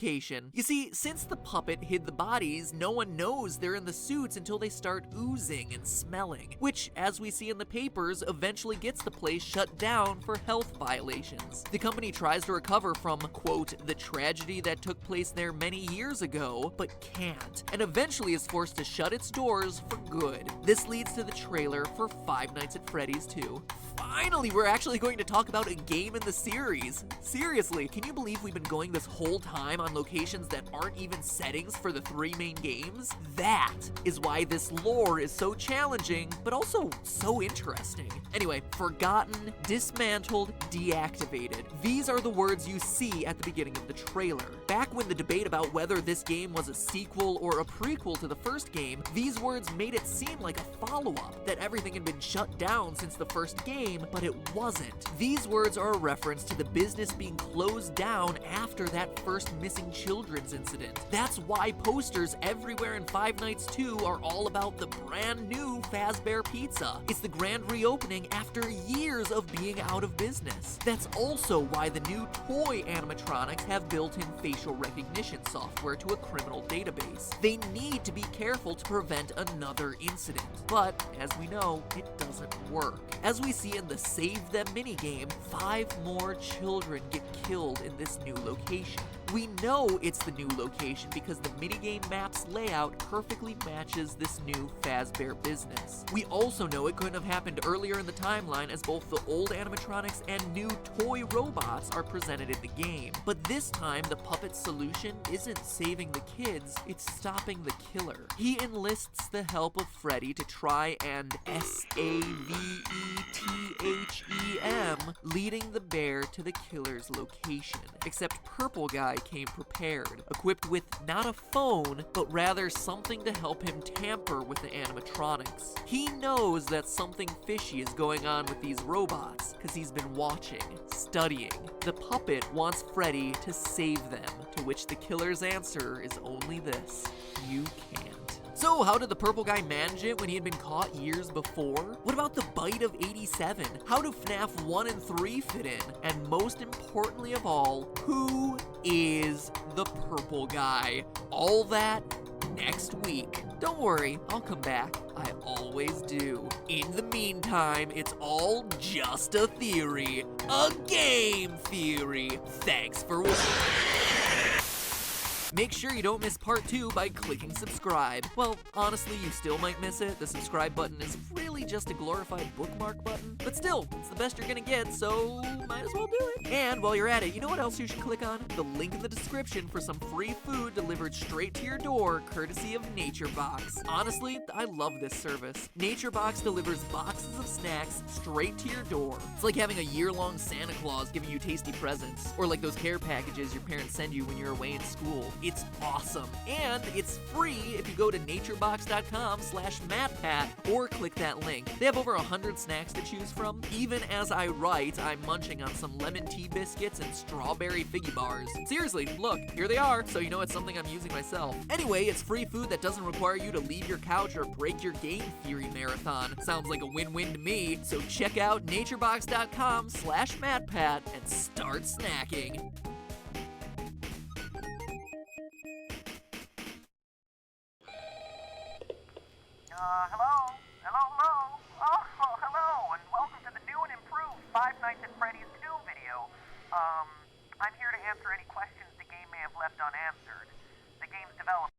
location. You see, since the puppet hid the bodies, no one knows they're in the suits until they start oozing and smelling, which, as we see in the papers, eventually gets the place shut down for health violations. The company tries to recover from, quote, the tragedy that took place there many years ago, but can't, and eventually is forced to shut its doors for good. This leads to the trailer for Five Nights at Freddy's 2. Finally, we're actually going to talk about a game in the series. Seriously, can you believe we've been going this whole time on locations that aren't even settings for the 3 main games? That is why this lore is so challenging, but also so interesting. Anyway, forgotten, dismantled, deactivated. These are the words you see at the beginning of the trailer. Back when the debate about whether this game was a sequel or a prequel to the first game, these words made it seem like a follow-up, that everything had been shut down since the first game, but it wasn't. These words are a reference to the business being closed down after that first missing children's incident. That's why posters everywhere in Five Nights 2 are all about the brand new Fazbear Pizza. It's the grand reopening after years of being out of business. That's also why the new toy animatronics have built-in facial recognition software to a criminal database. They need to be careful to prevent another incident, but as we know, it doesn't work. As we see in the Save Them minigame, 5 more children get killed in this new location. We know it's the new location because the minigame map's layout perfectly matches this new Fazbear business. We also know it couldn't have happened earlier in the timeline as both the old animatronics and new toy robots are presented in the game. But this time, the puppet's solution isn't saving the kids, it's stopping the killer. He enlists the help of Freddy to try and SAVETHEM, leading the bear to the killer's location. Except Purple Guy came prepared, equipped with not a phone, but rather something to help him tamper with the animatronics. He knows that something fishy is going on with these robots, because he's been watching, studying. The puppet wants Freddy to save them, to which the killer's answer is only this: you can't. So how did the Purple Guy manage it when he had been caught years before? What about the bite of 87? How do FNAF 1 and 3 fit in? And most importantly of all, who is the Purple Guy? All that next week. Don't worry, I'll come back. I always do. In the meantime, it's all just a theory. A game theory. Thanks for watching. Make sure you don't miss part 2 by clicking subscribe. Well, honestly, you still might miss it. The subscribe button is really just a glorified bookmark button. But still, it's the best you're gonna get, so might as well do it. And while you're at it, you know what else you should click on? The link in the description for some free food delivered straight to your door, courtesy of NatureBox. Honestly, I love this service. NatureBox delivers boxes of snacks straight to your door. It's like having a year-long Santa Claus giving you tasty presents, or like those care packages your parents send you when you're away in school. It's awesome, and it's free if you go to naturebox.com/MattPat or click that link. They have over 100 snacks to choose from. Even as I write, I'm munching on some lemon tea biscuits and strawberry figgy bars. Seriously, look, here they are, so you know it's something I'm using myself. Anyway, it's free food that doesn't require you to leave your couch or break your game theory marathon. Sounds like a win-win to me, so check out naturebox.com/MattPat and start snacking. Hello? Oh, hello, and welcome to the new and improved Five Nights at Freddy's 2 video. I'm here to answer any questions the game may have left unanswered. The game's developed.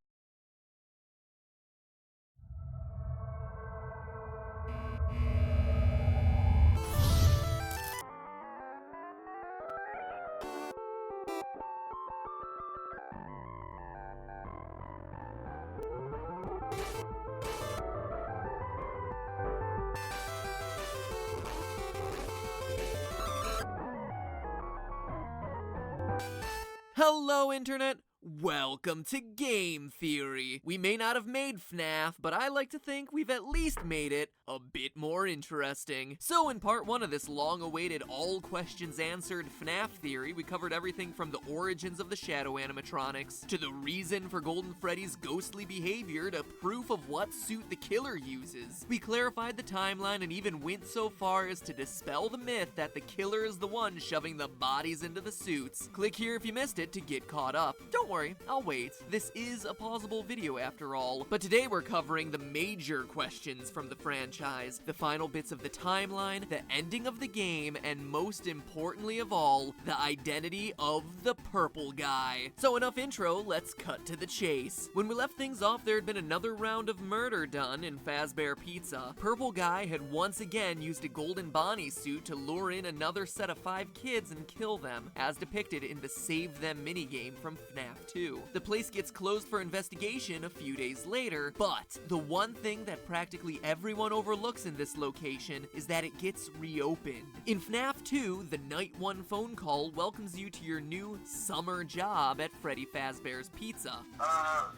Hello, Internet! Welcome to Game Theory. We may not have made FNAF, but I like to think we've at least made it a bit more interesting. So in part 1 of this long-awaited all questions answered FNAF theory, we covered everything from the origins of the shadow animatronics, to the reason for Golden Freddy's ghostly behavior, to proof of what suit the killer uses. We clarified the timeline and even went so far as to dispel the myth that the killer is the one shoving the bodies into the suits. Click here if you missed it to get caught up. Don't worry, I'll wait. This is a pausable video after all. But today we're covering the major questions from the franchise, the final bits of the timeline, the ending of the game, and most importantly of all, the identity of the purple guy. So enough intro, let's cut to the chase. When we left things off, there had been another round of murder done in Fazbear Pizza. Purple guy had once again used a golden Bonnie suit to lure in another set of 5 kids and kill them, as depicted in the Save Them minigame from FNAF 2. The place gets closed for investigation a few days later, but the one thing that practically everyone overlooks in this location is that it gets reopened. In FNAF 2, the Night 1 phone call welcomes you to your new summer job at Freddy Fazbear's Pizza. Hello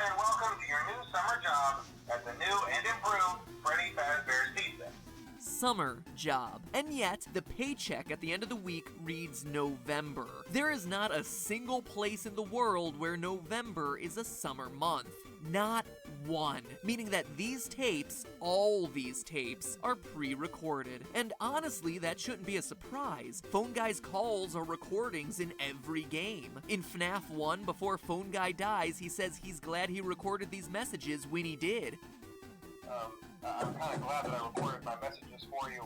and welcome to your new summer job at the new and improved Freddy Fazbear's Pizza. Summer job. And yet, the paycheck at the end of the week reads November. There is not a single place in the world where November is a summer month. Not one. Meaning that these tapes, all these tapes, are pre-recorded. And honestly, that shouldn't be a surprise. Phone Guy's calls are recordings in every game. In FNAF 1, before Phone Guy dies, he says he's glad he recorded these messages when he did. I'm kind of glad that I recorded my messages for you.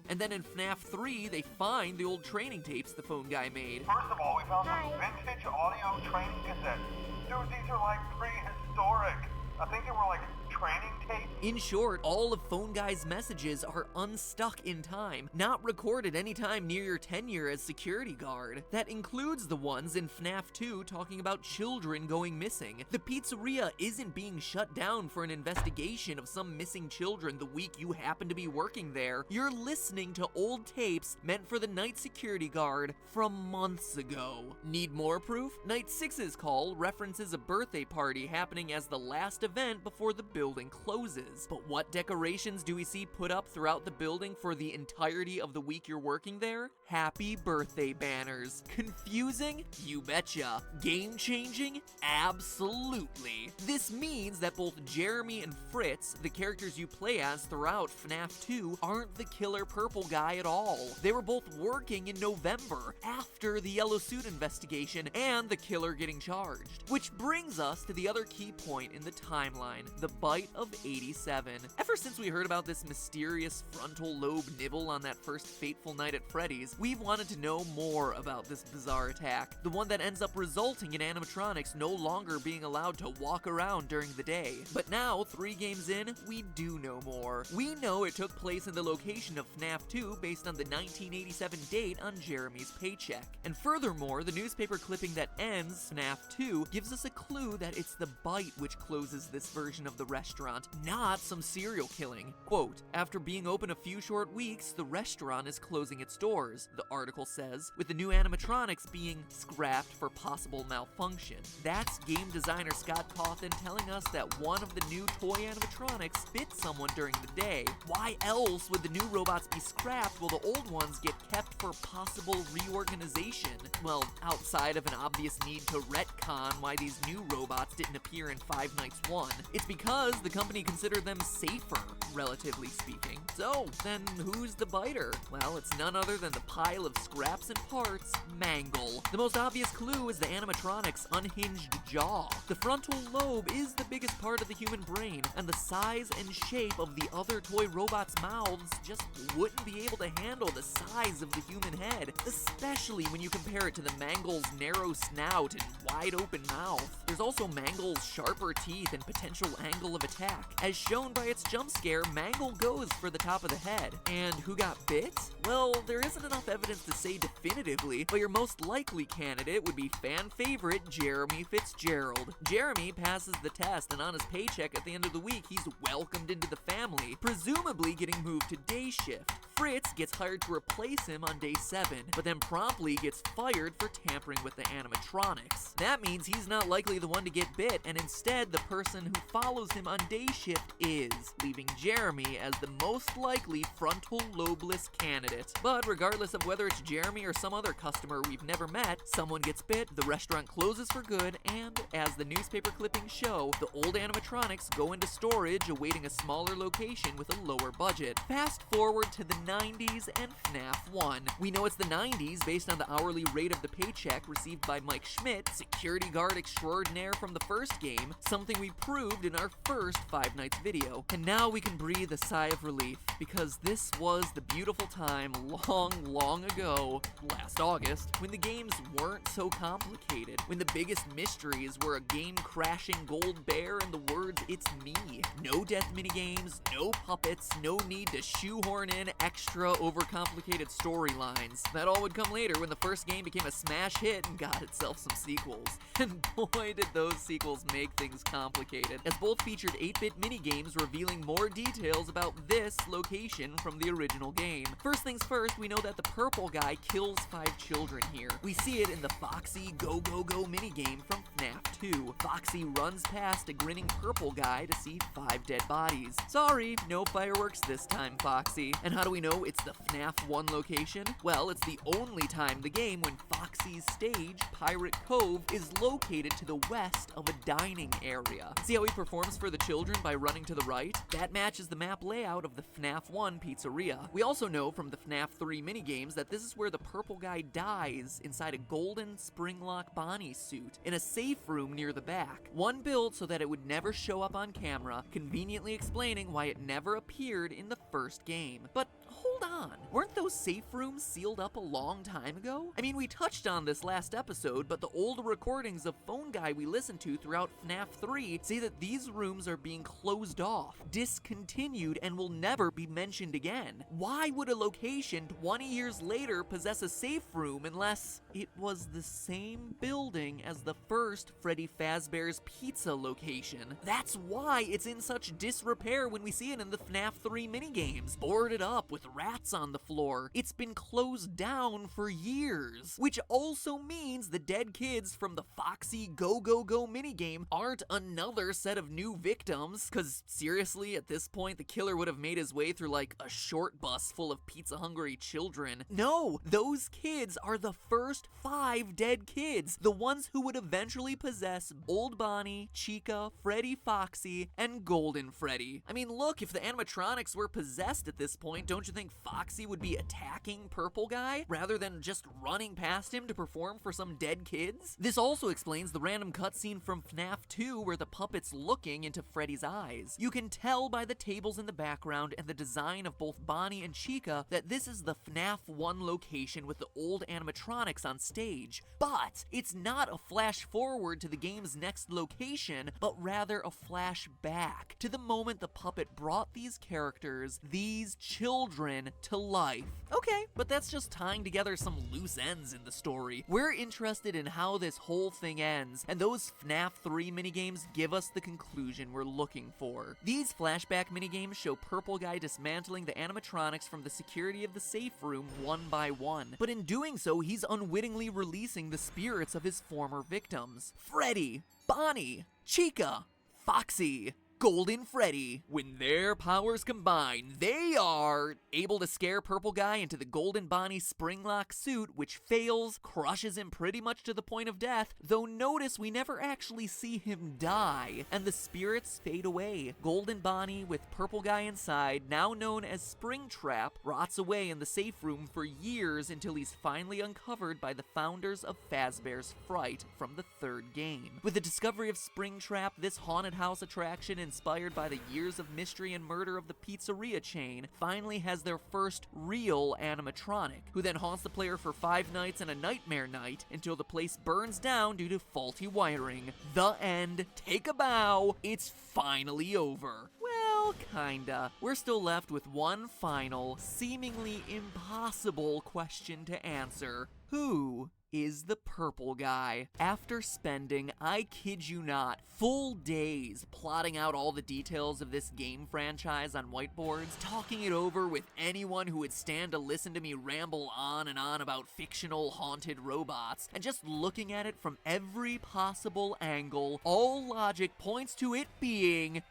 And then in FNAF 3, they find the old training tapes the Phone Guy made. First of all, we found some vintage audio training cassettes. Dude, these are like prehistoric. I think they were like training tapes. In short, all of Phone Guy's messages are unstuck in time, not recorded anytime near your tenure as security guard. That includes the ones in FNAF 2 talking about children going missing. The pizzeria isn't being shut down for an investigation of some missing children the week you happen to be working there. You're listening to old tapes meant for the night security guard from months ago. Need more proof? Night 6's call references a birthday party happening as the last event before the building closes. But what decorations do we see put up throughout the building for the entirety of the week you're working there? Happy birthday banners. Confusing? You betcha. Game-changing? Absolutely. This means that both Jeremy and Fritz, the characters you play as throughout FNAF 2, aren't the killer purple guy at all. They were both working in November, after the yellow suit investigation and the killer getting charged. Which brings us to the other key point in the timeline, the bite of 87. Ever since we heard about this mysterious frontal lobe nibble on that first fateful night at Freddy's, we've wanted to know more about this bizarre attack, the one that ends up resulting in animatronics no longer being allowed to walk around during the day. But now, 3 games in, we do know more. We know it took place in the location of FNAF 2 based on the 1987 date on Jeremy's paycheck. And furthermore, the newspaper clipping that ends FNAF 2 gives us a clue that it's the bite which closes this version of the restaurant, not some serial killing. Quote, after being open a few short weeks, the restaurant is closing its doors, the article says, with the new animatronics being scrapped for possible malfunction. That's game designer Scott Cawthon telling us that one of the new toy animatronics bit someone during the day. Why else would the new robots be scrapped while the old ones get kept for possible reorganization? Well, outside of an obvious need to retcon why these new robots didn't appear in Five Nights 1. It's because the company considered them safer, relatively speaking. So, then who's the biter? Well, it's none other than the pile of scraps and parts, Mangle. The most obvious clue is the animatronic's unhinged jaw. The frontal lobe is the biggest part of the human brain, and the size and shape of the other toy robots' mouths just wouldn't be able to handle the size of the human head, especially when you compare it to the Mangle's narrow snout and wide open mouth. There's also Mangle's sharper teeth and potential angle of attack. As shown by its jump scare, Mangle goes for the top of the head. And who got bit? Well, there isn't enough evidence to say definitively, but your most likely candidate would be fan favorite Jeremy Fitzgerald. Jeremy passes the test, and on his paycheck at the end of the week, he's welcomed into the family, presumably getting moved to day shift. Fritz gets hired to replace him on day 7, but then promptly gets fired for tampering with the animatronics. That means he's not likely the one to get bit, and instead the person who follows him on day shift is, leaving Jeremy as the most likely frontal lobeless candidate. But regardless of whether it's Jeremy or some other customer we've never met, someone gets bit, the restaurant closes for good, and as the newspaper clippings show, the old animatronics go into storage awaiting a smaller location with a lower budget. Fast forward to the 90s, and FNAF 1. We know it's the 90s based on the hourly rate of the paycheck received by Mike Schmidt, security guard extraordinaire from the first game, something we proved in our first Five Nights video. And now we can breathe a sigh of relief, because this was the beautiful time long ago, last August, when the games weren't so complicated, when the biggest mysteries were a game-crashing gold bear and the words "it's me." No death minigames, no puppets, no need to shoehorn in extra overcomplicated storylines. That all would come later when the first game became a smash hit and got itself some sequels. And boy did those sequels make things complicated, as both featured 8-bit minigames revealing more details about this location from the original game. First things first, we know that the purple guy kills 5 children here. We see it in the Foxy Go Go Go minigame from FNAF 2. Foxy runs past a grinning purple guy to see 5 dead bodies. Sorry, no fireworks this time, Foxy. And how do we know it's the FNAF 1 location? Well, it's the only time the game when Foxy's stage, Pirate Cove, is located to the west of a dining area. See how he performs for the children by running to the right? That matches the map layout of the FNAF 1 pizzeria. We also know from the FNAF 3 minigames that this is where the purple guy dies inside a golden Springlock Bonnie suit in a safe room near the back. One built so that it would never show up on camera, conveniently explaining why it never appeared in the first game. But hold on, weren't those safe rooms sealed up a long time ago? I mean, we touched on this last episode, but the old recordings of Phone Guy we listened to throughout FNAF 3 say that these rooms are being closed off, discontinued, and will never be mentioned again. Why would a location 20 years later possess a safe room unless it was the same building as the first Freddy Fazbear's Pizza location? That's why it's in such disrepair when we see it in the FNAF 3 minigames, boarded up with rats on the floor. It's been closed down for years, which also means the dead kids from the Foxy Go Go Go minigame aren't another set of new victims, cause seriously, at this point the killer would have made his way through like a short bus full of pizza-hungry children. No, those kids are the first 5 dead kids, the ones who would eventually possess Old Bonnie, Chica, Freddy Foxy, and Golden Freddy. I mean, look, if the animatronics were possessed at this point, don't you think Foxy would be attacking Purple Guy rather than just running past him to perform for some dead kids? This also explains the random cutscene from FNAF 2 where the puppet's looking into Freddy's eyes. You can tell by the tables in the background and the design of both Bonnie and Chica that this is the FNAF 1 location with the old animatronics on stage. But it's not a flash forward to the game's next location, but rather a flash back to the moment the puppet brought these characters, these children, to life. Okay, but that's just tying together some loose ends in the story. We're interested in how this whole thing ends, and those FNAF 3 minigames give us the conclusion we're looking for. These flashback minigames show Purple Guy dismantling the animatronics from the security of the safe room one by one, but in doing so, he's unwittingly releasing the spirits of his former victims. Freddy, Bonnie, Chica, Foxy, Golden Freddy. When their powers combine, they are able to scare Purple Guy into the Golden Bonnie Springlock suit, which fails, crushes him pretty much to the point of death, though notice we never actually see him die, and the spirits fade away. Golden Bonnie, with Purple Guy inside, now known as Springtrap, rots away in the safe room for years until he's finally uncovered by the founders of Fazbear's Fright from the 3rd game. With the discovery of Springtrap, this haunted house attraction inspired by the years of mystery and murder of the pizzeria chain, finally has their first real animatronic, who then haunts the player for 5 nights and a nightmare night until the place burns down due to faulty wiring. The end. Take a bow. It's finally over. Well, kinda. We're still left with one final, seemingly impossible question to answer. Who is the Purple Guy? After spending, I kid you not, full days plotting out all the details of this game franchise on whiteboards, talking it over with anyone who would stand to listen to me ramble on and on about fictional haunted robots, and just looking at it from every possible angle, all logic points to it being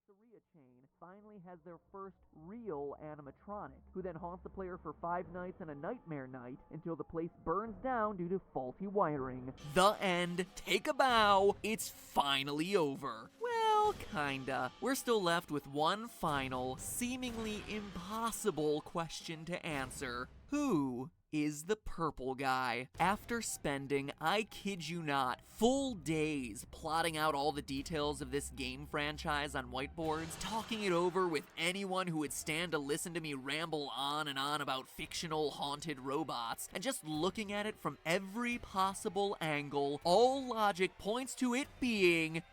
pizzeria chain finally has their first real animatronic, who then haunts the player for 5 nights and a nightmare night until the place burns down due to faulty wiring. The end. Take a bow. It's finally over. Well, kinda. We're still left with one final, seemingly impossible question to answer. Who is the purple guy? After spending, I kid you not, full days plotting out all the details of this game franchise on whiteboards, talking it over with anyone who would stand to listen to me ramble on and on about fictional haunted robots, and just looking at it from every possible angle, all logic points to it being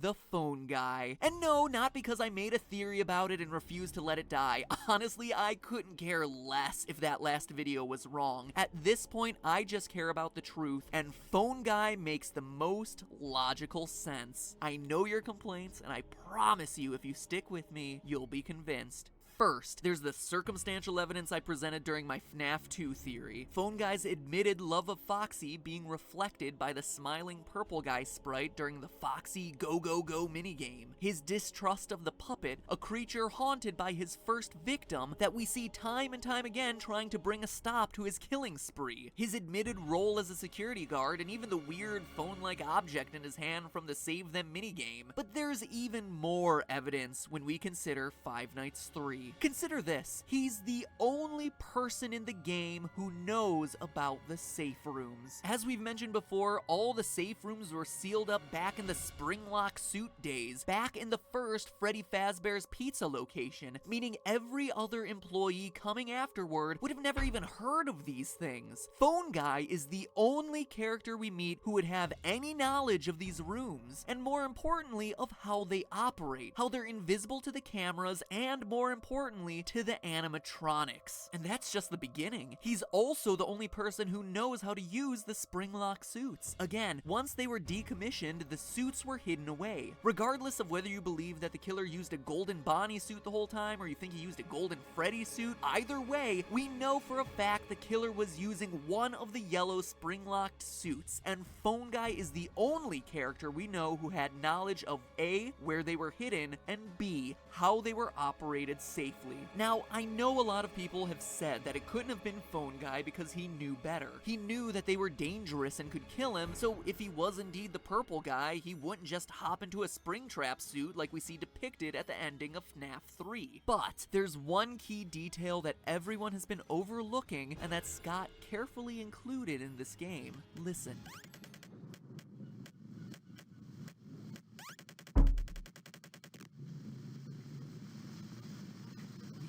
the phone guy. And no, not because I made a theory about it and refused to let it die. Honestly, I couldn't care less if that last video was wrong. At this point, I just care about the truth, and phone guy makes the most logical sense. I know your complaints, and I promise you, if you stick with me, you'll be convinced. First, there's the circumstantial evidence I presented during my FNAF 2 theory. Phone Guy's admitted love of Foxy being reflected by the smiling purple guy sprite during the Foxy Go Go Go minigame. His distrust of the puppet, a creature haunted by his first victim that we see time and time again trying to bring a stop to his killing spree. His admitted role as a security guard, and even the weird phone-like object in his hand from the Save Them minigame. But there's even more evidence when we consider Five Nights 3. Consider this, he's the only person in the game who knows about the safe rooms. As we've mentioned before, all the safe rooms were sealed up back in the Springlock suit days, back in the first Freddy Fazbear's Pizza location, meaning every other employee coming afterward would have never even heard of these things. Phone Guy is the only character we meet who would have any knowledge of these rooms, and more importantly, of how they operate, how they're invisible to the cameras, and more importantly, to the animatronics. And that's just the beginning. He's also the only person who knows how to use the Springlock suits. Again, once they were decommissioned, the suits were hidden away. Regardless of whether you believe that the killer used a golden Bonnie suit the whole time, or you think he used a golden Freddy suit, either way, we know for a fact the killer was using one of the yellow Springlocked suits, and Phone Guy is the only character we know who had knowledge of A, where they were hidden, and B, how they were operated safely. Now, I know a lot of people have said that it couldn't have been Phone Guy because he knew better. He knew that they were dangerous and could kill him, so if he was indeed the purple guy, he wouldn't just hop into a Springtrap suit like we see depicted at the ending of FNAF 3. But there's one key detail that everyone has been overlooking, and that Scott carefully included in this game. Listen.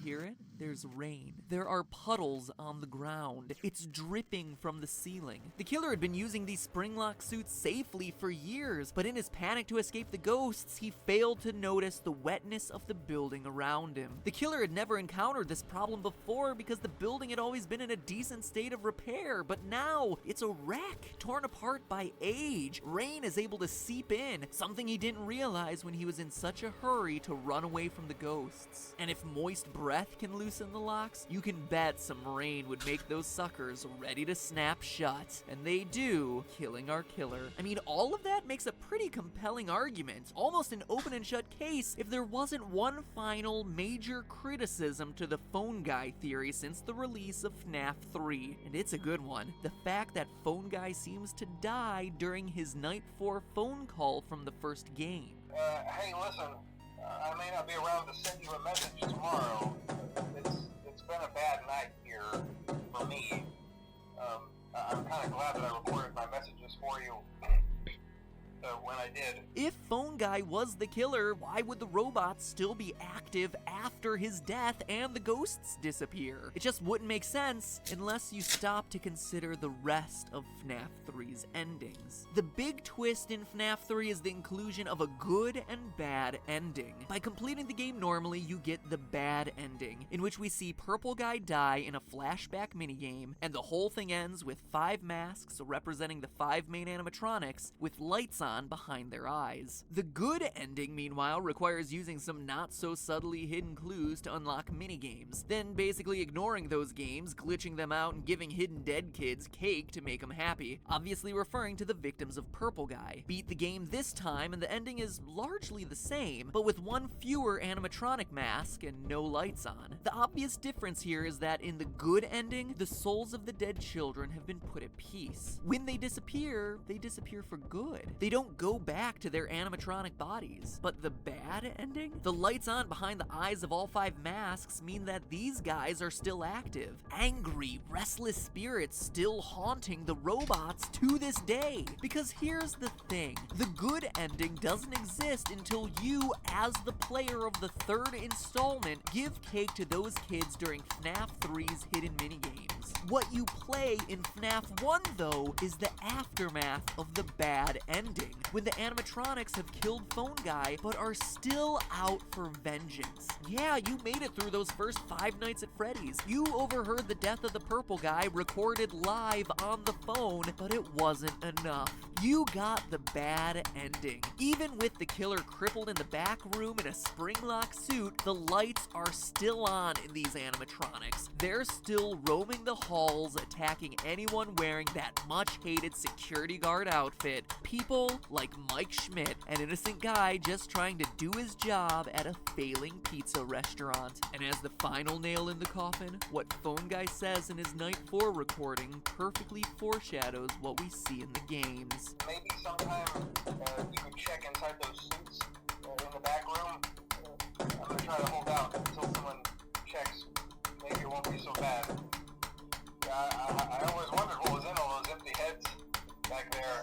Hear it? There's rain. There are puddles on the ground. It's dripping from the ceiling. The killer had been using these Springlock suits safely for years, but in his panic to escape the ghosts, he failed to notice the wetness of the building around him. The killer had never encountered this problem before because the building had always been in a decent state of repair, but now it's a wreck, torn apart by age. Rain is able to seep in, something he didn't realize when he was in such a hurry to run away from the ghosts. And if moist breath can loosen the locks, you can bet some rain would make those suckers ready to snap shut. And they do, killing our killer. I mean, all of that makes a pretty compelling argument, almost an open and shut case, if there wasn't one final major criticism to the Phone Guy theory since the release of FNAF 3. And it's a good one. The fact that Phone Guy seems to die during his Night 4 phone call from the first game. Hey, listen, I may not be around to send you a message tomorrow. It's been a bad night here for me. I'm kind of glad that I recorded my messages for you when I did. If Phone Guy was the killer, why would the robots still be active after his death and the ghosts disappear? It just wouldn't make sense unless you stop to consider the rest of FNAF 3's endings. The big twist in FNAF 3 is the inclusion of a good and bad ending. By completing the game normally, you get the bad ending, in which we see Purple Guy die in a flashback minigame, and the whole thing ends with 5 masks representing the 5 main animatronics with lights on on behind their eyes. The good ending, meanwhile, requires using some not-so-subtly hidden clues to unlock minigames, then basically ignoring those games, glitching them out, and giving hidden dead kids cake to make them happy, obviously referring to the victims of Purple Guy. Beat the game this time, and the ending is largely the same, but with one fewer animatronic mask and no lights on. The obvious difference here is that in the good ending, the souls of the dead children have been put at peace. When they disappear for good. They don't go back to their animatronic bodies. But the bad ending? The lights on behind the eyes of all 5 masks mean that these guys are still active. Angry, restless spirits still haunting the robots to this day. Because here's the thing, the good ending doesn't exist until you, as the player of the 3rd installment, give cake to those kids during FNAF 3's hidden minigames. What you play in FNAF 1, though, is the aftermath of the bad ending, when the animatronics have killed Phone Guy, but are still out for vengeance. Yeah, you made it through those first 5 nights at Freddy's. You overheard the death of the Purple Guy recorded live on the phone, but it wasn't enough. You got the bad ending. Even with the killer crippled in the back room in a spring-lock suit, the lights are still on in these animatronics. They're still roaming the halls, attacking anyone wearing that much-hated security guard outfit. People like Mike Schmidt, an innocent guy just trying to do his job at a failing pizza restaurant. And as the final nail in the coffin, what Phone Guy says in his Night 4 recording perfectly foreshadows what we see in the games. Maybe sometime you could check inside those suits in the back room. I'm going to try to hold out until someone checks. Maybe it won't be so bad. I always wondered what was in all those empty heads back there.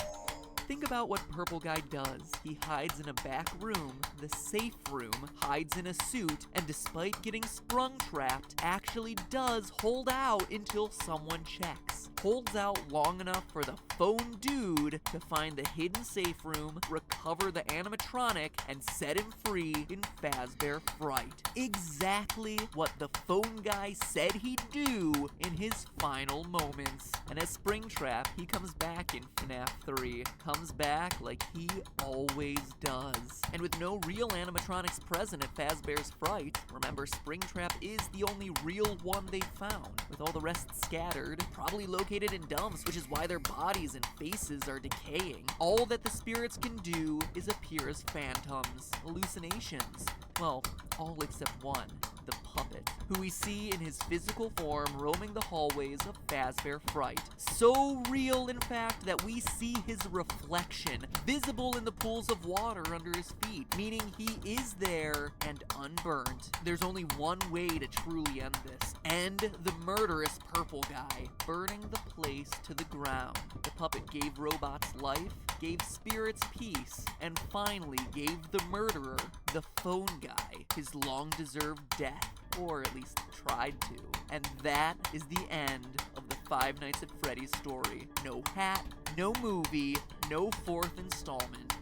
Think about what Purple Guy does. He hides in a back room, the safe room, hides in a suit, and despite getting sprung-trapped, actually does hold out until someone checks. Holds out long enough for the phone dude to find the hidden safe room, recover the animatronic, and set him free in Fazbear Fright. Exactly what the Phone Guy said he'd do in his final moments. And as Springtrap, he comes back in FNAF 3. Comes back like he always does. And with no real animatronics present at Fazbear's Fright, remember Springtrap is the only real one they found, with all the rest scattered, probably located in dumps, which is why their bodies and faces are decaying. All that the spirits can do is appear as phantoms, hallucinations. Well, all except one, the puppet, who we see in his physical form roaming the hallways of Fazbear Fright. So real, in fact, that we see his reflection, visible in the pools of water under his feet, meaning he is there and unburnt. There's only one way to truly end this. End the murderous Purple Guy, burning the place to the ground. The puppet gave robots life, gave spirits peace, and finally gave the murderer, the Phone Guy, his long-deserved death, or at least tried to. And that is the end of the Five Nights at Freddy's story. No hat, no movie, no 4th installment.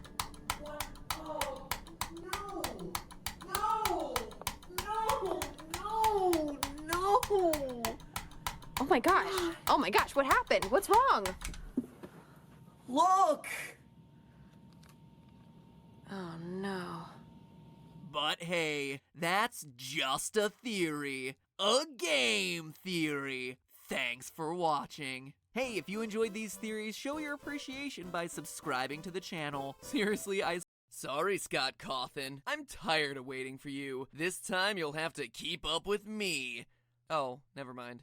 What? Oh, no! No! No! No! No! Oh my gosh. Oh my gosh, what happened? What's wrong? Look! Oh no. But hey, that's just a theory. A game theory. Thanks for watching. Hey, if you enjoyed these theories, show your appreciation by subscribing to the channel. Seriously, Sorry, Scott Cawthon. I'm tired of waiting for you. This time you'll have to keep up with me. Oh, never mind.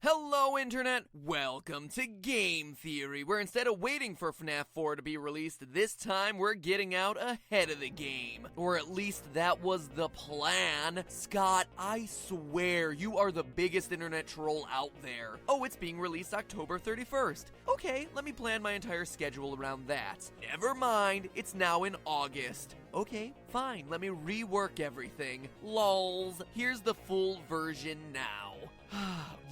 Hello, Internet! Welcome to Game Theory, where instead of waiting for FNAF 4 to be released, this time we're getting out ahead of the game. Or at least that was the plan. Scott, I swear you are the biggest internet troll out there. Oh, it's being released October 31st. Okay, let me plan my entire schedule around that. Never mind, it's now in August. Okay, fine, let me rework everything. Lols, here's the full version now.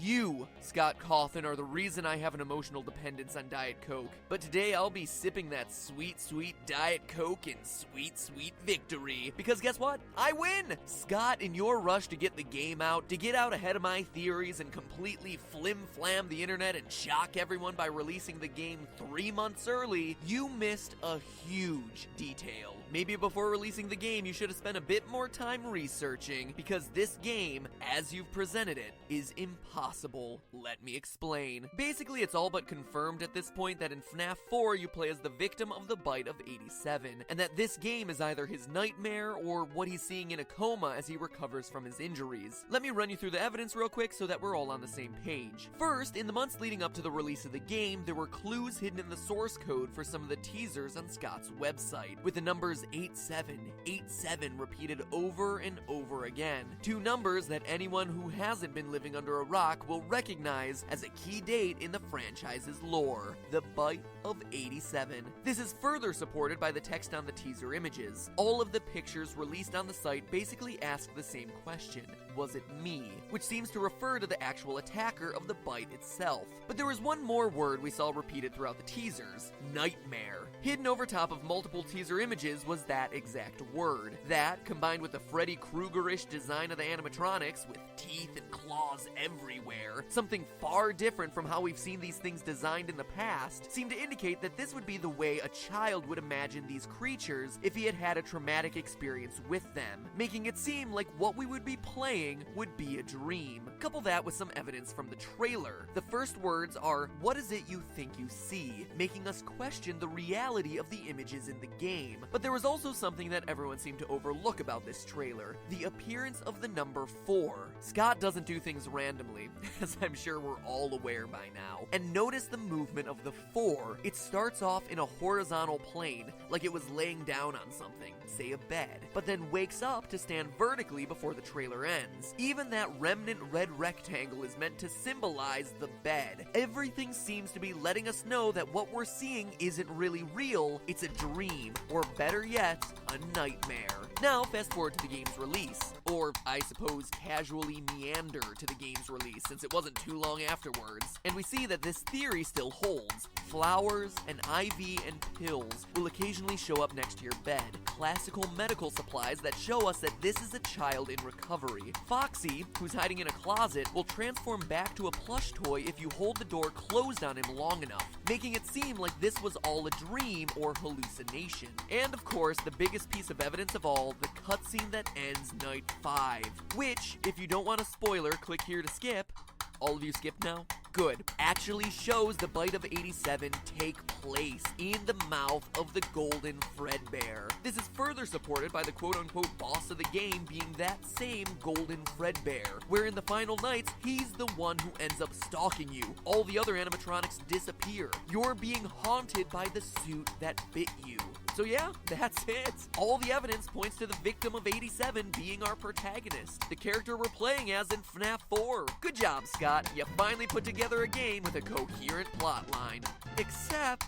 You, Scott Cawthon, are the reason I have an emotional dependence on Diet Coke. But today I'll be sipping that sweet, sweet Diet Coke in sweet, sweet victory. Because guess what? I win! Scott, in your rush to get the game out, to get out ahead of my theories and completely flim-flam the internet and shock everyone by releasing the game 3 months early, you missed a huge detail. Maybe before releasing the game, you should have spent a bit more time researching, because this game, as you've presented it, is impossible. Let me explain. Basically, it's all but confirmed at this point that in FNAF 4, you play as the victim of the bite of 87, and that this game is either his nightmare or what he's seeing in a coma as he recovers from his injuries. Let me run you through the evidence real quick so that we're all on the same page. First, in the months leading up to the release of the game, there were clues hidden in the source code for some of the teasers on Scott's website, with the numbers 8787 repeated over and over again. 2 numbers that anyone who hasn't been living under a rock will recognize as a key date in the franchise's lore, the bite of 87. This is further supported by the text on the teaser images. All of the pictures released on the site basically ask the same question: was it me? Which seems to refer to the actual attacker of the bite itself. But there was one more word we saw repeated throughout the teasers: nightmare. Hidden over top of multiple teaser images was that exact word. That, combined with the Freddy Krueger-ish design of the animatronics, with teeth and claws everywhere, something far different from how we've seen these things designed in the past, seemed to indicate that this would be the way a child would imagine these creatures if he had had a traumatic experience with them, making it seem like what we would be playing would be a dream. Couple that with some evidence from the trailer. The first words are, "What is it you think you see?" making us question the reality of the images in the game. But there was also something that everyone seemed to overlook about this trailer: the appearance of the number 4. Scott doesn't do things randomly, as I'm sure we're all aware by now. And notice the movement of the 4. It starts off in a horizontal plane, like it was laying down on something, say a bed, but then wakes up to stand vertically before the trailer ends. Even that remnant red rectangle is meant to symbolize the bed. Everything seems to be letting us know that what we're seeing isn't really real, it's a dream, or better yet, a nightmare. Now, fast forward to the game's release, or I suppose casually meander to the game's release since it wasn't too long afterwards, and we see that this theory still holds. Flowers, an IV, and pills will occasionally show up next to your bed. Classical medical supplies that show us that this is a child in recovery. Foxy, who's hiding in a closet, will transform back to a plush toy if you hold the door closed on him long enough, making it seem like this was all a dream or hallucination. And of course, the biggest piece of evidence of all, the cutscene that ends night 5, which, if you don't want a spoiler, click here to skip. All of you skipped now? Good. Actually shows the bite of 87 take place in the mouth of the golden Fredbear. This is further supported by the quote-unquote boss of the game being that same golden Fredbear, where in the final nights, he's the one who ends up stalking you. All the other animatronics disappear. You're being haunted by the suit that bit you. So yeah, that's it. All the evidence points to the victim of 87 being our protagonist, the character we're playing as in FNAF 4. Good job, Scott. You finally put together a game with a coherent plotline. Except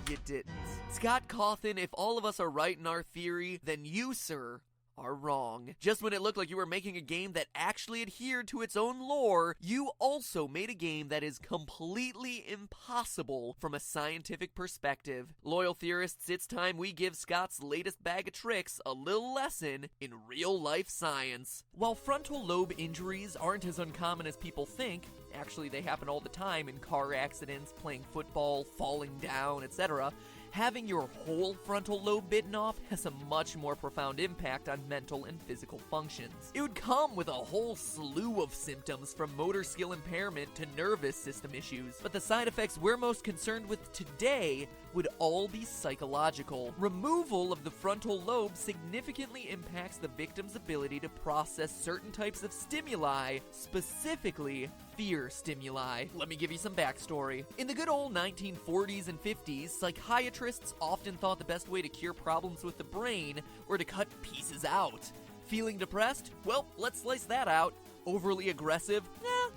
you didn't. Scott Cawthon, if all of us are right in our theory, then you, sir, are wrong. Just when it looked like you were making a game that actually adhered to its own lore, you also made a game that is completely impossible from a scientific perspective. Loyal theorists, it's time we give Scott's latest bag of tricks a little lesson in real-life science. While frontal lobe injuries aren't as uncommon as people think, actually they happen all the time in car accidents, playing football, falling down, etc., having your whole frontal lobe bitten off has a much more profound impact on mental and physical functions. It would come with a whole slew of symptoms from motor skill impairment to nervous system issues, but the side effects we're most concerned with today would all be psychological. Removal of the frontal lobe significantly impacts the victim's ability to process certain types of stimuli, specifically fear stimuli. Let me give you some backstory. In the good old 1940s and 50s, psychiatrists often thought the best way to cure problems with the brain were to cut pieces out. Feeling depressed? Well, let's slice that out. Overly aggressive?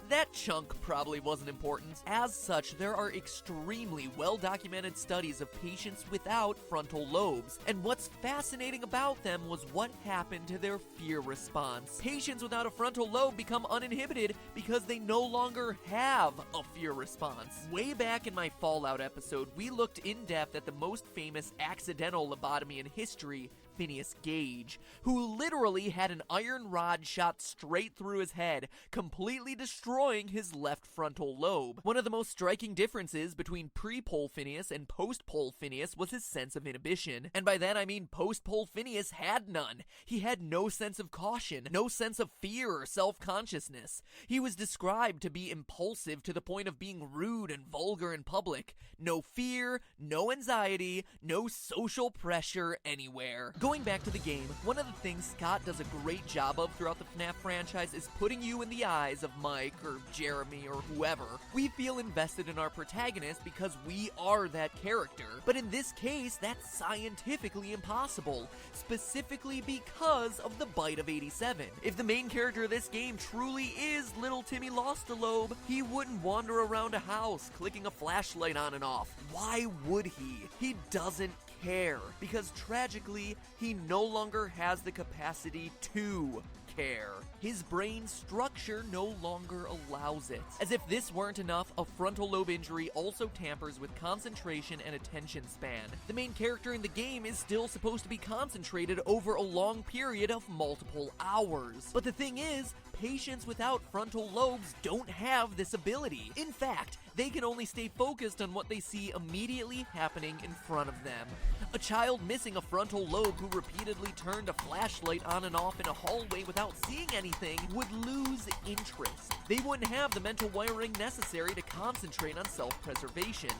That chunk probably wasn't important. As such, there are extremely well-documented studies of patients without frontal lobes, and what's fascinating about them was what happened to their fear response. Patients without a frontal lobe become uninhibited because they no longer have a fear response. Way back in my Fallout episode, we looked in depth at the most famous accidental lobotomy in history, Phineas Gage, who literally had an iron rod shot straight through his head, completely destroying his left frontal lobe. One of the most striking differences between pre-pole Phineas and post-pole Phineas was his sense of inhibition. And by that I mean post-pole Phineas had none. He had no sense of caution, no sense of fear or self-consciousness. He was described to be impulsive to the point of being rude and vulgar in public. No fear, no anxiety, no social pressure anywhere. Going back to the game, one of the things Scott does a great job of throughout the FNAF franchise is putting you in the eyes of Mike or Jeremy or whoever. We feel invested in our protagonist because we are that character. But in this case, that's scientifically impossible, specifically because of the bite of 87. If the main character of this game truly is Little Timmy Lost a Lobe, he wouldn't wander around a house clicking a flashlight on and off. Why would he? He doesn't care, because tragically, he no longer has the capacity to care. His brain structure no longer allows it. As if this weren't enough, a frontal lobe injury also tampers with concentration and attention span. The main character in the game is still supposed to be concentrated over a long period of multiple hours. But the thing is, patients without frontal lobes don't have this ability. In fact, they can only stay focused on what they see immediately happening in front of them. A child missing a frontal lobe who repeatedly turned a flashlight on and off in a hallway without seeing anything would lose interest. They wouldn't have the mental wiring necessary to concentrate on self-preservation.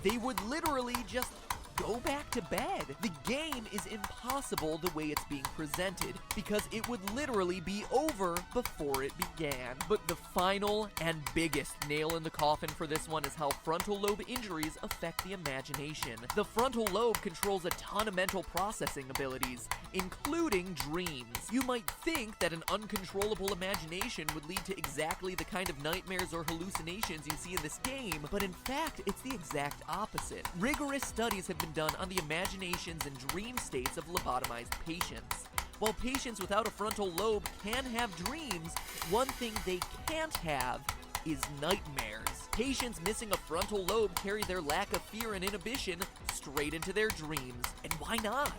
They would literally just go back to bed. The game is impossible the way it's being presented, because it would literally be over before it began. But the final and biggest nail in the coffin for this one is how frontal lobe injuries affect the imagination. The frontal lobe controls a ton of mental processing abilities, including dreams. You might think that an uncontrollable imagination would lead to exactly the kind of nightmares or hallucinations you see in this game, but in fact, it's the exact opposite. Rigorous studies have been done on the imaginations and dream states of lobotomized patients. While patients without a frontal lobe can have dreams, one thing they can't have is nightmares. Patients missing a frontal lobe carry their lack of fear and inhibition straight into their dreams. And why not?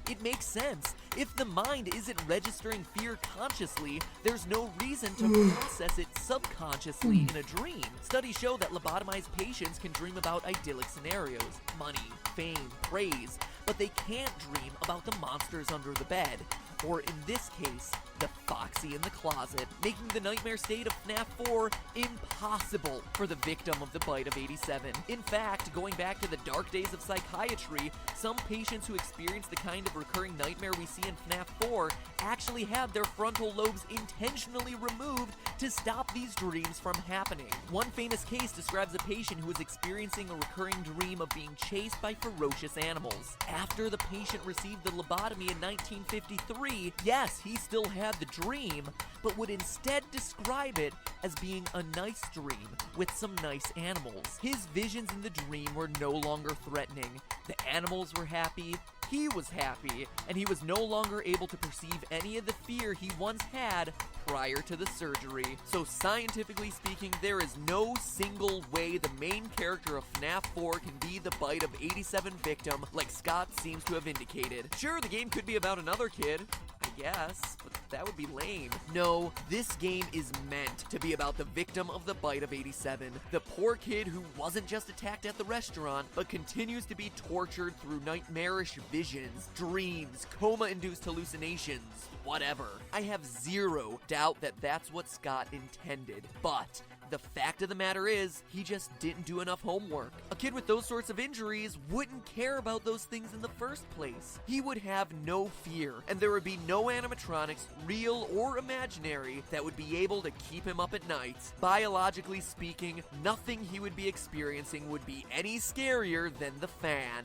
It makes sense. If the mind isn't registering fear consciously, there's no reason to process it subconsciously in a dream. Studies show that lobotomized patients can dream about idyllic scenarios, money, fame, praise, but they can't dream about the monsters under the bed, or in this case, the Foxy in the closet, making the nightmare state of FNAF 4 impossible for the victim of the bite of 87. In fact, going back to the dark days of psychiatry, some patients who experience the kind of recurring nightmare we see in FNAF 4 actually had their frontal lobes intentionally removed to stop these dreams from happening. One famous case describes a patient who was experiencing a recurring dream of being chased by ferocious animals. After the patient received the lobotomy in 1953, yes, he still had the dream, but would instead describe it as being a nice dream with some nice animals. His visions in the dream were no longer threatening. The animals were happy, he was happy, and he was no longer able to perceive any of the fear he once had prior to the surgery. So scientifically speaking, there is no single way the main character of FNAF 4 can be the bite of 87 victim like Scott seems to have indicated. Sure, the game could be about another kid, I guess, but that would be lame. No, this game is meant to be about the victim of the bite of 87. The poor kid who wasn't just attacked at the restaurant, but continues to be tortured through nightmarish visions, dreams, coma-induced hallucinations, whatever. I have zero doubt that that's what Scott intended, but the fact of the matter is, he just didn't do enough homework. A kid with those sorts of injuries wouldn't care about those things in the first place. He would have no fear, and there would be no animatronics, real or imaginary, that would be able to keep him up at night. Biologically speaking, nothing he would be experiencing would be any scarier than the fan.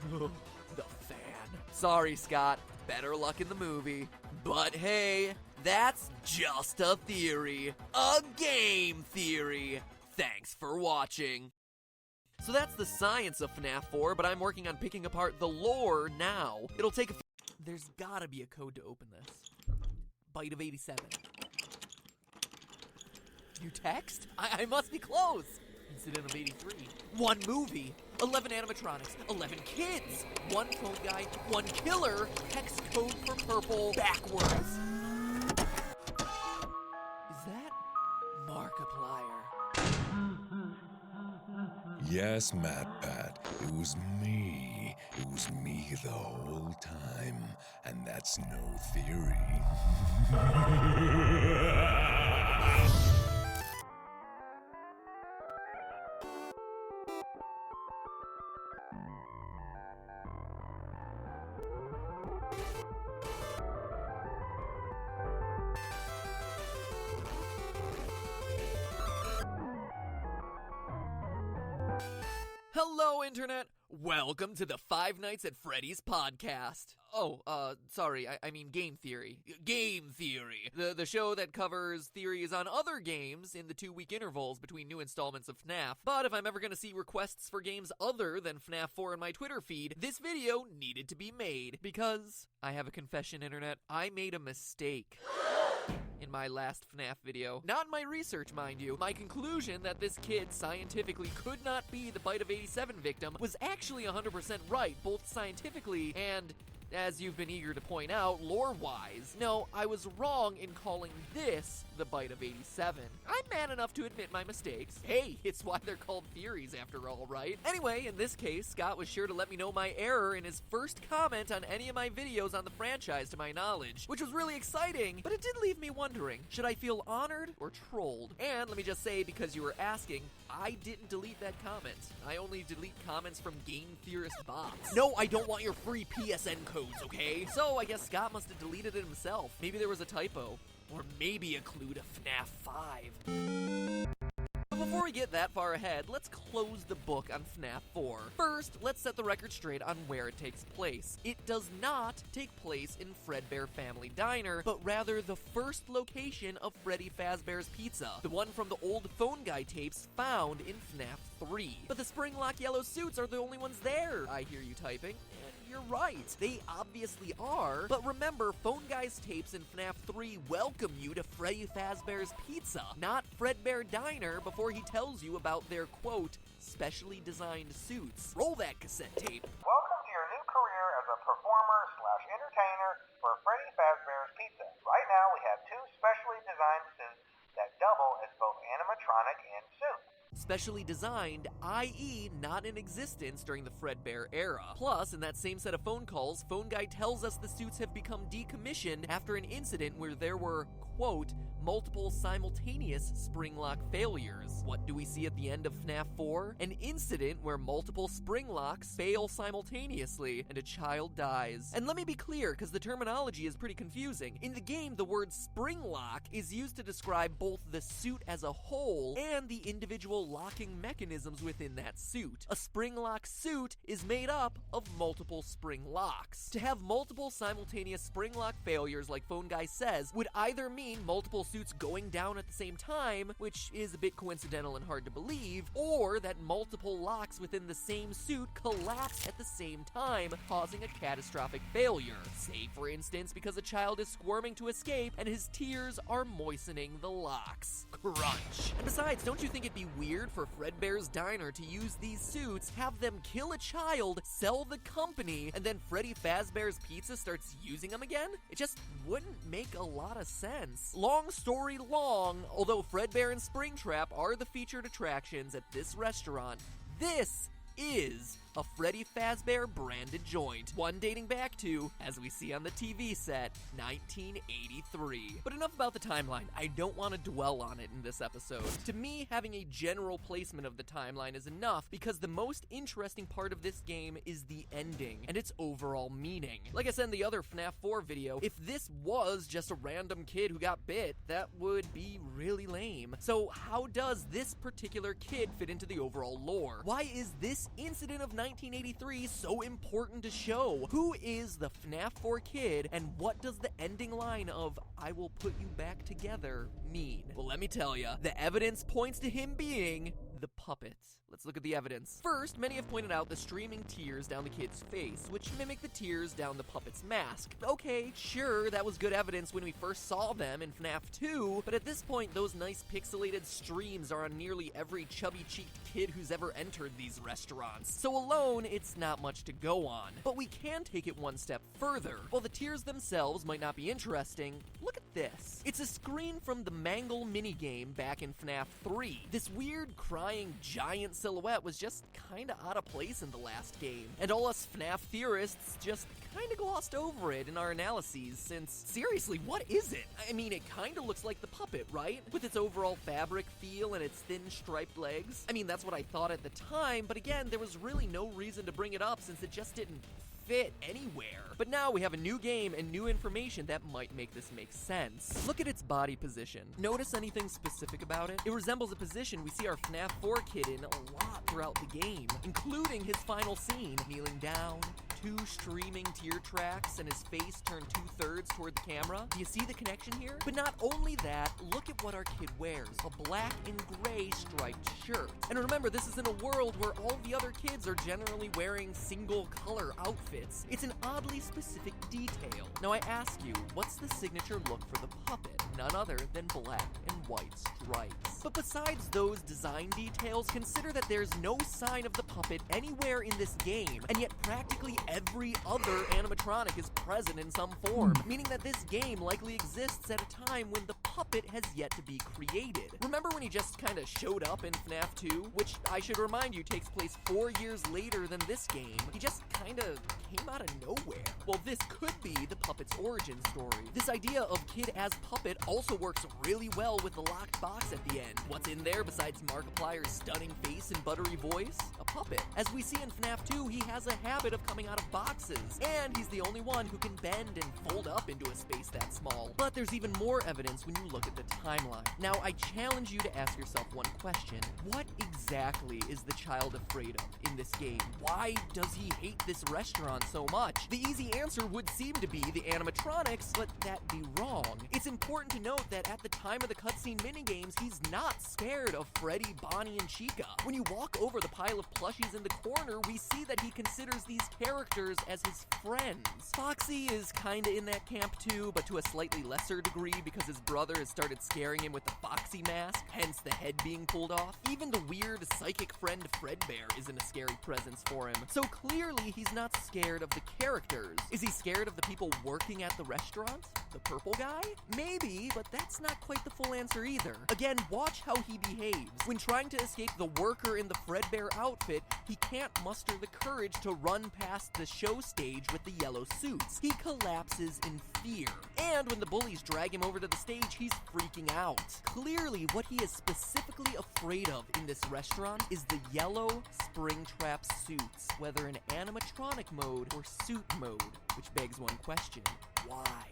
The fan. Sorry, Scott. Better luck in the movie. But hey, That's just a theory. A game theory. Thanks for watching. So that's the science of FNAF 4, but I'm working on picking apart the lore now. It'll take a There's gotta be a code to open this. Byte of 87. New text? I must be close. Incident of 83. 1 movie. 11 animatronics. 11 kids. 1 phone guy. 1 killer. Hex code for purple backwards. Is that Markiplier? Yes, MatPat, it was me. It was me the whole time, and that's no theory. Hello, Internet! Welcome to the Five Nights at Freddy's podcast. Sorry, I mean Game Theory. Game Theory! The show that covers theories on other games in the 2-week intervals between new installments of FNAF. But if I'm ever gonna see requests for games other than FNAF 4 in my Twitter feed, this video needed to be made. Because, I have a confession, Internet, I made a mistake in my last FNAF video. Not in my research, mind you. My conclusion that this kid scientifically could not be the Byte of 87 victim was actually 100% right, both scientifically and, as you've been eager to point out, lore-wise. No, I was wrong in calling this the Byte of 87. I'm man enough to admit my mistakes. Hey, it's why they're called theories after all, right? Anyway, in this case, Scott was sure to let me know my error in his first comment on any of my videos on the franchise to my knowledge, which was really exciting, but it did leave me wondering, should I feel honored or trolled? And let me just say, because you were asking, I didn't delete that comment. I only delete comments from game theorist bots. No, I don't want your free PSN codes, okay? So I guess Scott must have deleted it himself. Maybe there was a typo. Or maybe a clue to FNAF 5. But before we get that far ahead, let's close the book on FNAF 4. First, let's set the record straight on where it takes place. It does not take place in Fredbear Family Diner, but rather the first location of Freddy Fazbear's Pizza, the one from the old Phone Guy tapes found in FNAF 3. But the Spring-Lock yellow suits are the only ones there, I hear you typing. You're right, they obviously are, but remember, Phone Guy's tapes in FNAF 3 welcome you to Freddy Fazbear's Pizza, not Fredbear Diner, before he tells you about their, quote, specially designed suits. Roll that cassette tape. Welcome to your new career as a performer/entertainer for Freddy Fazbear's Pizza. Right now we have 2 specially designed suits that double as both animatronic and suit. Specially designed, i.e. not in existence during the Fredbear era. Plus, in that same set of phone calls, Phone Guy tells us the suits have become decommissioned after an incident where there were, quote, multiple simultaneous spring-lock failures. What do we see at the end of FNAF 4? An incident where multiple spring locks fail simultaneously and a child dies. And let me be clear, because the terminology is pretty confusing. In the game, the word spring lock is used to describe both the suit as a whole and the individual locking mechanisms within that suit. A spring lock suit is made up of multiple spring locks. To have multiple simultaneous spring lock failures, like Phone Guy says, would either mean multiple suits going down at the same time, which is a bit coincidental and hard to believe, or that multiple locks within the same suit collapse at the same time, causing a catastrophic failure. Say, for instance, because a child is squirming to escape and his tears are moistening the locks. Crunch. And besides, don't you think it'd be weird for Fredbear's Diner to use these suits, have them kill a child, sell the company, and then Freddy Fazbear's Pizza starts using them again? It just wouldn't make a lot of sense. Long story long, although Fredbear and Springtrap are the featured attractions at this restaurant, this is a Freddy Fazbear branded joint, one dating back to, as we see on the TV set, 1983. But enough about the timeline. I don't want to dwell on it in this episode. To me, having a general placement of the timeline is enough because the most interesting part of this game is the ending and its overall meaning. Like I said in the other FNAF 4 video, if this was just a random kid who got bit, that would be really lame. So how does this particular kid fit into the overall lore? Why is this incident of 1983 so important to show? Who is the FNAF 4 kid, and what does the ending line of "I will put you back together" mean? Well, let me tell ya, the evidence points to him being the puppet. Let's look at the evidence. First, many have pointed out the streaming tears down the kid's face, which mimic the tears down the puppet's mask. Okay, sure, that was good evidence when we first saw them in FNAF 2, but at this point, those nice pixelated streams are on nearly every chubby-cheeked kid who's ever entered these restaurants. So alone, it's not much to go on. But we can take it one step further. While the tears themselves might not be interesting, look at this. It's a screen from the Mangle minigame back in FNAF 3. This weird, crying giant silhouette was just kinda out of place in the last game. And all us FNAF theorists just kinda glossed over it in our analyses, since, seriously, what is it? I mean, it kinda looks like the puppet, right? With its overall fabric feel and its thin striped legs. I mean, that's what I thought at the time, but again, there was really no reason to bring it up since it just didn't fit anywhere. But now we have a new game and new information that might make this make sense. Look at its body position. Notice anything specific about it? It resembles a position we see our FNAF 4 kid in a lot throughout the game, including his final scene, kneeling down, 2 streaming tear tracks, and his face turned 2/3 toward the camera. Do you see the connection here? But not only that, look at what our kid wears, a black and gray striped shirt. And remember, this is in a world where all the other kids are generally wearing single color outfits. It's an oddly specific detail. Now I ask you, what's the signature look for the puppet? None other than black and white stripes. But besides those design details, consider that there's no sign of the puppet anywhere in this game, and yet practically every other animatronic is present in some form, meaning that this game likely exists at a time when the puppet has yet to be created. Remember when he just kinda showed up in FNAF 2, which I should remind you takes place 4 years later than this game? He just kinda came out of nowhere. Well, this could be the puppet's origin story. This idea of kid as puppet also works really well with the locked box at the end. What's in there besides Markiplier's stunning face and buttery voice? A puppet. As we see in FNAF 2, he has a habit of coming out of boxes, and he's the only one who can bend and fold up into a space that small. But there's even more evidence when you look at the timeline. Now, I challenge you to ask yourself one question. What exactly is the child afraid of in this game? Why does he hate this restaurant so much? The easy answer would seem to be the animatronics, but that'd be wrong. It's important to note that at the time of the cutscene minigames, he's not scared of Freddy, Bonnie, and Chica. When you walk over the pile of plushies in the corner, we see that he considers these characters as his friends. Foxy is kinda in that camp too, but to a slightly lesser degree because his brother has started scaring him with the Foxy mask, hence the head being pulled off. Even the weird psychic friend Fredbear isn't a scary presence for him. So clearly he's not scared of the characters. Is he scared of the people working at the restaurant? The purple guy? Maybe, but that's not quite the full answer either. Again, watch how he behaves. When trying to escape the worker in the Fredbear outfit, he can't muster the courage to run past the show stage with the yellow suits. He collapses in fear. And when the bullies drag him over to the stage, he's freaking out. Clearly, what he is specifically afraid of in this restaurant is the yellow Springtrap suits, whether in animatronic mode or suit mode, which begs one question. Why?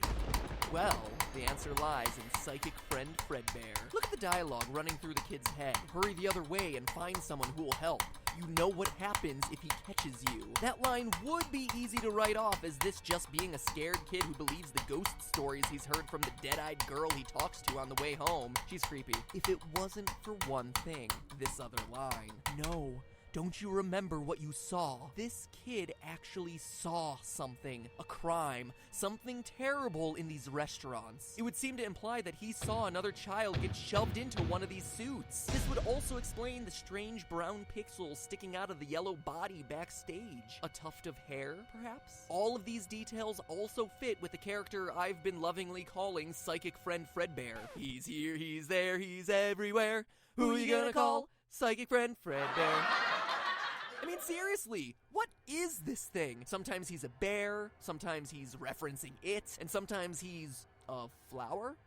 Well, the answer lies in psychic friend Fredbear. Look at the dialogue running through the kid's head. Hurry the other way and find someone who will help. You know what happens if he catches you. That line would be easy to write off as this just being a scared kid who believes the ghost stories he's heard from the dead-eyed girl he talks to on the way home. She's creepy. If it wasn't for one thing, this other line. No. Don't you remember what you saw? This kid actually saw something, a crime, something terrible in these restaurants. It would seem to imply that he saw another child get shoved into one of these suits. This would also explain the strange brown pixels sticking out of the yellow body backstage. A tuft of hair, perhaps? All of these details also fit with the character I've been lovingly calling Psychic Friend Fredbear. He's here, he's there, he's everywhere. Who you gonna call? Psychic Friend Fredbear. I mean, seriously, what is this thing? Sometimes he's a bear, sometimes he's referencing it, and sometimes he's A flower?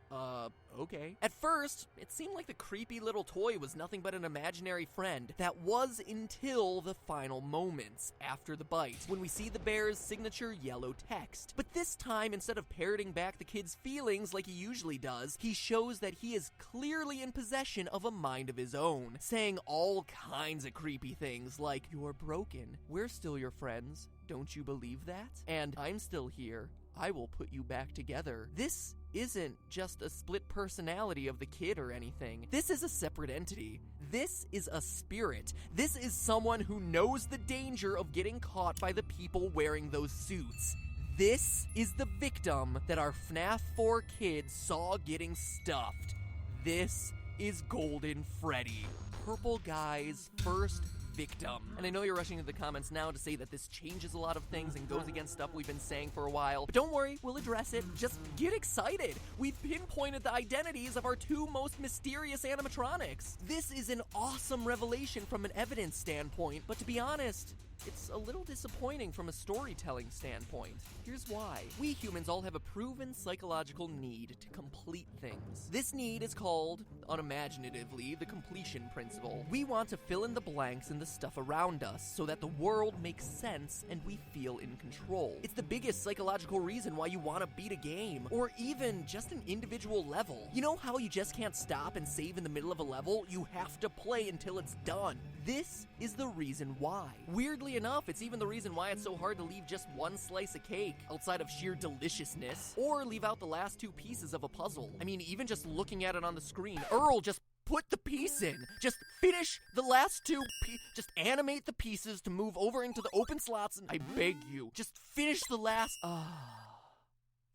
Okay. At first, it seemed like the creepy little toy was nothing but an imaginary friend. That was until the final moments, after the bite, when we see the bear's signature yellow text. But this time, instead of parroting back the kid's feelings like he usually does, he shows that he is clearly in possession of a mind of his own, saying all kinds of creepy things like, "You're broken. We're still your friends. Don't you believe that? And I'm still here. I will put you back together." This isn't just a split personality of the kid or anything. This is a separate entity. This is a spirit. This is someone who knows the danger of getting caught by the people wearing those suits. This is the victim that our FNAF 4 kid saw getting stuffed. This is Golden Freddy, Purple Guy's first victim. And I know you're rushing to the comments now to say that this changes a lot of things and goes against stuff we've been saying for a while, but don't worry, we'll address it. Just get excited. We've pinpointed the identities of our two most mysterious animatronics. This is an awesome revelation from an evidence standpoint, but to be honest, it's a little disappointing from a storytelling standpoint. Here's why. We humans all have a proven psychological need to complete things. This need is called, unimaginatively, the completion principle. We want to fill in the blanks in the stuff around us so that the world makes sense and we feel in control. It's the biggest psychological reason why you want to beat a game, or even just an individual level. You know how you just can't stop and save in the middle of a level? You have to play until it's done. This is the reason why. Weirdly enough, it's even the reason why it's so hard to leave just one slice of cake, outside of sheer deliciousness, or leave out the last two pieces of a puzzle. I mean, even just looking at it on the screen, Earl, just put the piece in. Just finish the last two just animate the pieces to move over into the open slots, and I beg you, just finish the last...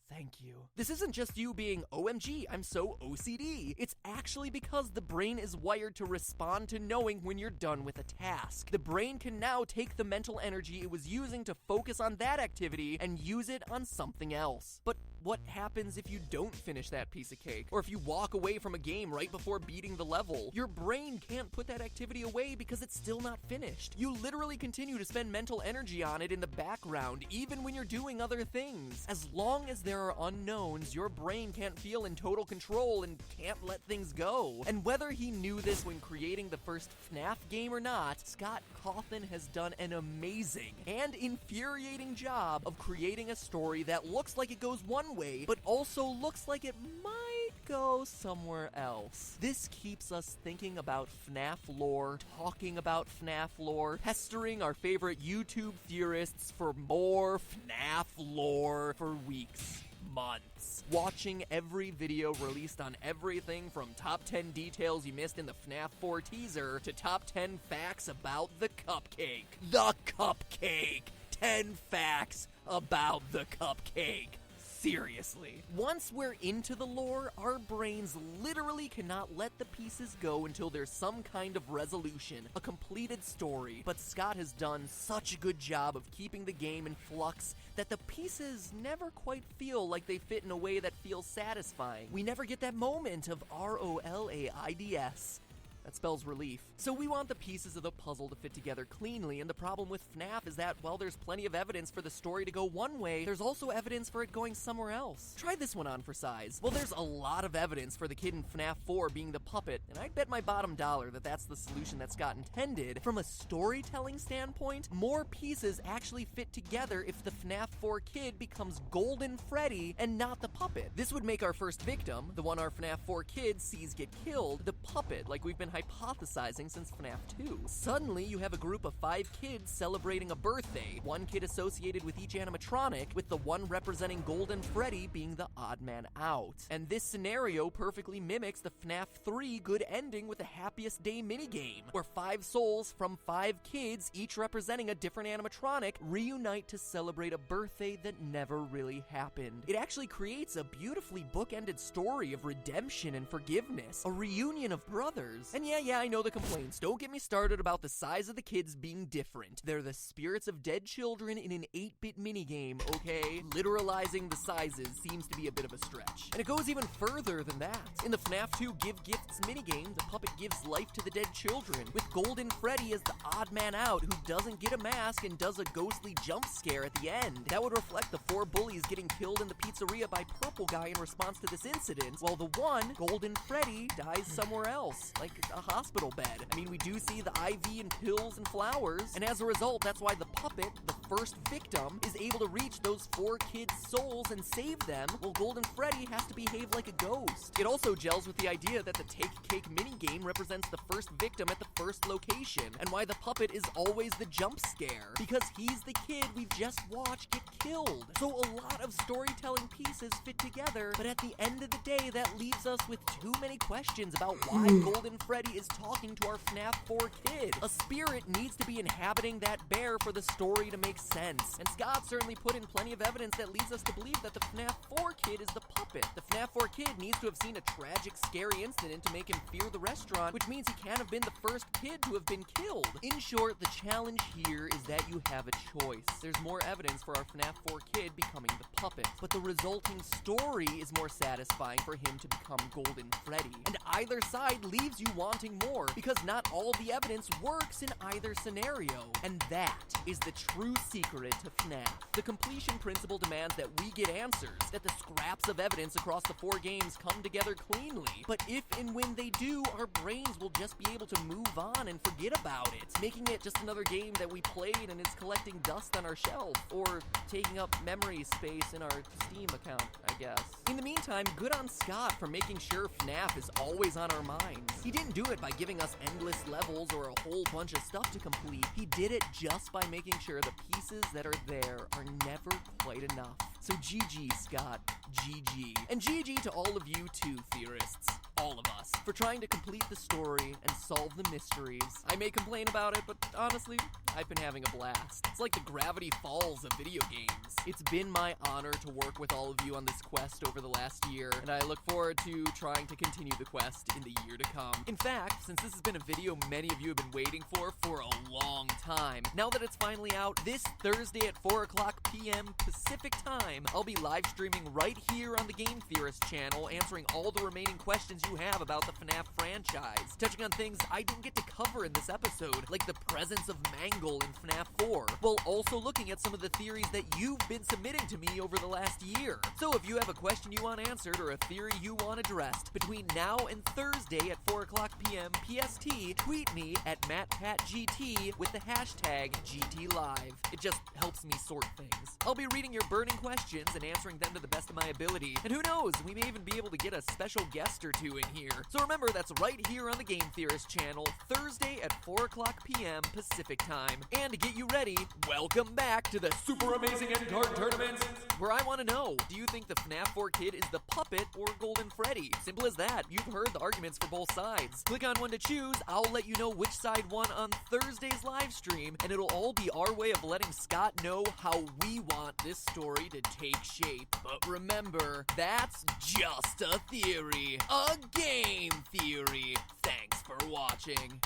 Thank you. This isn't just you being, OMG, I'm so OCD. It's actually because the brain is wired to respond to knowing when you're done with a task. The brain can now take the mental energy it was using to focus on that activity and use it on something else. But what happens if you don't finish that piece of cake? Or if you walk away from a game right before beating the level? Your brain can't put that activity away because it's still not finished. You literally continue to spend mental energy on it in the background, even when you're doing other things. As long as there are unknowns, your brain can't feel in total control and can't let things go. And whether he knew this when creating the first FNAF game or not, Scott Cawthon has done an amazing and infuriating job of creating a story that looks like it goes one way, but also looks like it might go somewhere else. This keeps us thinking about FNAF lore, talking about FNAF lore, pestering our favorite YouTube theorists for more FNAF lore for weeks, months, watching every video released on everything from top 10 details you missed in the FNAF 4 teaser to top 10 facts about the cupcake. The cupcake! 10 facts about the cupcake. Seriously. Once we're into the lore, our brains literally cannot let the pieces go until there's some kind of resolution, a completed story. But Scott has done such a good job of keeping the game in flux that the pieces never quite feel like they fit in a way that feels satisfying. We never get that moment of ROLAIDS. That spells relief. So we want the pieces of the puzzle to fit together cleanly, and the problem with FNAF is that while there's plenty of evidence for the story to go one way, there's also evidence for it going somewhere else. Try this one on for size. Well, there's a lot of evidence for the kid in FNAF 4 being the puppet, and I'd bet my bottom dollar that that's the solution that Scott intended. From a storytelling standpoint, more pieces actually fit together if the FNAF 4 kid becomes Golden Freddy and not the puppet. This would make our first victim, the one our FNAF 4 kid sees get killed, the puppet, like we've been hypothesizing since FNAF 2. Suddenly, you have a group of 5 kids celebrating a birthday, one kid associated with each animatronic, with the one representing Golden Freddy being the odd man out. And this scenario perfectly mimics the FNAF 3 good ending with the Happiest Day minigame, where 5 souls from 5 kids, each representing a different animatronic, reunite to celebrate a birthday that never really happened. It actually creates a beautifully bookended story of redemption and forgiveness, a reunion of brothers. And yeah, I know the complaints. Don't get me started about the size of the kids being different. They're the spirits of dead children in an 8-bit minigame, okay? Literalizing the sizes seems to be a bit of a stretch. And it goes even further than that. In the FNAF 2 Give Gifts minigame, the puppet gives life to the dead children, with Golden Freddy as the odd man out who doesn't get a mask and does a ghostly jump scare at the end. That would reflect the 4 bullies getting killed in the pizzeria by Purple Guy in response to this incident, while the one, Golden Freddy, dies somewhere else, like a hospital bed. I mean, we do see the IV and pills and flowers, and as a result, that's why the puppet, the first victim, is able to reach those 4 kids' souls and save them, while Golden Freddy has to behave like a ghost. It also gels with the idea that the Take Cake minigame represents the first victim at the first location, and why the puppet is always the jump scare, because he's the kid we've just watched get killed. So a lot of storytelling pieces fit together, but at the end of the day, that leaves us with too many questions about why Golden Freddy is talking to our FNAF 4 kid. A spirit needs to be inhabiting that bear for the story to make sense, and Scott certainly put in plenty of evidence that leads us to believe that the FNAF 4 kid is the puppet. The FNAF 4 kid needs to have seen a tragic, scary incident to make him fear the restaurant, which means he can't have been the first kid to have been killed. In short, the challenge here is that you have a choice. There's more evidence for our FNAF 4 kid becoming the puppet, but the resulting story is more satisfying for him to become Golden Freddy. And either side leaves you wanting more, because not all the evidence works in either scenario. And that is the true secret to FNAF. The completion principle demands that we get answers, that the scraps of evidence across the 4 games come together cleanly. But if and when they do, our brains will just be able to move on and forget about it, making it just another game that we played and is collecting dust on our shelf, or taking up memory space in our Steam account, I guess. In the meantime, good on Scott for making sure FNAF is always on our minds. He didn't do it by giving us endless levels or a whole bunch of stuff to complete. He did it just by making sure the pieces that are there are never quite enough. So GG, Scott. GG. And GG to all of you too, theorists. All of us. For trying to complete the story and solve the mysteries. I may complain about it, but honestly, I've been having a blast. It's like the Gravity Falls of video games. It's been my honor to work with all of you on this quest over the last year, and I look forward to trying to continue the quest in the year to come. In fact, since this has been a video many of you have been waiting for a long time, now that it's finally out, this Thursday at 4 o'clock p.m. Pacific time, I'll be live streaming right here on the Game Theorist channel, answering all the remaining questions you have about the FNAF franchise, touching on things I didn't get to cover in this episode, like the presence of Mangle in FNAF 4, while also looking at some of the theories that you've been submitting to me over the last year. So if you have a question you want answered or a theory you want addressed, between now and Thursday at 4 o'clock p.m. PST, tweet me at MattPatGT with the hashtag GTLive. It just helps me sort things. I'll be reading your burning questions and answering them to the best of my ability, and who knows, we may even be able to get a special guest or two in here. So remember, that's right here on the Game Theorist channel, Thursday at 4 o'clock p.m. Pacific time. And to get you ready, welcome back to the Super Amazing End Card Tournament, where I want to know, do you think the FNAF 4 kid is the puppet or Golden Freddy? Simple as that. You've heard the arguments for both sides. Click on one to choose. I'll let you know which side won on Thursday's live stream, and it'll all be our way of letting Scott know how we want this story to take shape. But remember, that's just a theory. A game theory. Thanks for watching.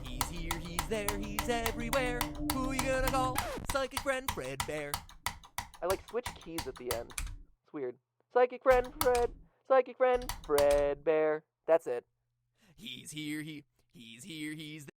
He's here, he's there, he's everywhere. Who you gonna call? Psychic friend Fred Bear. I like switch keys at the end. It's weird. Psychic friend Fred Bear. That's it. He's here, he's here, he's there.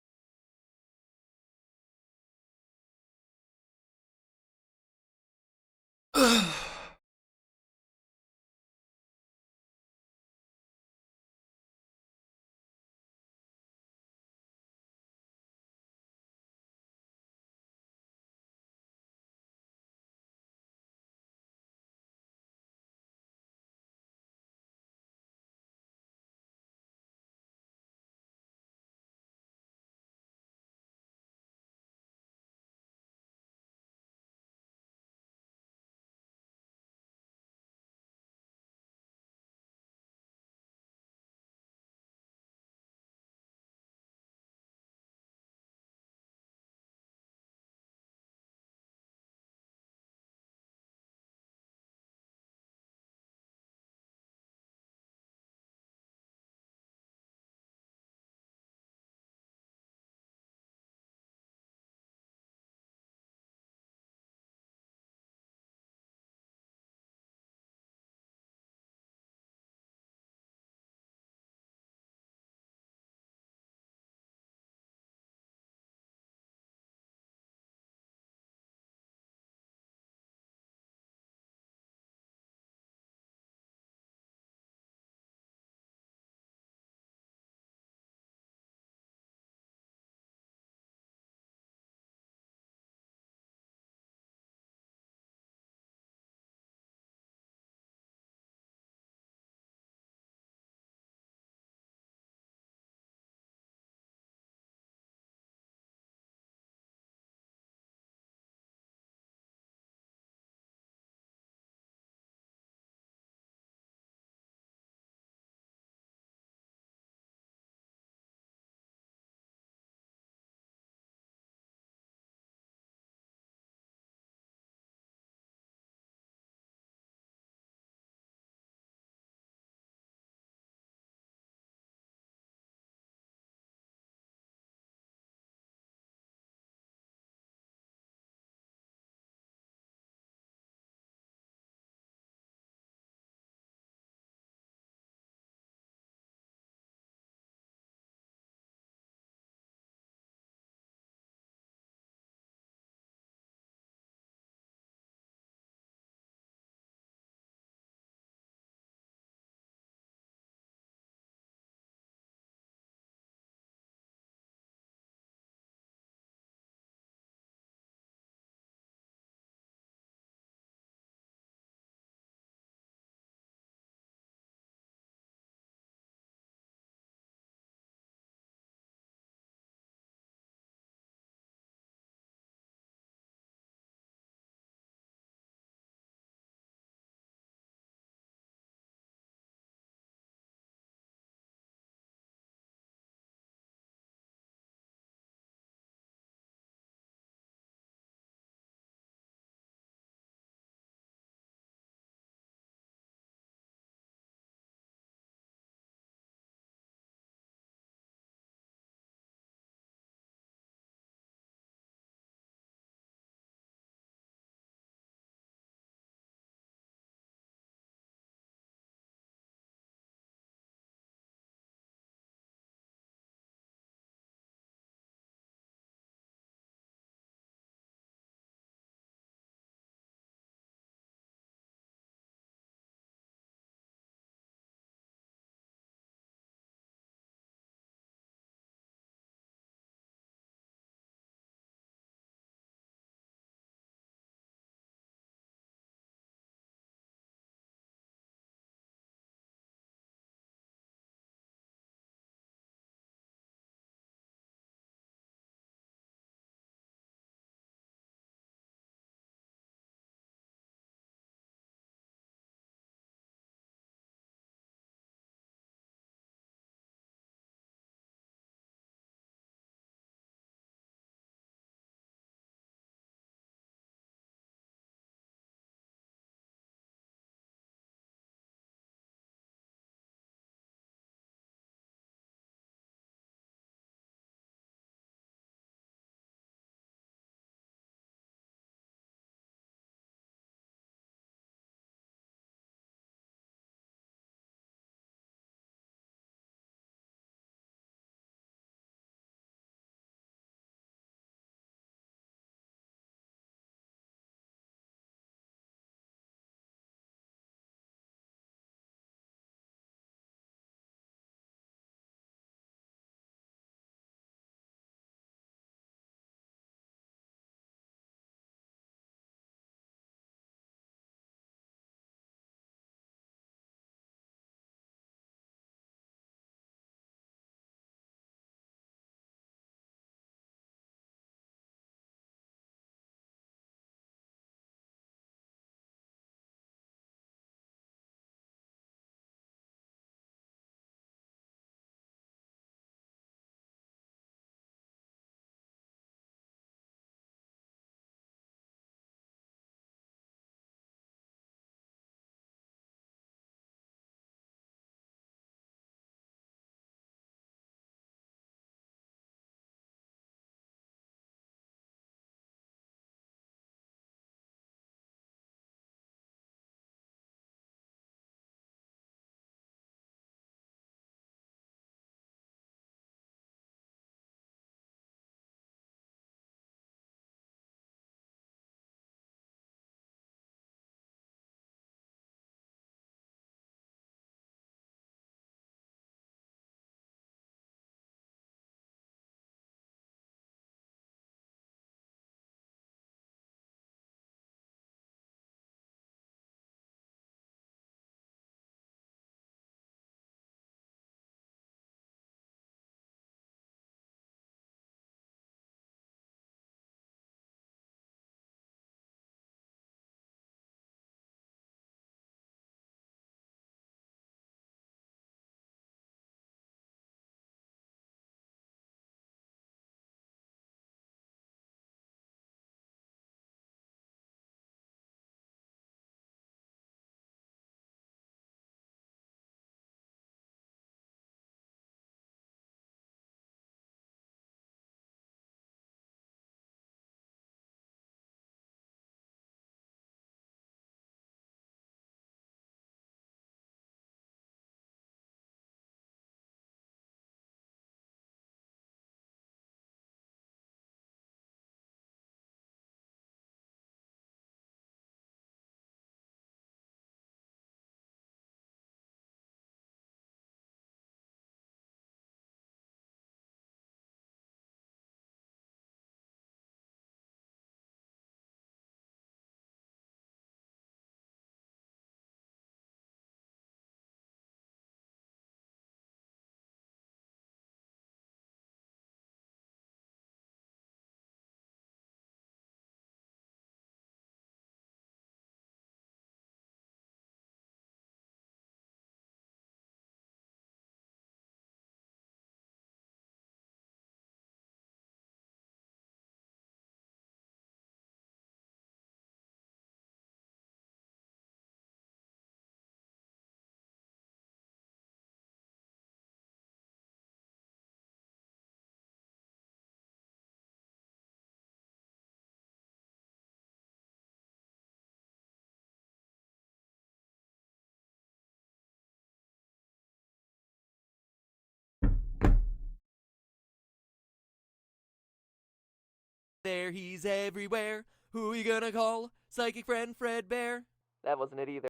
there, he's everywhere. Who you gonna call? Psychic friend Fredbear? That wasn't it either.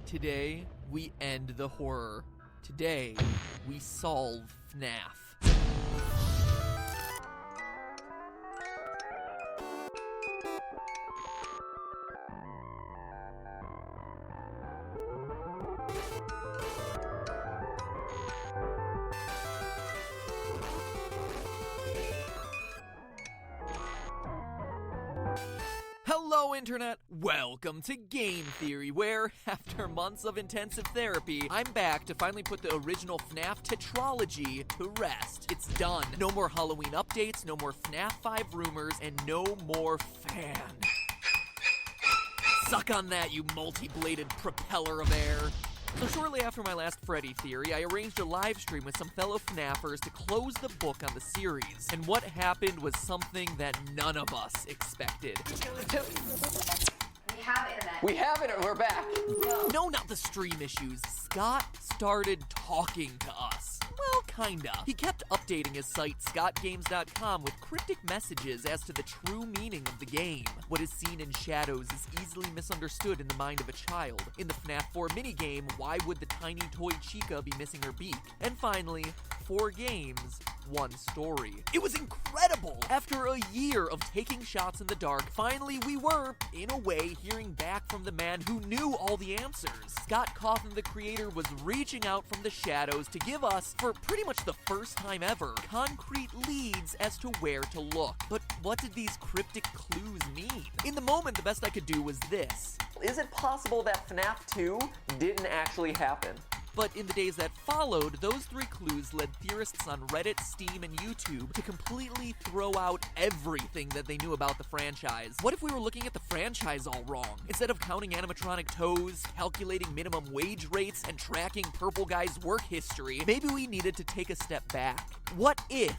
Today, we end the horror. Today, we solve FNAF. Hello, Internet! Welcome to Game Theory, where, after months of intensive therapy, I'm back to finally put the original FNAF tetralogy to rest. It's done. No more Halloween updates, no more FNAF 5 rumors, and no more fan. Suck on that, you multi-bladed propeller of air. So shortly after my last Freddy theory, I arranged a live stream with some fellow FNAFers to close the book on the series. And what happened was something that none of us expected. We have it, we're back. No, not the stream issues. Scott started talking to us. Well, kinda. He kept updating his site, scottgames.com, with cryptic messages as to the true meaning of the game. What is seen in shadows is easily misunderstood in the mind of a child. In the FNAF 4 minigame, why would the tiny toy Chica be missing her beak? And finally, 4 games, 1 story. It was incredible! After a year of taking shots in the dark, finally we were, in a way, hearing back from the man who knew all the answers. Scott Cawthon, the creator, was reaching out from the shadows to give us, for pretty much the first time ever, concrete leads as to where to look. But what did these cryptic clues mean? In the moment, the best I could do was this. Is it possible that FNAF 2 didn't actually happen? But in the days that followed, those 3 clues led theorists on Reddit, Steam, and YouTube to completely throw out everything that they knew about the franchise. What if we were looking at the franchise all wrong? Instead of counting animatronic toes, calculating minimum wage rates, and tracking Purple Guy's work history, maybe we needed to take a step back. What if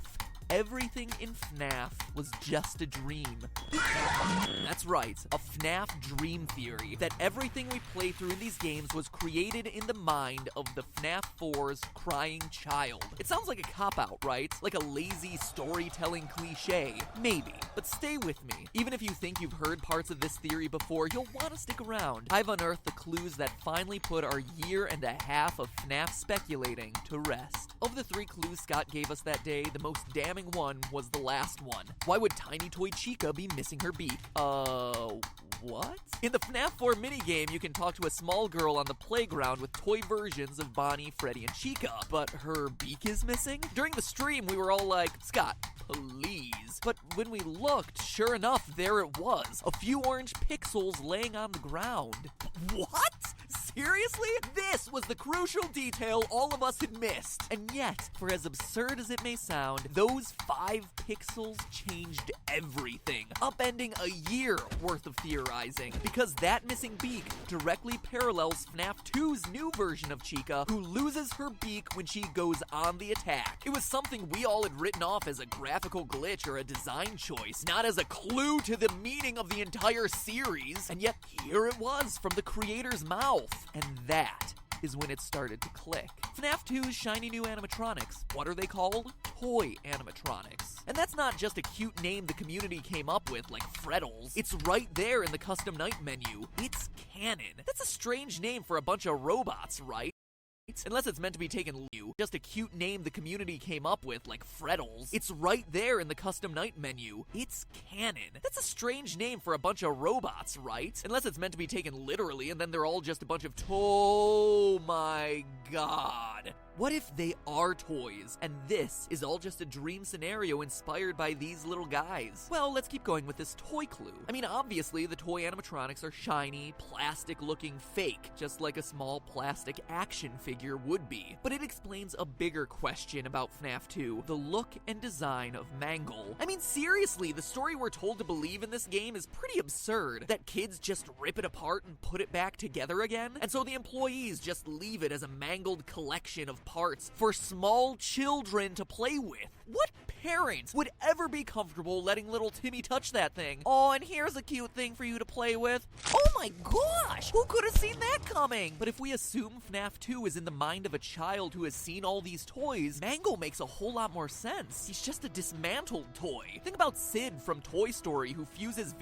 everything in FNAF was just a dream? That's right, a FNAF dream theory, that everything we play through in these games was created in the mind of the FNAF 4's crying child. It sounds like a cop-out, right? Like a lazy storytelling cliche. Maybe, but stay with me. Even if you think you've heard parts of this theory before, you'll want to stick around. I've unearthed the clues that finally put our year and a half of FNAF speculating to rest. Of the 3 clues Scott gave us that day, the most damning one was the last one. Why would tiny toy Chica be missing her beak? What? In the FNAF 4 minigame, you can talk to a small girl on the playground with toy versions of Bonnie, Freddy, and Chica, but her beak is missing? During the stream, we were all like, Scott, please. But when we looked, sure enough, there it was. A few orange pixels laying on the ground. What? Seriously? This was the crucial detail all of us had missed. And yet, for as absurd as it may sound, those 5 pixels changed everything, upending a year worth of theorizing. Because that missing beak directly parallels FNAF 2's new version of Chica, who loses her beak when she goes on the attack. It was something we all had written off as a graphical glitch or a design choice, not as a clue to the meaning of the entire series. And yet, here it was from the creator's mouth. And that is when it started to click. FNAF 2's shiny new animatronics. What are they called? Toy animatronics. And that's not just a cute name the community came up with, like Freddles. It's right there in the custom night menu. It's canon. That's a strange name for a bunch of robots, right? Unless it's meant to be taken just a cute name the community came up with, like Freddles. It's right there in the custom night menu. It's canon. That's a strange name for a bunch of robots, right? Unless it's meant to be taken literally and then they're all just a bunch of oh my god. What if they are toys, and this is all just a dream scenario inspired by these little guys? Well, let's keep going with this toy clue. I mean, obviously, the toy animatronics are shiny, plastic-looking fake, just like a small plastic action figure would be. But it explains a bigger question about FNAF 2, the look and design of Mangle. I mean, seriously, the story we're told to believe in this game is pretty absurd, that kids just rip it apart and put it back together again, and so the employees just leave it as a mangled collection of parts for small children to play with. What parent would ever be comfortable letting little Timmy touch that thing? Oh, and here's a cute thing for you to play with. Oh my gosh! Who could have seen that coming? But if we assume FNAF 2 is in the mind of a child who has seen all these toys, Mangle makes a whole lot more sense. He's just a dismantled toy. Think about Sid from Toy Story, who fuses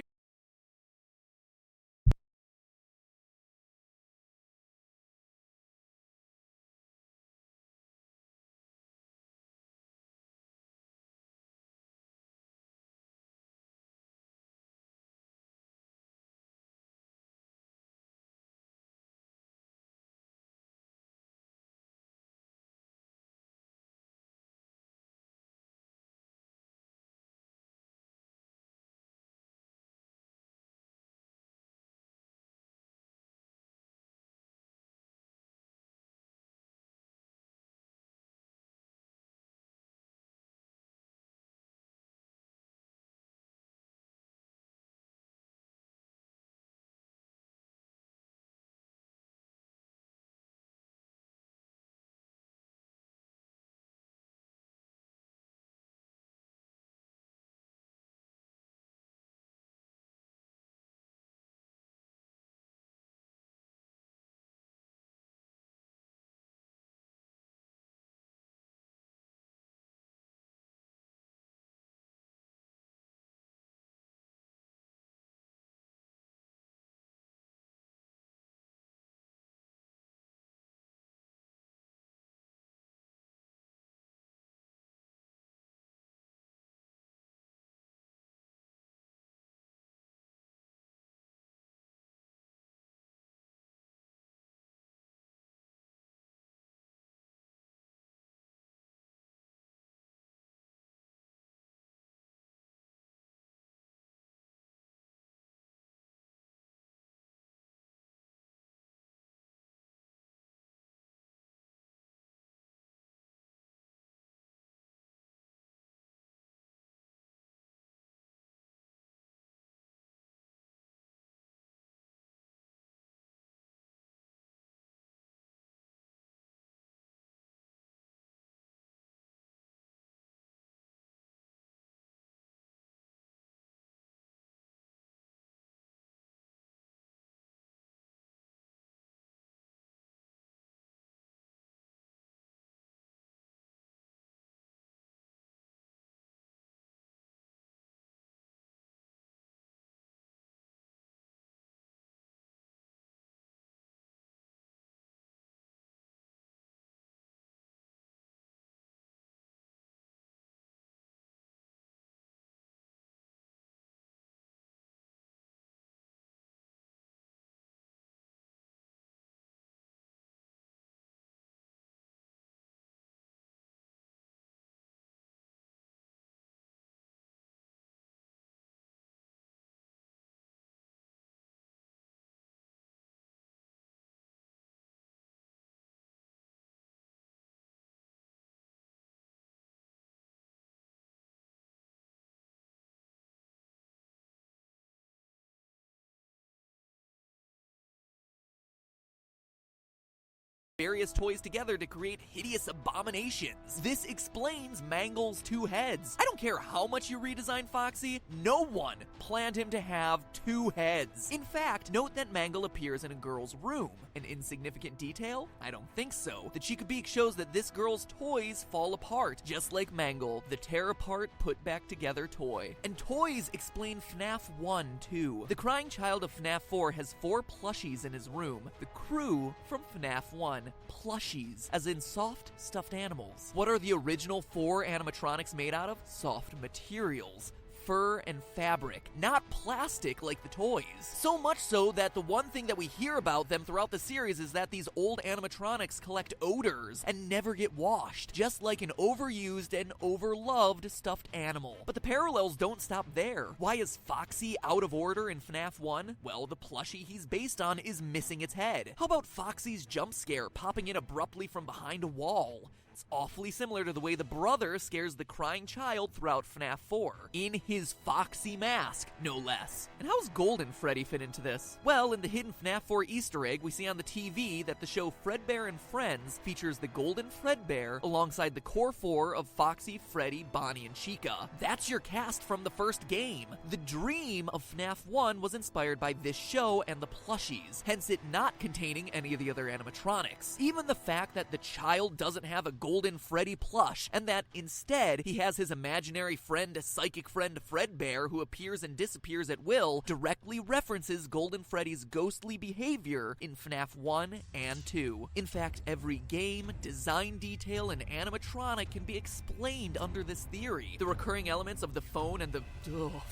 various toys together to create hideous abominations. This explains Mangle's 2 heads. I don't care how much you redesign Foxy, no one planned him to have 2 heads. In fact, note that Mangle appears in a girl's room. An insignificant detail? I don't think so. The Chica-Beak shows that this girl's toys fall apart, just like Mangle, the tear-apart, put-back-together toy. And toys explain FNAF 1 too. The crying child of FNAF 4 has 4 plushies in his room. The crew from FNAF 1. Plushies, as in soft, stuffed animals. What are the original 4 animatronics made out of? Soft materials. Fur and fabric, not plastic like the toys. So much so that the one thing that we hear about them throughout the series is that these old animatronics collect odors and never get washed, just like an overused and overloved stuffed animal. But the parallels don't stop there. Why is Foxy out of order in FNAF 1? Well, the plushie he's based on is missing its head. How about Foxy's jump scare popping in abruptly from behind a wall? It's awfully similar to the way the brother scares the crying child throughout FNAF 4, in his foxy mask, no less. And how does Golden Freddy fit into this? Well, in the hidden FNAF 4 Easter egg, we see on the TV that the show Fredbear and Friends features the Golden Fredbear alongside the core four of Foxy, Freddy, Bonnie, and Chica. That's your cast from the first game. The dream of FNAF 1 was inspired by this show and the plushies, hence it not containing any of the other animatronics. Even the fact that the child doesn't have a Golden Freddy plush, and that instead he has his imaginary friend, psychic friend Fredbear, who appears and disappears at will, directly references Golden Freddy's ghostly behavior in FNAF 1 and 2. In fact, every game, design detail, and animatronic can be explained under this theory. The recurring elements of the phone and the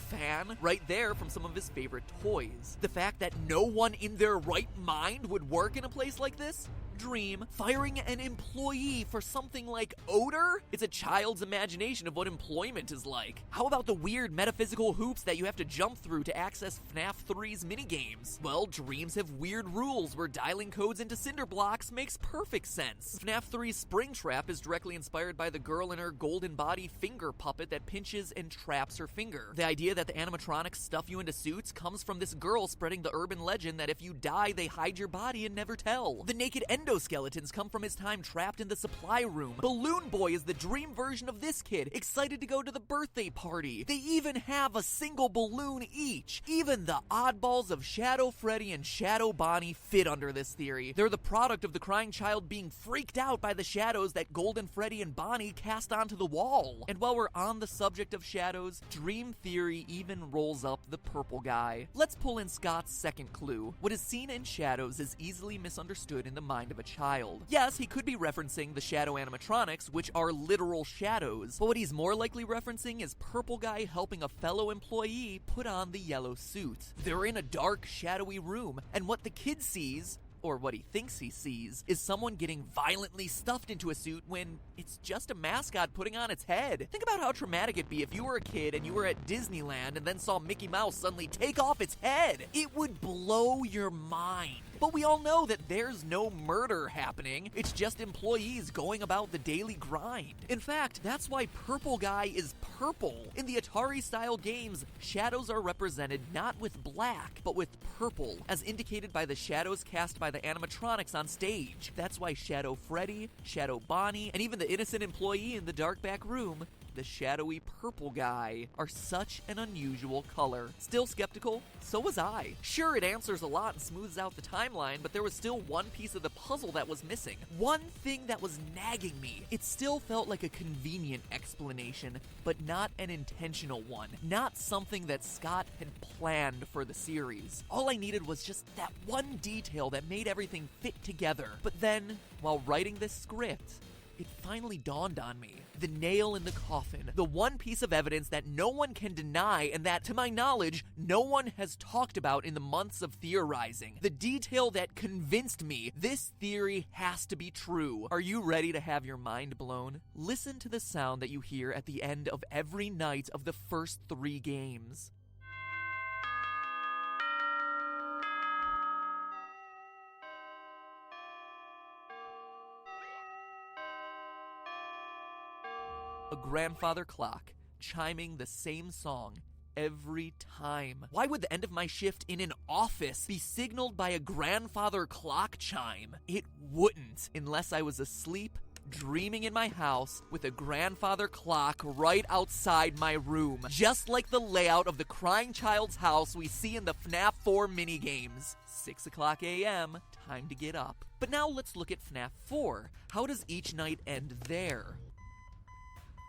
fan, right there from some of his favorite toys. The fact that no one in their right mind would work in a place like this? Dream. Firing an employee for something like odor? It's a child's imagination of what employment is like. How about the weird metaphysical hoops that you have to jump through to access FNAF 3's minigames? Well, dreams have weird rules where dialing codes into cinder blocks makes perfect sense. FNAF 3's Springtrap is directly inspired by the girl in her golden body finger puppet that pinches and traps her finger. The idea that the animatronics stuff you into suits comes from this girl spreading the urban legend that if you die, they hide your body and never tell. The naked endoskeletons come from his time trapped in the supply room. Balloon Boy is the dream version of this kid, excited to go to the birthday party. They even have a single balloon each. Even the oddballs of Shadow Freddy and Shadow Bonnie fit under this theory. They're the product of the crying child being freaked out by the shadows that Golden Freddy and Bonnie cast onto the wall. And while we're on the subject of shadows, Dream Theory even rolls up the purple guy. Let's pull in Scott's second clue. What is seen in shadows is easily misunderstood in the mind of a child. Yes, he could be referencing the shadow animatronics, which are literal shadows, but what he's more likely referencing is Purple Guy helping a fellow employee put on the yellow suit. They're in a dark, shadowy room, and what the kid sees, or what he thinks he sees, is someone getting violently stuffed into a suit when it's just a mascot putting on its head. Think about how traumatic it'd be if you were a kid and you were at Disneyland and then saw Mickey Mouse suddenly take off its head. It would blow your mind. But we all know that there's no murder happening. It's just employees going about the daily grind. In fact, that's why Purple Guy is purple. In the Atari-style games, shadows are represented not with black, but with purple, as indicated by the shadows cast by the animatronics on stage. That's why Shadow Freddy, Shadow Bonnie, and even the innocent employee in the dark back room, the shadowy purple guy, are such an unusual color. Still skeptical? So was I. Sure, it answers a lot and smooths out the timeline, but there was still one piece of the puzzle that was missing. One thing that was nagging me. It still felt like a convenient explanation, but not an intentional one. Not something that Scott had planned for the series. All I needed was just that one detail that made everything fit together. But then, while writing this script, it finally dawned on me. The nail in the coffin. The one piece of evidence that no one can deny and that, to my knowledge, no one has talked about in the months of theorizing. The detail that convinced me this theory has to be true. Are you ready to have your mind blown? Listen to the sound that you hear at the end of every night of the first 3 games. A grandfather clock, chiming the same song every time. Why would the end of my shift in an office be signaled by a grandfather clock chime? It wouldn't, unless I was asleep, dreaming in my house with a grandfather clock right outside my room, just like the layout of the crying child's house we see in the FNAF 4 minigames. 6 o'clock a.m., time to get up. But now let's look at FNAF 4. How does each night end there?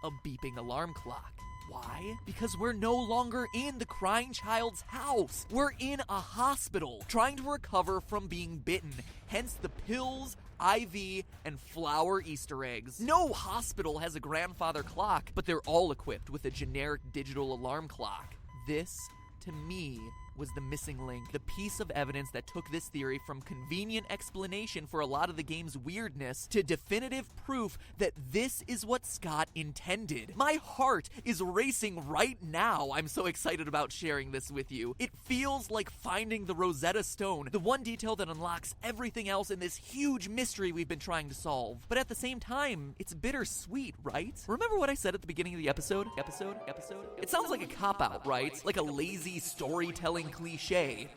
A beeping alarm clock. Why? Because we're no longer in the crying child's house. We're in a hospital, trying to recover from being bitten. Hence the pills, IV, and flower Easter eggs. No hospital has a grandfather clock, but they're all equipped with a generic digital alarm clock. This, to me, was the missing link, the piece of evidence that took this theory from convenient explanation for a lot of the game's weirdness to definitive proof that this is what Scott intended. My heart is racing right now. I'm so excited about sharing this with you. It feels like finding the Rosetta Stone, the one detail that unlocks everything else in this huge mystery we've been trying to solve. But at the same time, it's bittersweet, right? Remember what I said at the beginning of the episode? It sounds like a cop-out, right? Like a lazy storytelling cliche.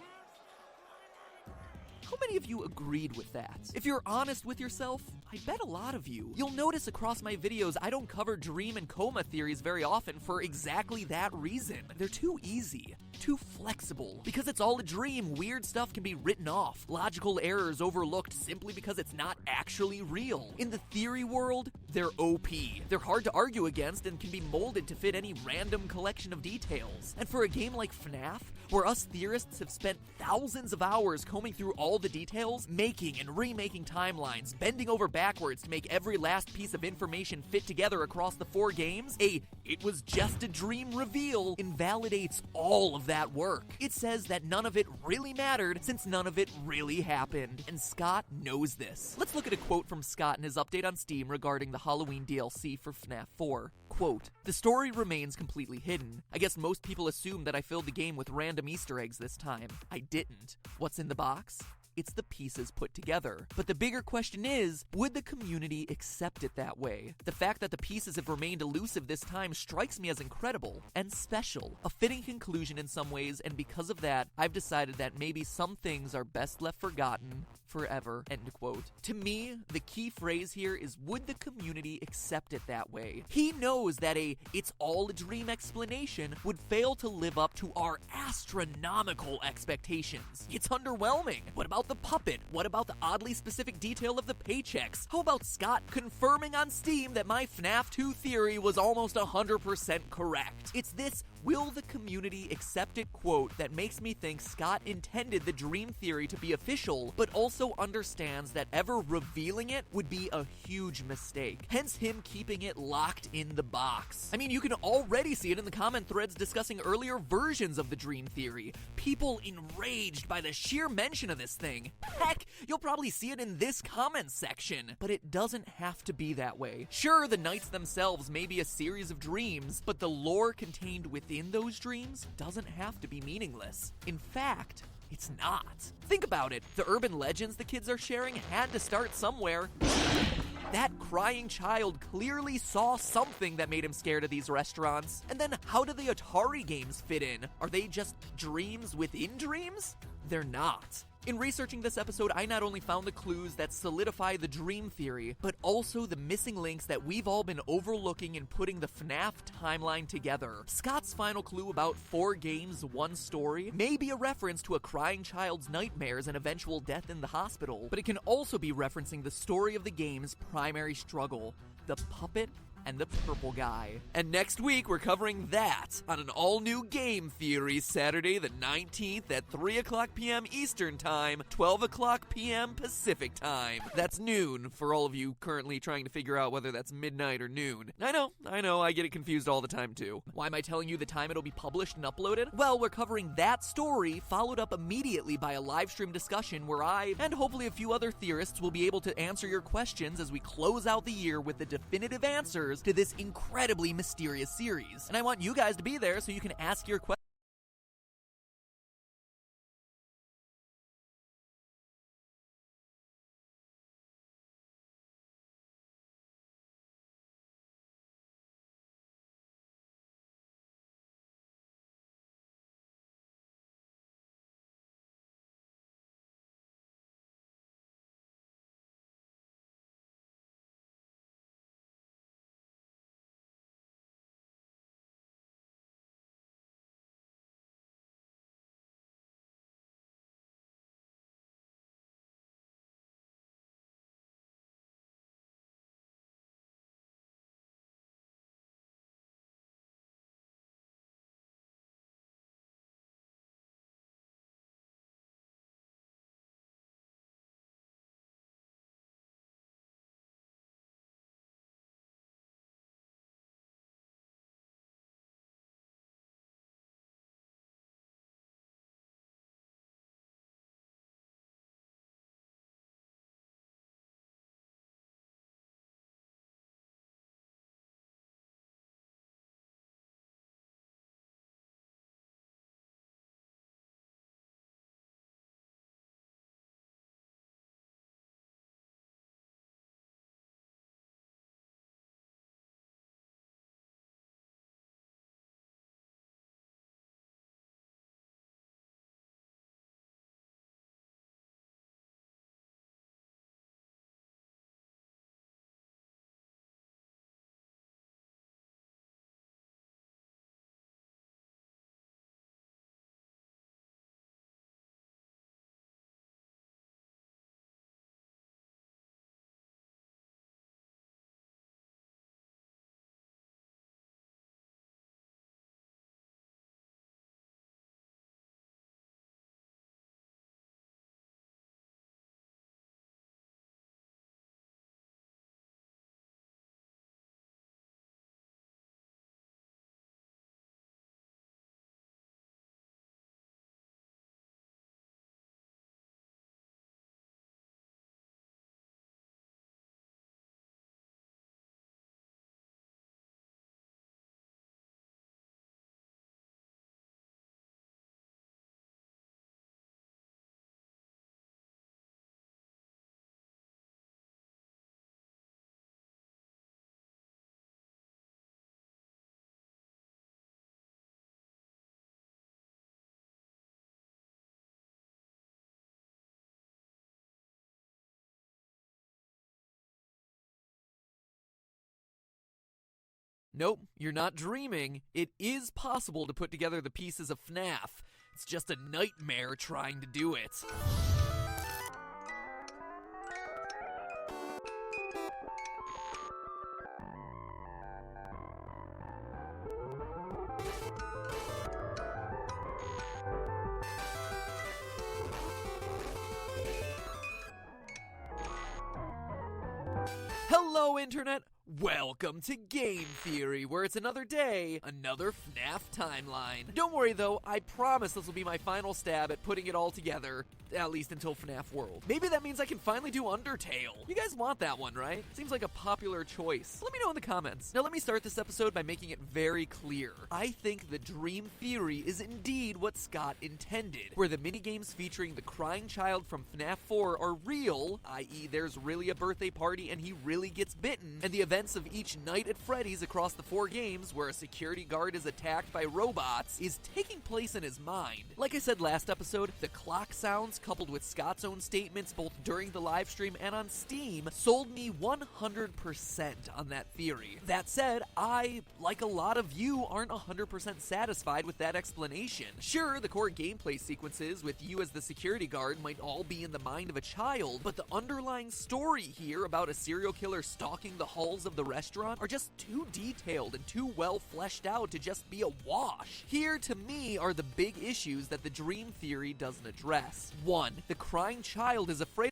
How many of you agreed with that? If you're honest with yourself, I bet a lot of you. You'll notice across my videos, I don't cover dream and coma theories very often for exactly that reason. They're too easy, too flexible. Because it's all a dream, weird stuff can be written off, logical errors overlooked simply because it's not actually real. In the theory world, they're OP. They're hard to argue against and can be molded to fit any random collection of details. And for a game like FNAF, where us theorists have spent thousands of hours combing through all the details, making and remaking timelines, bending over backwards to make every last piece of information fit together across the 4 games, it was just a dream reveal invalidates all of that work. It says that none of it really mattered since none of it really happened, and Scott knows this. Let's look at a quote from Scott in his update on Steam regarding the Halloween DLC for FNAF 4. Quote, "The story remains completely hidden. I guess most people assume that I filled the game with random Easter eggs this time. I didn't. What's in the box? It's the pieces put together. But the bigger question is, would the community accept it that way? The fact that the pieces have remained elusive this time strikes me as incredible and special. A fitting conclusion in some ways, and because of that, I've decided that maybe some things are best left forgotten forever." End quote. To me, the key phrase here is, would the community accept it that way? He knows that it's all a dream explanation would fail to live up to our astronomical expectations. It's underwhelming. What about the puppet? What about the oddly specific detail of the paychecks? How about Scott confirming on Steam that my FNAF 2 theory was almost 100% correct? It's this "will the community accept it" quote that makes me think Scott intended the dream theory to be official, but also understands that ever revealing it would be a huge mistake. Hence him keeping it locked in the box. I mean, you can already see it in the comment threads discussing earlier versions of the dream theory. People enraged by the sheer mention of this thing. Heck, you'll probably see it in this comment section. But it doesn't have to be that way. Sure, the nights themselves may be a series of dreams, but the lore contained within those dreams doesn't have to be meaningless. In fact, it's not. Think about it. The urban legends the kids are sharing had to start somewhere. That crying child clearly saw something that made him scared of these restaurants. And then how do the Atari games fit in? Are they just dreams within dreams? They're not. In researching this episode, I not only found the clues that solidify the dream theory, but also the missing links that we've all been overlooking in putting the FNAF timeline together. Scott's final clue about 4 games, 1 story may be a reference to a crying child's nightmares and eventual death in the hospital, but it can also be referencing the story of the game's primary struggle, the puppet and the purple guy. And next week, we're covering that on an all-new Game Theory Saturday the 19th at 3 o'clock p.m. Eastern Time, 12 o'clock p.m. Pacific Time. That's noon for all of you currently trying to figure out whether that's midnight or noon. I know, I get it confused all the time too. Why am I telling you the time it'll be published and uploaded? Well, we're covering that story, followed up immediately by a live stream discussion where I, and hopefully a few other theorists, will be able to answer your questions as we close out the year with the definitive answers to this incredibly mysterious series. And I want you guys to be there so you can ask your questions. Nope, you're not dreaming. It is possible to put together the pieces of FNAF. It's just a nightmare trying to do it. Hello, Internet! Welcome to Game Theory, where it's another day, another FNAF timeline. Don't worry though, I promise this will be my final stab at putting it all together, at least until FNAF World. Maybe that means I can finally do Undertale. You guys want that one, right? Seems like a popular choice. Let me know in the comments. Now let me start this episode by making it very clear. I think the Dream Theory is indeed what Scott intended, where the minigames featuring the crying child from FNAF 4 are real, i.e. there's really a birthday party and he really gets bitten, and the events of each night at Freddy's across the 4 games where a security guard is attacked by robots is taking place in his mind. Like I said last episode, the clock sounds coupled with Scott's own statements both during the live stream and on Steam sold me 100% on that theory. That said, I, like a lot of you, aren't 100% satisfied with that explanation. Sure, the core gameplay sequences with you as the security guard might all be in the mind of a child, but the underlying story here about a serial killer stalking the halls of the restaurant are just too detailed and too well fleshed out to just be a wash. Here, to me, are the big issues that the Dream Theory doesn't address. 1. The crying child is afraid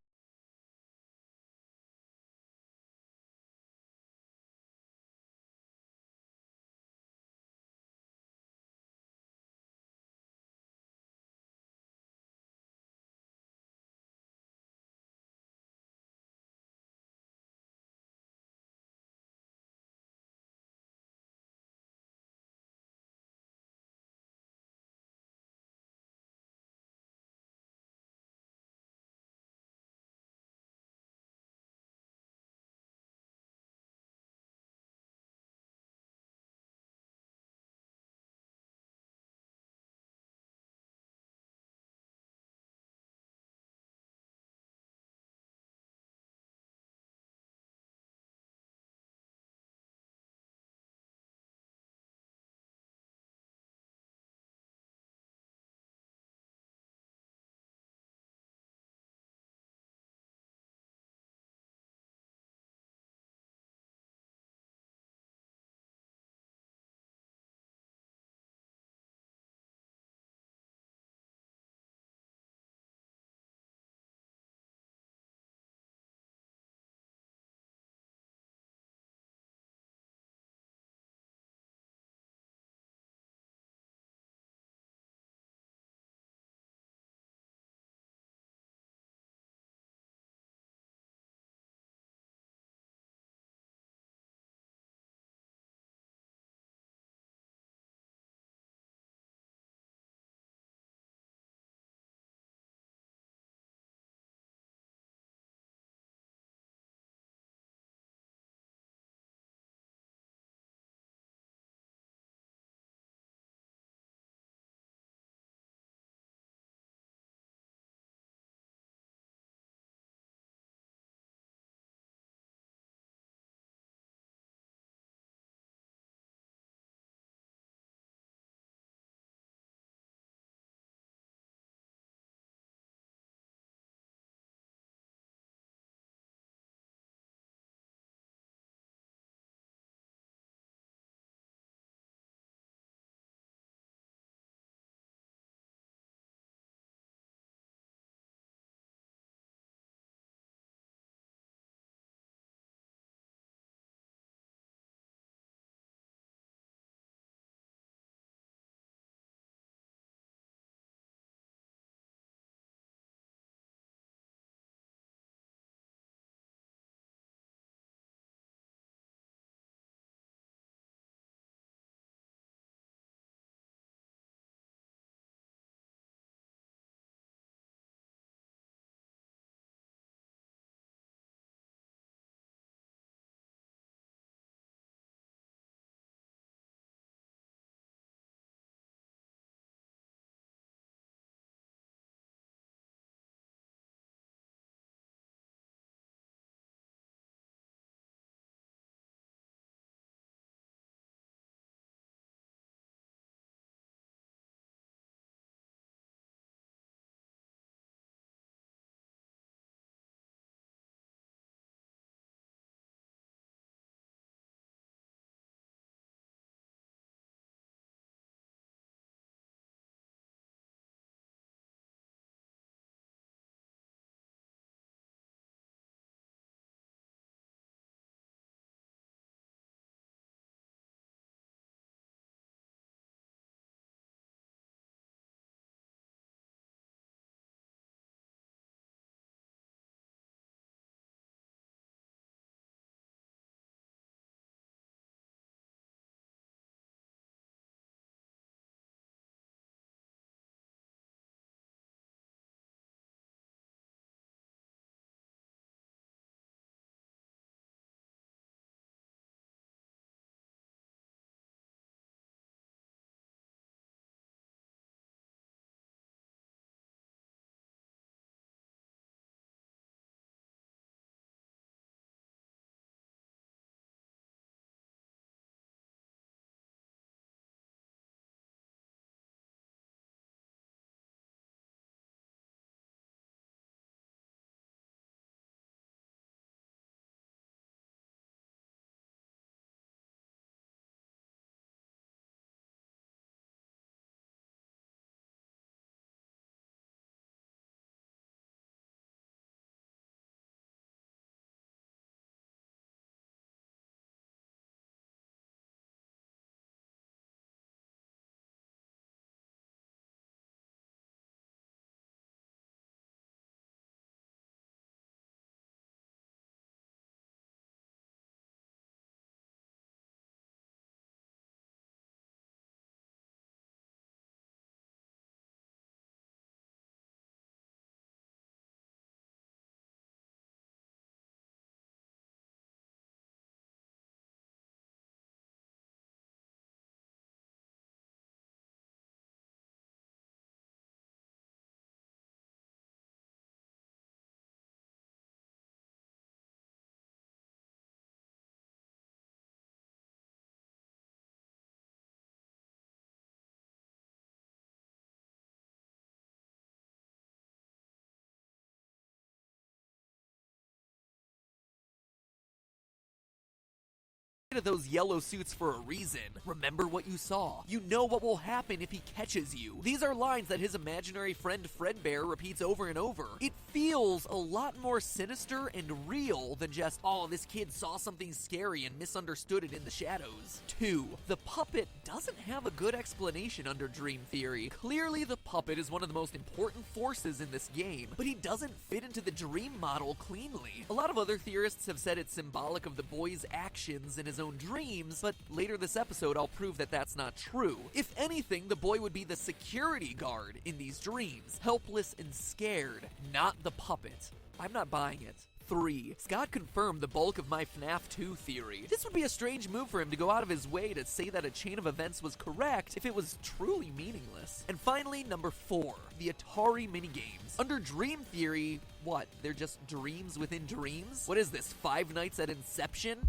of those yellow suits for a reason. Remember what you saw. You know what will happen if he catches you. These are lines that his imaginary friend Fredbear repeats over and over. It feels a lot more sinister and real than just, oh, this kid saw something scary and misunderstood it in the shadows. 2. The puppet doesn't have a good explanation under Dream Theory. Clearly, the puppet is one of the most important forces in this game, but he doesn't fit into the dream model cleanly. A lot of other theorists have said it's symbolic of the boy's actions in his own dreams, but later this episode I'll prove that that's not true. If anything, the boy would be the security guard in these dreams, helpless and scared, not the puppet. I'm not buying it. 3. Scott confirmed the bulk of my FNAF 2 theory. This would be a strange move for him to go out of his way to say that a chain of events was correct if it was truly meaningless. And finally, number 4, the Atari minigames. Under Dream Theory, what? They're just dreams within dreams? What is this, Five Nights at Inception?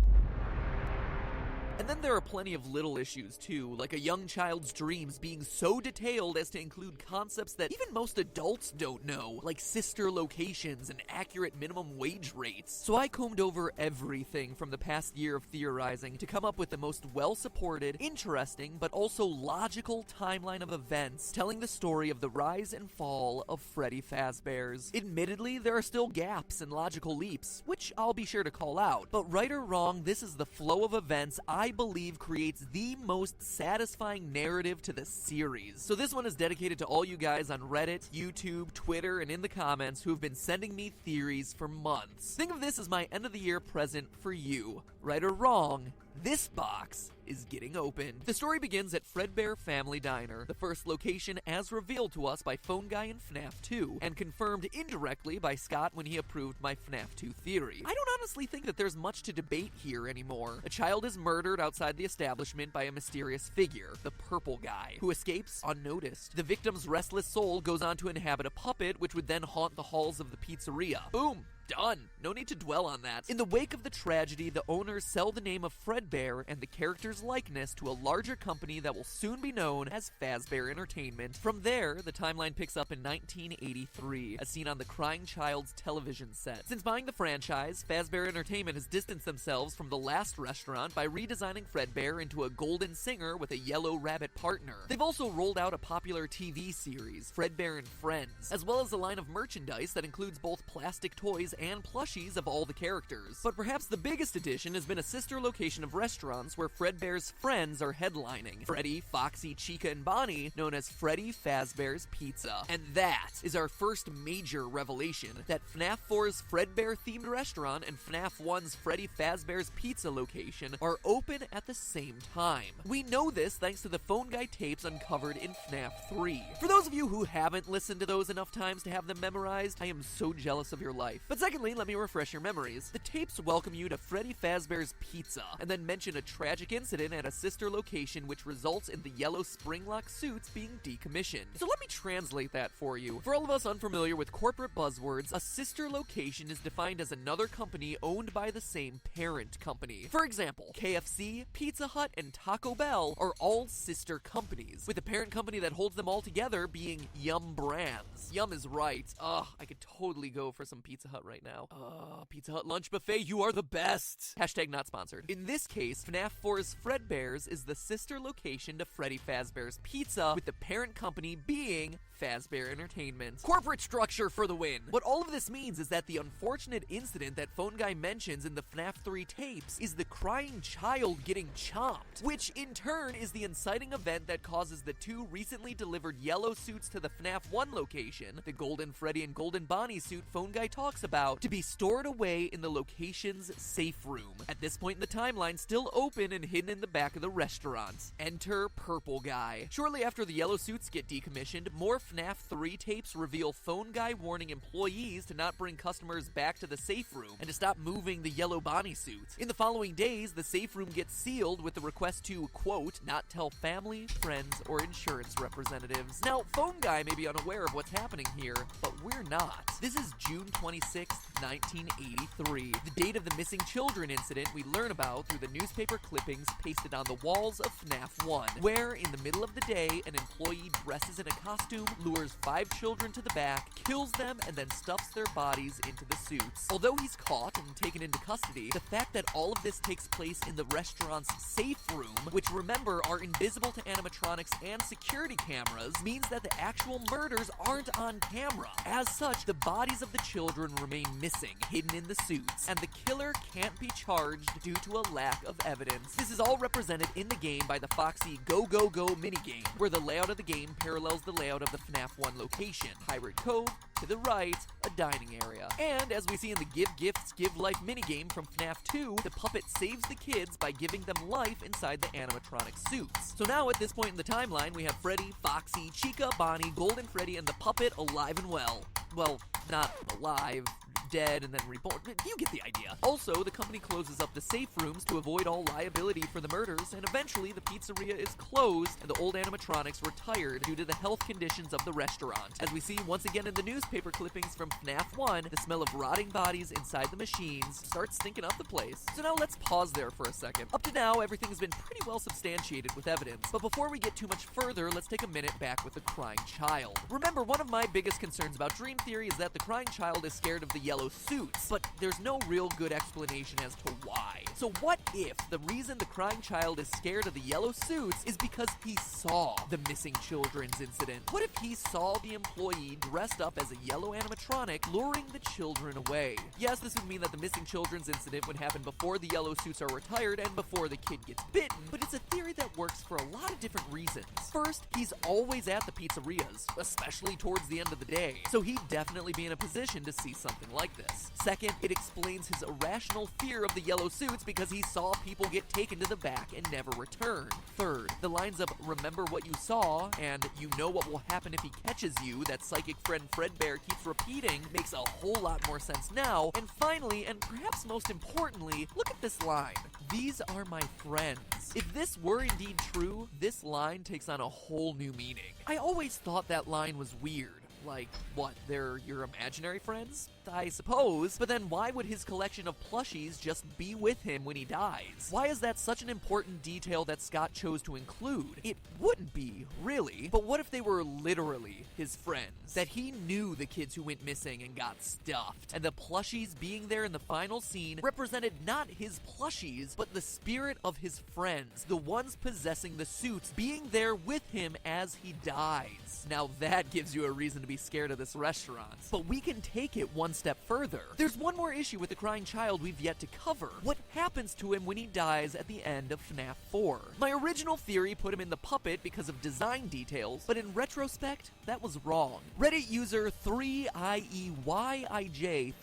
And then there are plenty of little issues too, like a young child's dreams being so detailed as to include concepts that even most adults don't know, like sister locations and accurate minimum wage rates. So I combed over everything from the past year of theorizing to come up with the most well-supported, interesting, but also logical timeline of events telling the story of the rise and fall of Freddy Fazbear's. Admittedly, there are still gaps and logical leaps, which I'll be sure to call out, but right or wrong, this is the flow of events I believe creates the most satisfying narrative to the series. So this one is dedicated to all you guys on Reddit, YouTube, Twitter, and in the comments who have been sending me theories for months. Think of this as my end of the year present for you. Right or wrong, this box is getting opened. The story begins at Fredbear Family Diner, the first location as revealed to us by Phone Guy in FNAF 2, and confirmed indirectly by Scott when he approved my FNAF 2 theory. I don't honestly think that there's much to debate here anymore. A child is murdered outside the establishment by a mysterious figure, the Purple Guy, who escapes unnoticed. The victim's restless soul goes on to inhabit a puppet, which would then haunt the halls of the pizzeria. Boom! Done. No need to dwell on that. In the wake of the tragedy, the owners sell the name of Fredbear and the character's likeness to a larger company that will soon be known as Fazbear Entertainment. From there, the timeline picks up in 1983, as seen on the Crying Child's television set. Since buying the franchise, Fazbear Entertainment has distanced themselves from the last restaurant by redesigning Fredbear into a golden singer with a yellow rabbit partner. They've also rolled out a popular TV series, Fredbear and Friends, as well as a line of merchandise that includes both plastic toys and plushies of all the characters. But perhaps the biggest addition has been a sister location of restaurants where Fredbear's friends are headlining. Freddy, Foxy, Chica, and Bonnie, known as Freddy Fazbear's Pizza. And that is our first major revelation, that FNAF 4's Fredbear-themed restaurant and FNAF 1's Freddy Fazbear's Pizza location are open at the same time. We know this thanks to the Phone Guy tapes uncovered in FNAF 3. For those of you who haven't listened to those enough times to have them memorized, I am so jealous of your life. But secondly, let me refresh your memories. The tapes welcome you to Freddy Fazbear's Pizza, and then mention a tragic incident at a sister location which results in the yellow Springlock suits being decommissioned. So let me translate that for you. For all of us unfamiliar with corporate buzzwords, a sister location is defined as another company owned by the same parent company. For example, KFC, Pizza Hut, and Taco Bell are all sister companies, with the parent company that holds them all together being Yum Brands. Yum is right. Ugh, I could totally go for some Pizza Hut right now. Pizza Hut lunch buffet, you are the best! Hashtag not sponsored. In this case, FNAF 4's Fredbear's is the sister location to Freddy Fazbear's Pizza, with the parent company being Fazbear Entertainment. Corporate structure for the win! What all of this means is that the unfortunate incident that Phone Guy mentions in the FNAF 3 tapes is the crying child getting chomped, which in turn is the inciting event that causes the two recently delivered yellow suits to the FNAF 1 location, the Golden Freddy and Golden Bonnie suit Phone Guy talks about, to be stored away in the location's safe room. At this point in the timeline, still open and hidden in the back of the restaurant. Enter Purple Guy. Shortly after the yellow suits get decommissioned, more FNAF 3 tapes reveal Phone Guy warning employees to not bring customers back to the safe room and to stop moving the yellow Bonnie suit. In the following days, the safe room gets sealed with the request to, quote, not tell family, friends, or insurance representatives. Now, Phone Guy may be unaware of what's happening here, but we're not. This is June 26th, 1983. The date of the missing children incident we learn about through the newspaper clippings pasted on the walls of FNAF 1, where in the middle of the day, an employee dresses in a costume, lures 5 children to the back, kills them, and then stuffs their bodies into the suits. Although he's caught and taken into custody, the fact that all of this takes place in the restaurant's safe room, which remember are invisible to animatronics and security cameras, means that the actual murders aren't on camera. As such, the bodies of the children remain missing, hidden in the suits, and the killer can't be charged due to a lack of evidence. This is all represented in the game by the Foxy Go Go Go minigame, where the layout of the game parallels the layout of the FNAF 1 location. Pirate Cove, to the right, a dining area. And as we see in the Give Gifts, Give Life minigame from FNAF 2, the puppet saves the kids by giving them life inside the animatronic suits. So now at this point in the timeline, we have Freddy, Foxy, Chica, Bonnie, Golden Freddy, and the puppet alive and well. Well, not alive, dead, and then reborn. You get the idea. Also, the company closes up the safe rooms to avoid all liability for the murders, and eventually the pizzeria is closed and the old animatronics retired due to the health conditions of the restaurant. As we see once again in the newspaper clippings from FNAF 1, the smell of rotting bodies inside the machines starts stinking up the place. So now let's pause there for a second. Up to now, everything has been pretty well substantiated with evidence, but before we get too much further, let's take a minute back with the crying child. Remember, one of my biggest concerns about Dream Theory is that the crying child is scared of the yellow suits, but there's no real good explanation as to why. So what if the reason the crying child is scared of the yellow suits is because he saw the missing children's incident? What if he saw the employee dressed up as a yellow animatronic luring the children away? Yes, this would mean that the missing children's incident would happen before the yellow suits are retired and before the kid gets bitten, but it's a theory that works for a lot of different reasons. First, he's always at the pizzerias, especially towards the end of the day, so he'd definitely be in a position to see something like this. Second, it explains his irrational fear of the yellow suits because he saw people get taken to the back and never return. Third, the lines of "remember what you saw" and "you know what will happen if he catches you" that psychic friend Fredbear keeps repeating makes a whole lot more sense now. And finally, and perhaps most importantly, look at this line. "These are my friends." If this were indeed true, this line takes on a whole new meaning. I always thought that line was weird. Like, what, they're your imaginary friends? I suppose, but then why would his collection of plushies just be with him when he dies? Why is that such an important detail that Scott chose to include? It wouldn't be, really, but what if they were literally his friends? That he knew the kids who went missing and got stuffed, and the plushies being there in the final scene represented not his plushies, but the spirit of his friends, the ones possessing the suits, being there with him as he dies. Now that gives you a reason to be scared of this restaurant. But we can take it one step further. There's one more issue with the crying child we've yet to cover. What happens to him when he dies at the end of FNAF 4? My original theory put him in the puppet because of design details, but in retrospect, that was wrong. Reddit user 3IEYIJ,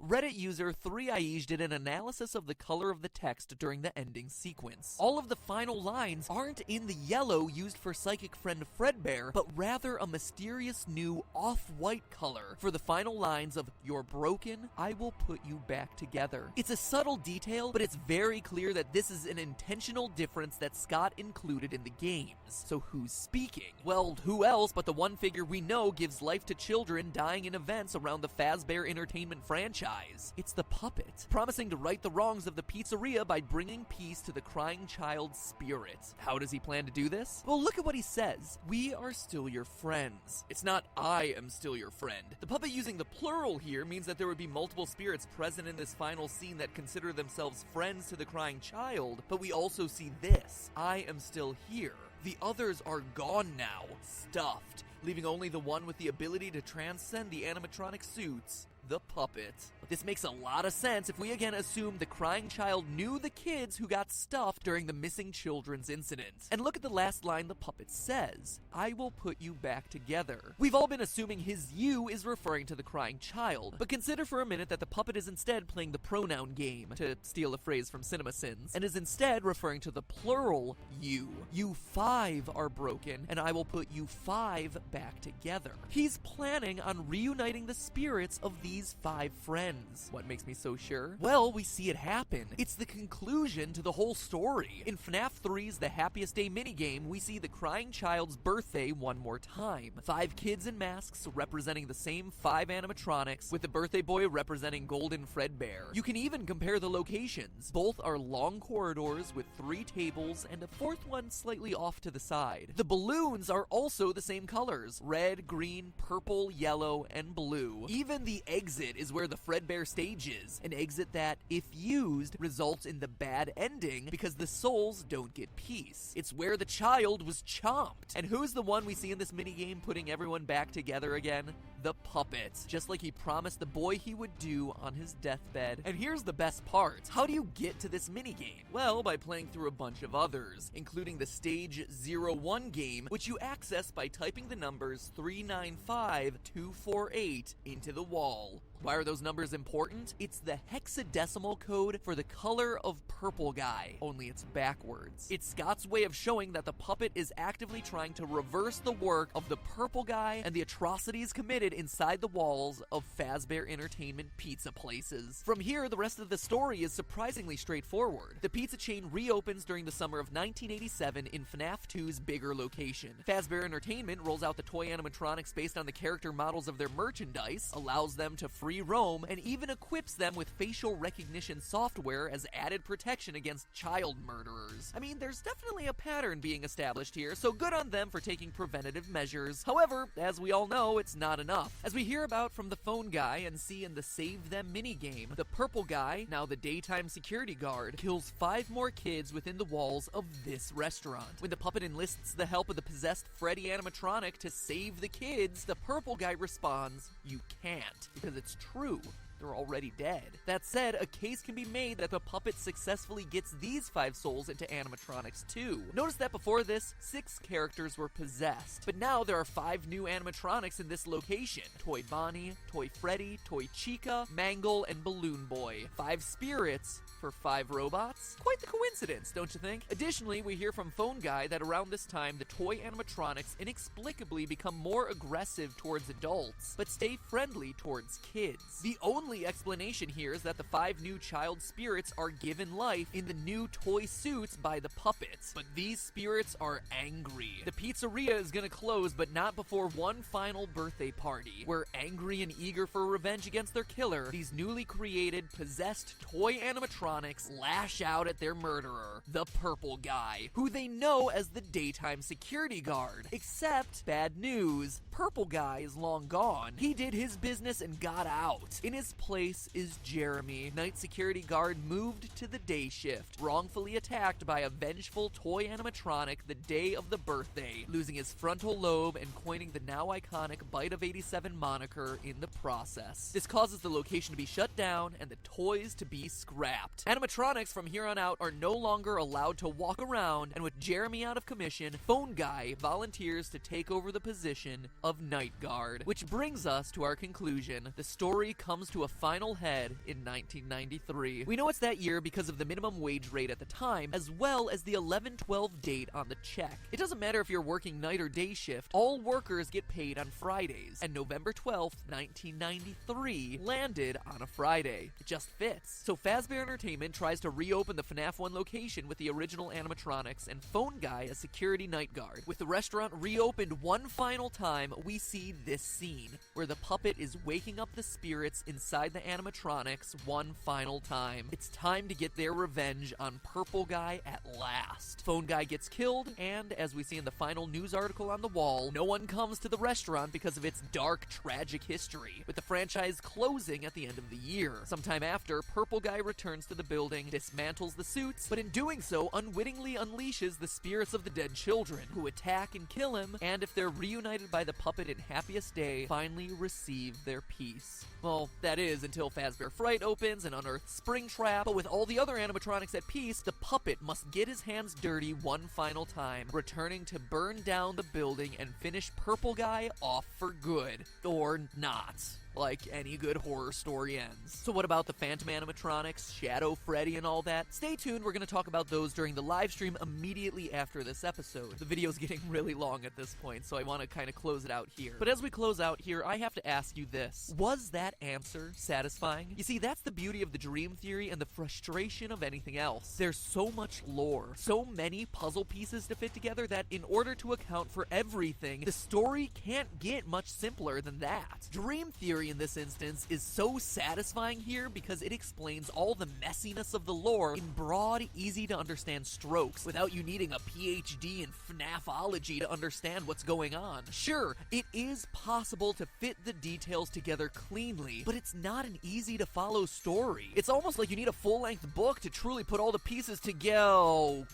Reddit user 3IEJ did an analysis of the color of the text during the ending sequence. All of the final lines aren't in the yellow used for psychic friend Fredbear, but rather a mysterious new off-white color for the final lines of "You're broken, I will put you back together." It's a subtle detail, but it's very clear that this is an intentional difference that Scott included in the games. So who's speaking? Well, who else but the one figure we know gives life to children dying in events around the Fazbear Entertainment franchise. It's the puppet, promising to right the wrongs of the pizzeria by bringing peace to the crying child's spirit. How does he plan to do this? Well, look at what he says. "We are still your friends." It's not "I am still your friend." The puppet using the plural here means that there would be multiple spirits present in this final scene that consider themselves friends to the crying child, but we also see this: "I am still here." The others are gone now, stuffed, leaving only the one with the ability to transcend the animatronic suits, the puppet. This makes a lot of sense if we again assume the crying child knew the kids who got stuffed during the missing children's incident. And look at the last line the puppet says: "I will put you back together." We've all been assuming his "you" is referring to the crying child, but consider for a minute that the puppet is instead playing the pronoun game, to steal a phrase from CinemaSins, and is instead referring to the plural "you." "You 5 are broken, and I will put you 5 back together." He's planning on reuniting the spirits of these these 5 friends. What makes me so sure? Well, we see it happen. It's the conclusion to the whole story. In FNAF 3's The Happiest Day minigame, we see the crying child's birthday one more time. 5 kids in masks representing the same 5 animatronics, with the birthday boy representing Golden Fredbear. You can even compare the locations. Both are long corridors with 3 tables and a 4th one slightly off to the side. The balloons are also the same colors: red, green, purple, yellow, and blue. Even the exit is where the Fredbear stage is, an exit that, if used, results in the bad ending because the souls don't get peace. It's where the child was chomped. And who's the one we see in this minigame putting everyone back together again? The puppet. Just like he promised the boy he would do on his deathbed. And here's the best part. How do you get to this minigame? Well, by playing through a bunch of others, including the Stage 01 game, which you access by typing the numbers 395248 into the wall. Why are those numbers important? It's the hexadecimal code for the color of purple guy, only it's backwards. It's Scott's way of showing that the puppet is actively trying to reverse the work of the purple guy and the atrocities committed inside the walls of Fazbear Entertainment pizza places. From here, the rest of the story is surprisingly straightforward. The pizza chain reopens during the summer of 1987 in FNAF 2's bigger location. Fazbear Entertainment rolls out the toy animatronics based on the character models of their merchandise, allows them to free roam, and even equips them with facial recognition software as added protection against child murderers. I mean, there's definitely a pattern being established here, so good on them for taking preventative measures. However, as we all know, it's not enough. As we hear about from the phone guy and see in the Save Them minigame, the purple guy, now the daytime security guard, kills 5 more kids within the walls of this restaurant. When the puppet enlists the help of the possessed Freddy animatronic to save the kids, the purple guy responds, "You can't," because it's true. They're already dead. That said, a case can be made that the puppet successfully gets these 5 souls into animatronics too. Notice that before this, 6 characters were possessed, but now there are 5 new animatronics in this location: Toy Bonnie, Toy Freddy, Toy Chica, Mangle, and Balloon Boy. 5 spirits for 5 robots? Quite the coincidence, don't you think? Additionally, we hear from Phone Guy that around this time, the toy animatronics inexplicably become more aggressive towards adults, but stay friendly towards kids. The only explanation here is that the 5 new child spirits are given life in the new toy suits by the puppets, but these spirits are angry. The pizzeria is gonna close, but not before one final birthday party, where angry and eager for revenge against their killer, these newly created, possessed toy animatronics lash out at their murderer, the purple guy, who they know as the daytime security guard. Except, bad news, purple guy is long gone. He did his business and got out. In his place is Jeremy, night security guard moved to the day shift, wrongfully attacked by a vengeful toy animatronic the day of the birthday, losing his frontal lobe and coining the now iconic Bite of 87 moniker in the process. This causes the location to be shut down and the toys to be scrapped. Animatronics from here on out are no longer allowed to walk around, and with Jeremy out of commission, Phone Guy volunteers to take over the position of night guard. Which brings us to our conclusion. The story comes to a final head in 1993. We know it's that year because of the minimum wage rate at the time, as well as the 11/12 date on the check. It doesn't matter if you're working night or day shift, all workers get paid on Fridays, and November 12th, 1993 landed on a Friday. It just fits. So Fazbear Entertainment tries to reopen the FNAF 1 location with the original animatronics and Phone Guy as security night guard. With the restaurant reopened one final time, we see this scene, where the puppet is waking up the spirits inside the animatronics one final time. It's time to get their revenge on Purple Guy at last. Phone Guy gets killed, and as we see in the final news article on the wall, no one comes to the restaurant because of its dark, tragic history, with the franchise closing at the end of the year. Sometime after, Purple Guy returns to the building, dismantles the suits, but in doing so, unwittingly unleashes the spirits of the dead children, who attack and kill him, and if they're reunited by the puppet in Happiest Day, finally receive their peace. Well, that is until Fazbear Fright opens and unearths Springtrap, but with all the other animatronics at peace, the puppet must get his hands dirty one final time, returning to burn down the building and finish Purple Guy off for good. Or not. like any good horror story ends. So what about the Phantom animatronics, Shadow Freddy, and all that? Stay tuned, we're going to talk about those during the live stream immediately after this episode. The video's getting really long at this point, so I want to kind of close it out here. But as we close out here, I have to ask you this. Was that answer satisfying? You see, that's the beauty of the dream theory and the frustration of anything else. There's so much lore, so many puzzle pieces to fit together that in order to account for everything, the story can't get much simpler than that. Dream theory in this instance is so satisfying here because it explains all the messiness of the lore in broad, easy to understand strokes without you needing a PhD in FNAFology to understand what's going on. Sure, it is possible to fit the details together cleanly, but it's not an easy to follow story. It's almost like you need a full-length book to truly put all the pieces together.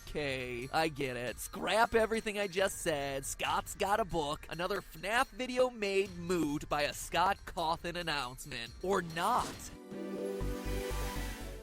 Okay, I get it. Scrap everything I just said. Scott's got a book. Another FNAF video made moot by a Scott Cawthon announcement. Or not.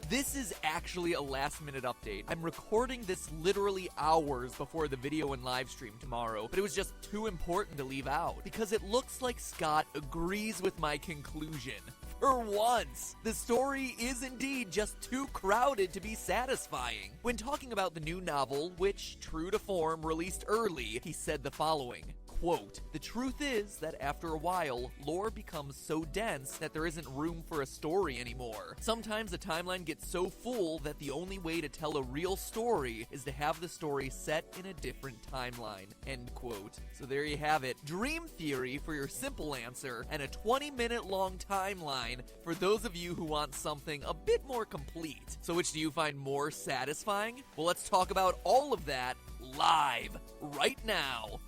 This is actually a last-minute update. I'm recording this literally hours before the video and live stream tomorrow, but it was just too important to leave out, because it looks like Scott agrees with my conclusion. For once, the story is indeed just too crowded to be satisfying. When talking about the new novel, which, true to form, released early, he said the following. Quote, "The truth is that after a while, lore becomes so dense that there isn't room for a story anymore. Sometimes the timeline gets so full that the only way to tell a real story is to have the story set in a different timeline." End quote. So there you have it. Dream theory for your simple answer, and a 20-minute long timeline for those of you who want something a bit more complete. So which do you find more satisfying? Well, let's talk about all of that live right now.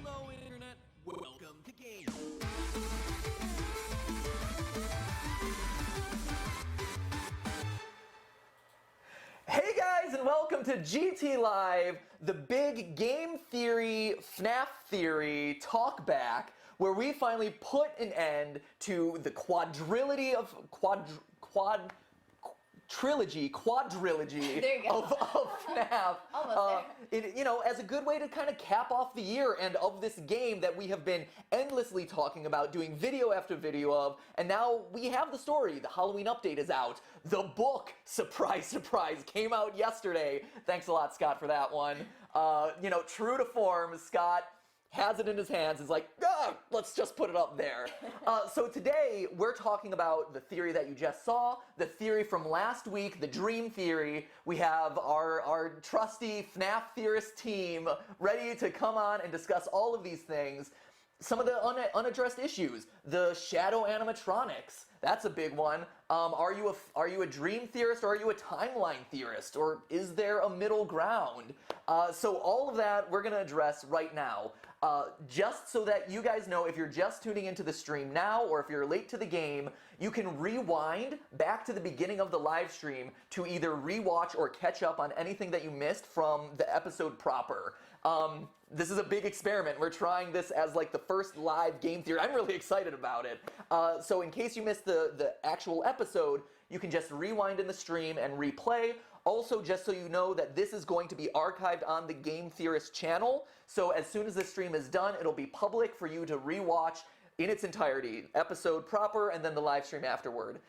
Hello, Internet. Welcome to Game. Hey guys, and welcome to GT Live, the big game theory, FNAF theory talkback, where we finally put an end quadrilogy There you go. of FNAF. Almost As a good way to kind of cap off the year and of this game that we have been endlessly talking about, doing video after video of, and now we have the story. The Halloween update is out. The book, surprise, surprise, came out yesterday. Thanks a lot, Scott, for that one. True to form, Scott has it in his hands, is like, let's just put it up there. So today, we're talking about the theory that you just saw, the theory from last week, the dream theory. We have our trusty FNAF theorist team ready to come on and discuss all of these things. Some of the unaddressed issues, the shadow animatronics, that's a big one. Are you a dream theorist, or are you a timeline theorist, or is there a middle ground? So all of that we're gonna address right now. Just so that you guys know, if you're just tuning into the stream now, or if you're late to the game, you can rewind back to the beginning of the live stream to either rewatch or catch up on anything that you missed from the episode proper. This is a big experiment. We're trying this as like the first live game theory. I'm really excited about it. So in case you missed the actual episode, you can just rewind in the stream and replay. Also, just so you know that this is going to be archived on the Game Theorist channel. So as soon as this stream is done, it'll be public for you to rewatch in its entirety, episode proper, and then the live stream afterward.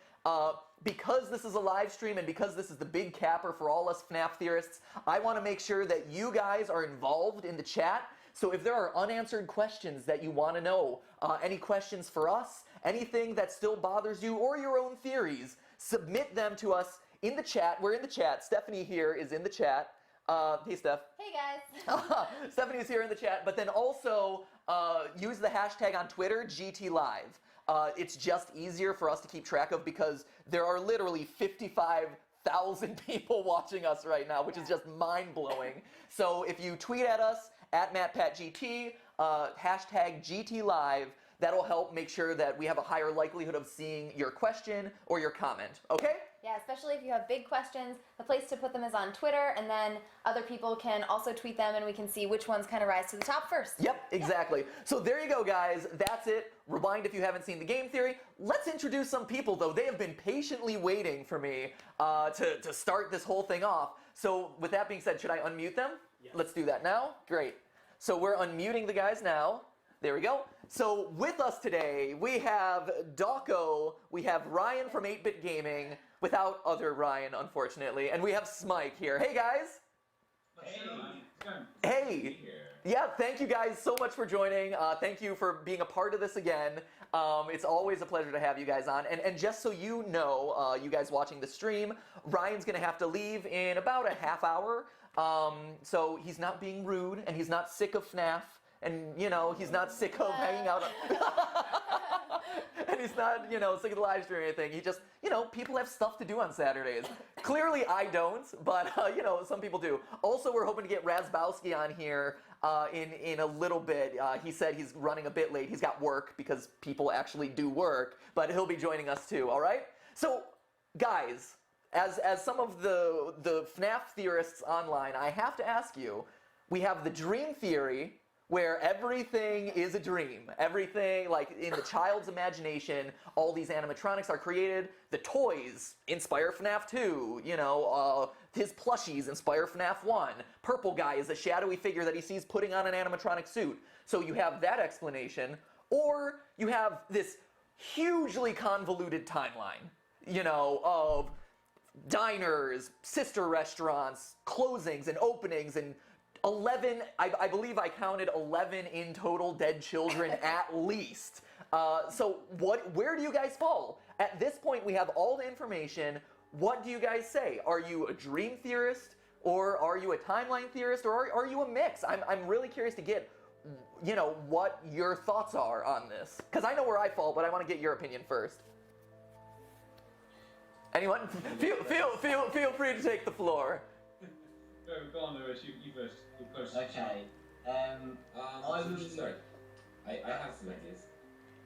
Because this is a live stream and because this is the big capper for all us FNAF theorists, I want to make sure that you guys are involved in the chat. So if there are unanswered questions that you want to know, any questions for us, anything that still bothers you, or your own theories, submit them to us in the chat. We're in the chat. Stephanie here is in the chat. Hey, Steph. Hey, guys. Stephanie's here in the chat, but then also use the hashtag on Twitter, GTLive. It's just easier for us to keep track of because there are literally 55,000 people watching us right now, which is just mind-blowing. So if you tweet at us, at MattPatGT, hashtag GTLive, that'll help make sure that we have a higher likelihood of seeing your question or your comment, okay? Yeah, especially if you have big questions, the place to put them is on Twitter, and then other people can also tweet them, and we can see which ones kind of rise to the top first. Yep, exactly. So there you go, guys. That's it. Rewind if you haven't seen the game theory. Let's introduce some people, though. They have been patiently waiting for me to start this whole thing off. So with that being said, should I unmute them? Yes. Let's do that now. Great. So we're unmuting the guys now. There we go. So with us today, we have Dawko, we have Ryan from 8-Bit Gaming, without other Ryan, unfortunately, and we have Smike here. Hey, guys. Hey. Yeah, thank you guys so much for joining. Thank you for being a part of this again. It's always a pleasure to have you guys on. And just so you know, you guys watching the stream, Ryan's going to have to leave in about a half hour. So he's not being rude, and he's not sick of FNAF. And, you know, he's not sick of hanging out. And he's not, you know, sick of the live stream or anything. He just, you know, people have stuff to do on Saturdays. Clearly I don't, but, you know, some people do. Also, we're hoping to get Razbowski on here in a little bit. He said he's running a bit late. He's got work because people actually do work, but he'll be joining us too, all right? So, guys, as some of the FNAF theorists online, I have to ask you, we have the dream theory, where everything is a dream. Everything, like in the child's imagination, all these animatronics are created. The toys inspire FNAF 2, you know, his plushies inspire FNAF 1. Purple guy is a shadowy figure that he sees putting on an animatronic suit. So you have that explanation, or you have this hugely convoluted timeline, you know, of diners, sister restaurants, closings and openings, and 11, I believe I counted 11 in total dead children at least. So where do you guys fall? At this point, we have all the information. What do you guys say? Are you a dream theorist, or are you a timeline theorist, or are you a mix? I'm really curious to get, you know, what your thoughts are on this. Because I know where I fall, but I want to get your opinion first. Anyone? Feel free to take the floor. Go on, Lewis. You first. You first. Okay. Sorry. I have some ideas.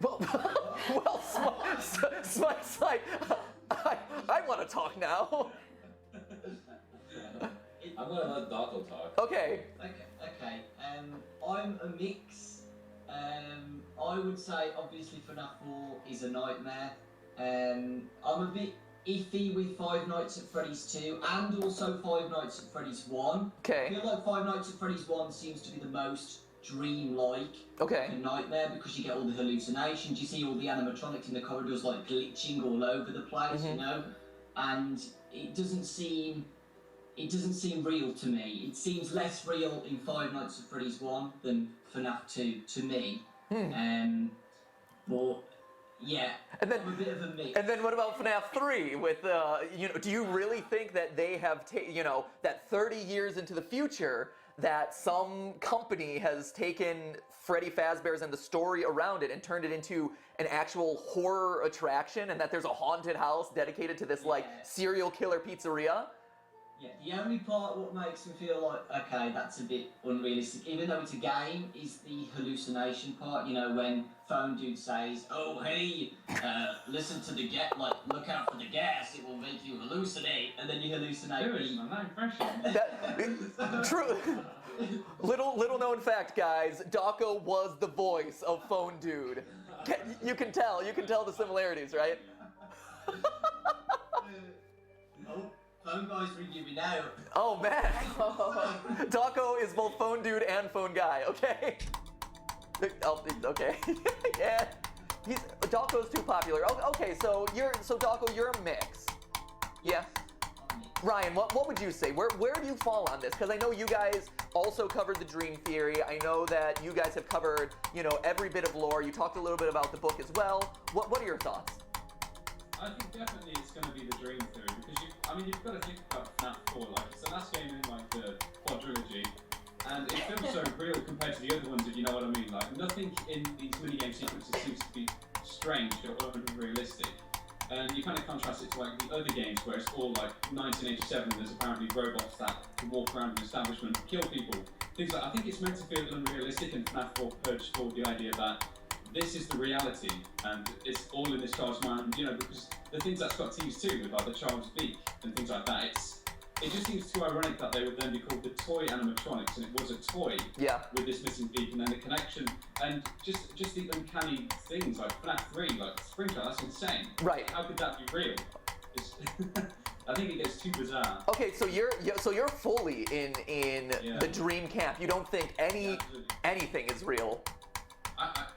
Well, Smike's like, I want to talk now. I'm gonna let Dawko talk. Okay. Okay. I'm a mix. I would say obviously FNAF 4 is a nightmare. I'm a bit iffy with Five Nights at Freddy's 2 and also Five Nights at Freddy's 1. Okay. I feel like Five Nights at Freddy's 1 seems to be the most dream-like nightmare because you get all the hallucinations, you see all the animatronics in the corridors like glitching all over the place, you know, and it doesn't seem real to me. It seems less real in Five Nights at Freddy's 1 than FNAF 2 to me. But yeah, and then I'm a bit of a mix. And then what about FNAF 3 with, you know, do you really think that they have, you know, that 30 years into the future that some company has taken Freddy Fazbear's and the story around it and turned it into an actual horror attraction, and that there's a haunted house dedicated to this, like, serial killer pizzeria? Yeah, the only part what makes me feel like, okay, that's a bit unrealistic, even though it's a game, is the hallucination part, you know, when Phone Dude says, oh, hey, listen to the gas, like, look out for the gas, it will make you hallucinate, and then you hallucinate. True. Little known fact, guys, Dawko was the voice of Phone Dude. You can tell the similarities, right? Phone guy's ringing me now. Oh man! Dawko is both phone dude and phone guy. Okay. Oh, okay. Yeah. Dawko's too popular. Okay, so Dawko, you're a mix. Yeah. Ryan, what would you say? Where do you fall on this? Because I know you guys also covered the Dream Theory. I know that you guys have covered, you know, every bit of lore. You talked a little bit about the book as well. What are your thoughts? I think definitely it's going to be the Dream Theory because you've got to think about FNAF 4. Like, it's the last game in like the quadrilogy, and it feels so real compared to the other ones. If you know what I mean. Like, nothing in these minigame sequences seems to be strange or unrealistic. And you kind of contrast it to like the other games where it's all like 1987. There's apparently robots that can walk around an establishment, kill people, things like. I think it's meant to feel unrealistic, and FNAF 4 purged forward the idea that this is the reality, and it's all in this child's mind, you know, because the things that Scott teased too, with like the child's beak and things like that, it just seems too ironic that they would then be called the toy animatronics, and it was a toy with this missing beak, and then the connection, and just the uncanny things, like FNAF 3, like Springtrap, that's insane. Right. How could that be real? I think it gets too bizarre. Okay, so you're fully in the dream camp. You don't think anything is real.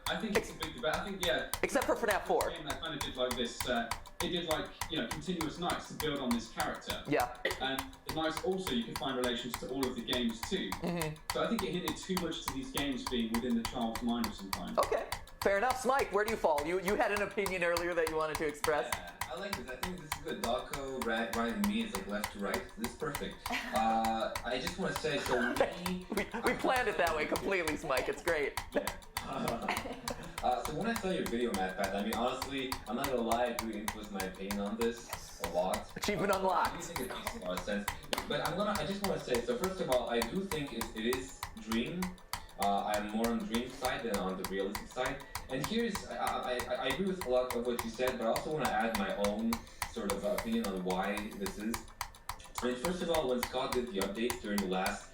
I think it's a big debate. I think, yeah. Except for FNAF 4. Game that kind of did like this, it did like, continuous nights to build on this character. Yeah. And the nights also, you can find relations to all of the games too. So I think it hinted too much to these games being within the child's mind of some kind. Okay. Fair enough. Smike, where do you fall? You had an opinion earlier that you wanted to express. Yeah, I like this. I think this is good. Dogco, right and me, it's like left to right. This is perfect. I just want to say, so we planned it that way completely, Smike. It's great. So when I saw your video, Matt, I mean, honestly, I'm not gonna lie, it really influenced my opinion on this a lot. Achievement unlocked. I do think it makes a lot of sense. But I just want to say, so first of all, I do think it is Dream. I'm more on the Dream side than on the realistic side. And here's, I agree with a lot of what you said, but I also want to add my own sort of opinion on why this is. I mean, first of all, when Scott did the updates during the last,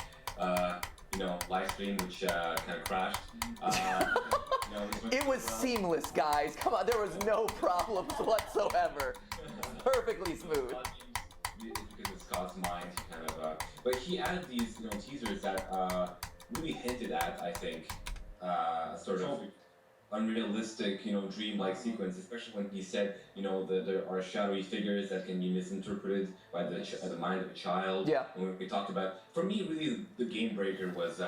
live stream, which kind of crashed. It was seamless, guys. Come on, there was no problems whatsoever. Perfectly smooth. It's because of Scott's mind, kind of. But he added these, teasers that really hinted at, I think, sort of unrealistic, dream-like sequence, especially when he said, that there are shadowy figures that can be misinterpreted by the mind of a child. Yeah. And we talked about, for me, really, the game breaker was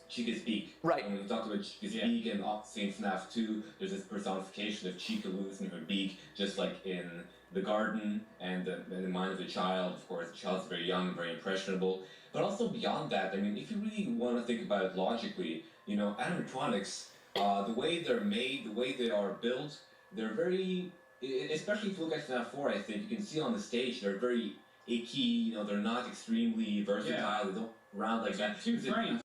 Chica's beak. Right. And when we talked about Chica's beak and obviously in FNAF 2, there's this personification of Chica losing her beak, just like in the garden and the mind of the child. Of course, the child's very young, very impressionable. But also beyond that, I mean, if you really want to think about it logically, animatronics, the way they're made, the way they are built, they're very, especially if you look at FNAF 4, I think, you can see on the stage, they're very icky, they're not extremely versatile, they don't round like that. Two frames.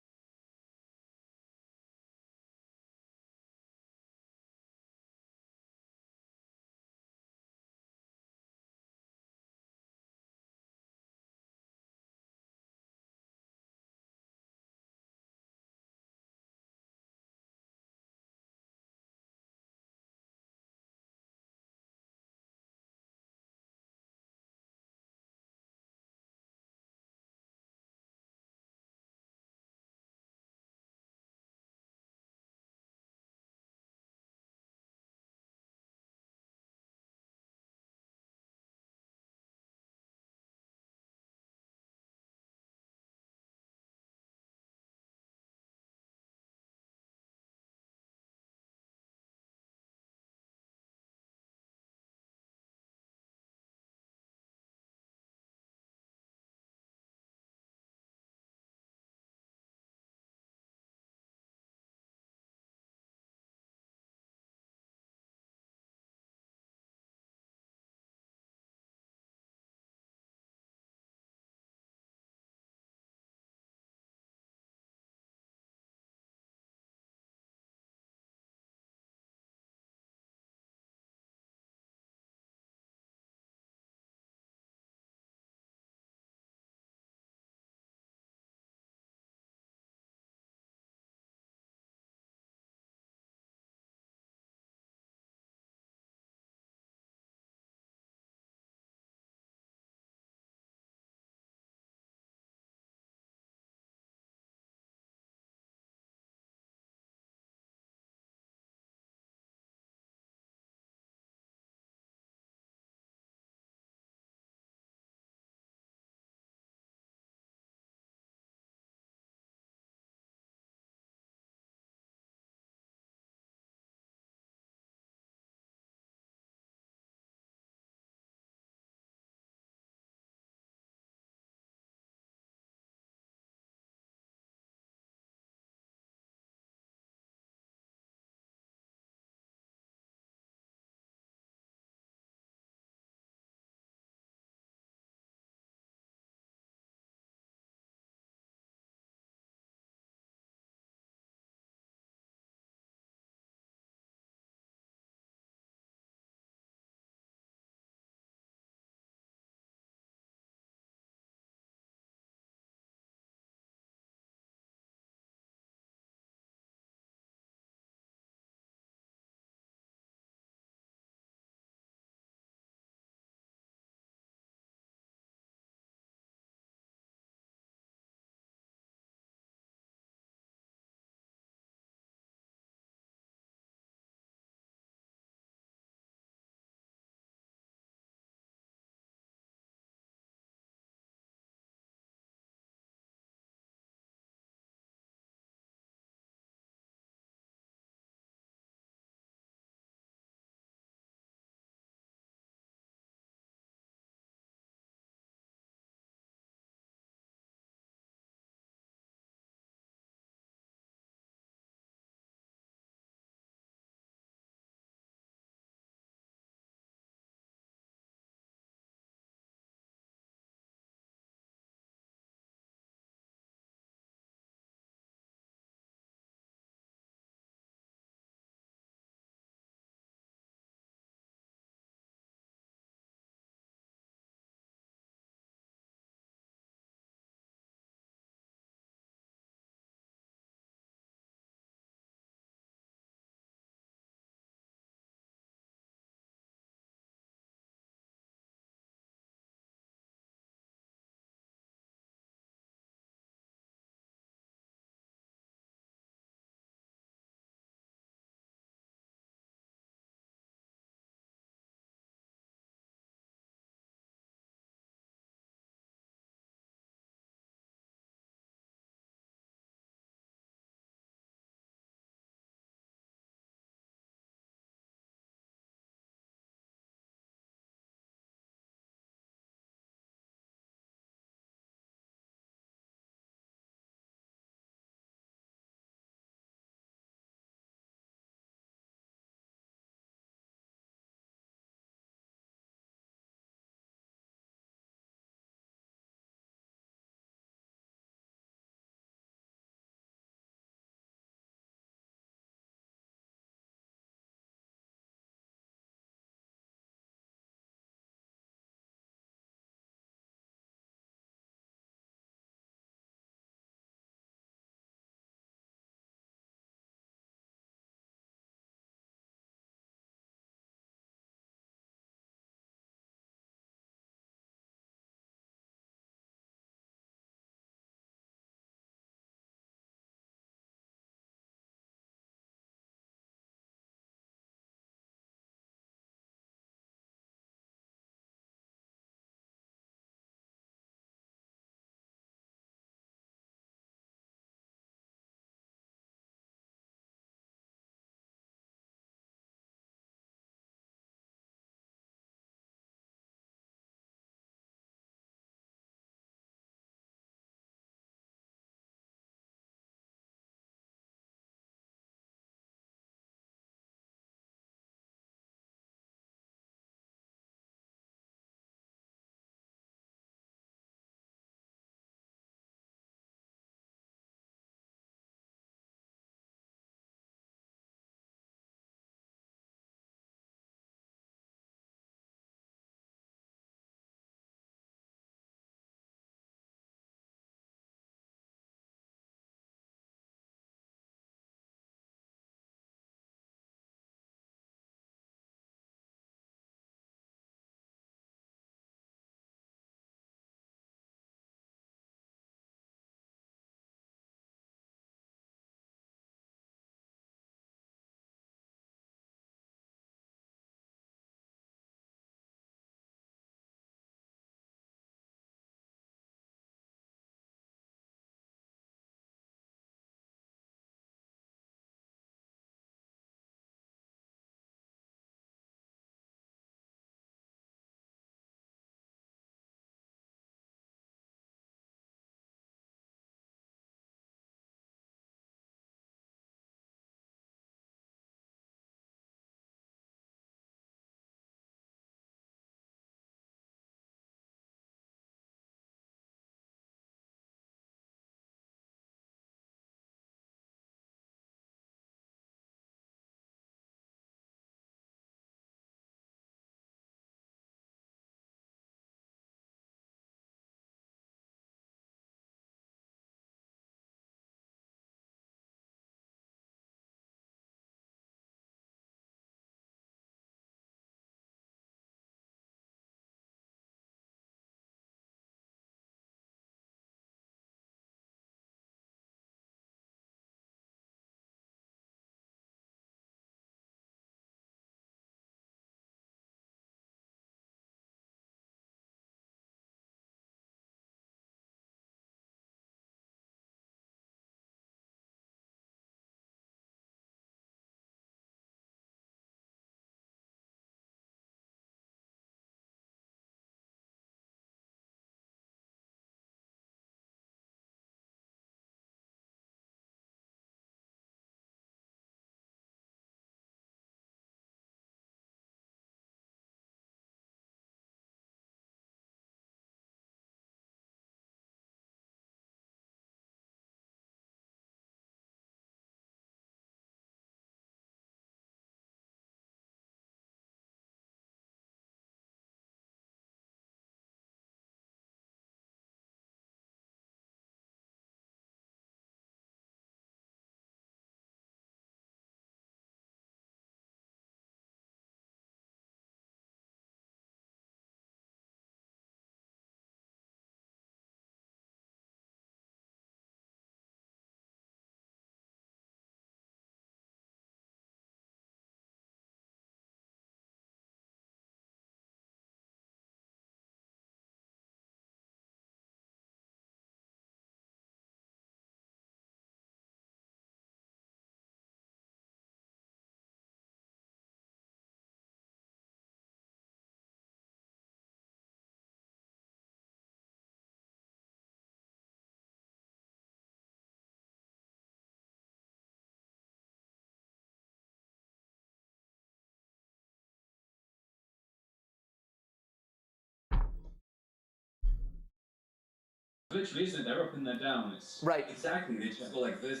Literally, isn't it? They're up and they're down. It's right. Exactly. They just go like this.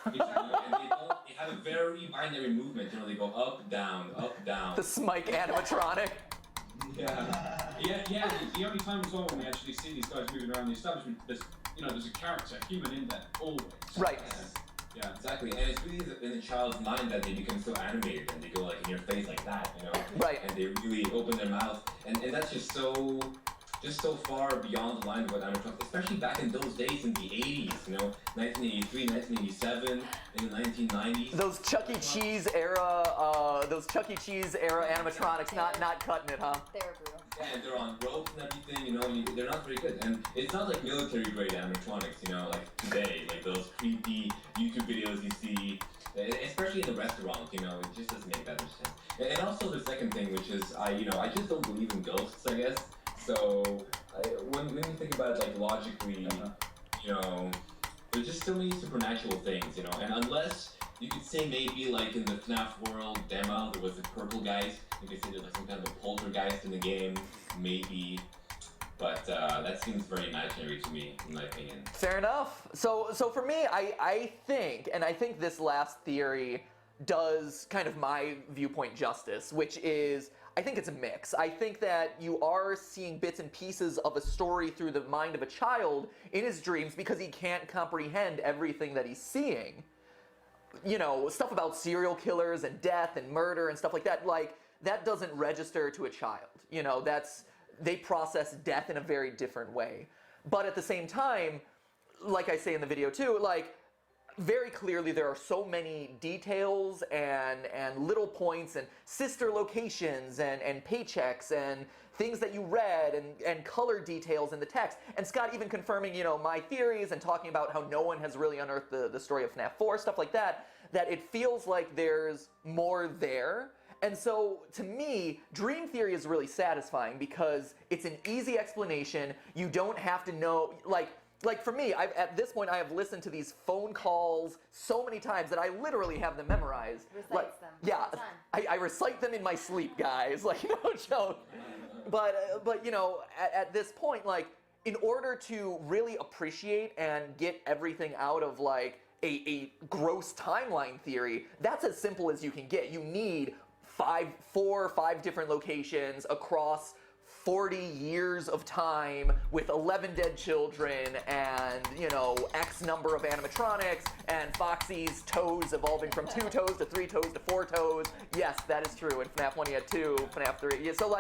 Exactly. And they have a very binary movement. You know, they go up, down, up, down. The Smike animatronic. Yeah. The only time as well when we actually see these guys moving around the establishment, there's a character, human in there, always. Right. Yeah, exactly. And it's really in the child's mind that they become so animated and they go like in your face like that, you know? Right. And they really open their mouth. And that's just so far beyond the line of what animatronics, especially back in those days in the 80s, you know, 1983, 1987, in the 1990s. Those Chuck E. Cheese era animatronics, not cutting it, huh? They were brutal. Yeah, and they're on ropes and everything, you know, and they're not very good. And it's not like military grade animatronics, you know, like today, like those creepy YouTube videos you see, especially in the restaurant, you know, it just doesn't make that much sense. And also the second thing, which is, I just don't believe in ghosts, I guess. So when you think about it, like logically, you know, there's just so many supernatural things, you know, and unless you could say maybe like in the FNAF world demo, there was the purple guys, you could say there's like some kind of a poltergeist in the game, maybe, but that seems very imaginary to me, in my opinion. Fair enough. So for me, I think this last theory does kind of my viewpoint justice, which is, I think it's a mix. I think that you are seeing bits and pieces of a story through the mind of a child in his dreams because he can't comprehend everything that he's seeing. You know, stuff about serial killers and death and murder and stuff like that, that doesn't register to a child. You know, they process death in a very different way. But at the same time, like I say in the video too, very clearly there are so many details and little points and sister locations and paychecks and things that you read and color details in the text. And Scott even confirming, you know, my theories and talking about how no one has really unearthed the story of FNAF 4, stuff like that, that it feels like there's more there. And so, to me, Dream Theory is really satisfying because it's an easy explanation. You don't have to know, like for me, at this point, I have listened to these phone calls so many times that I literally have them memorized. Recites them. Yeah, all the time. I recite them in my sleep, guys. No joke. But you know, at this point, in order to really appreciate and get everything out of a gross timeline theory, that's as simple as you can get. You need 4 or 5 different locations across 40 years of time with 11 dead children and, you know, X number of animatronics and Foxy's toes evolving from 2 toes to 3 toes to 4 toes. Yes, that is true. In FNAF 1 he had 2, FNAF 3. Yeah, so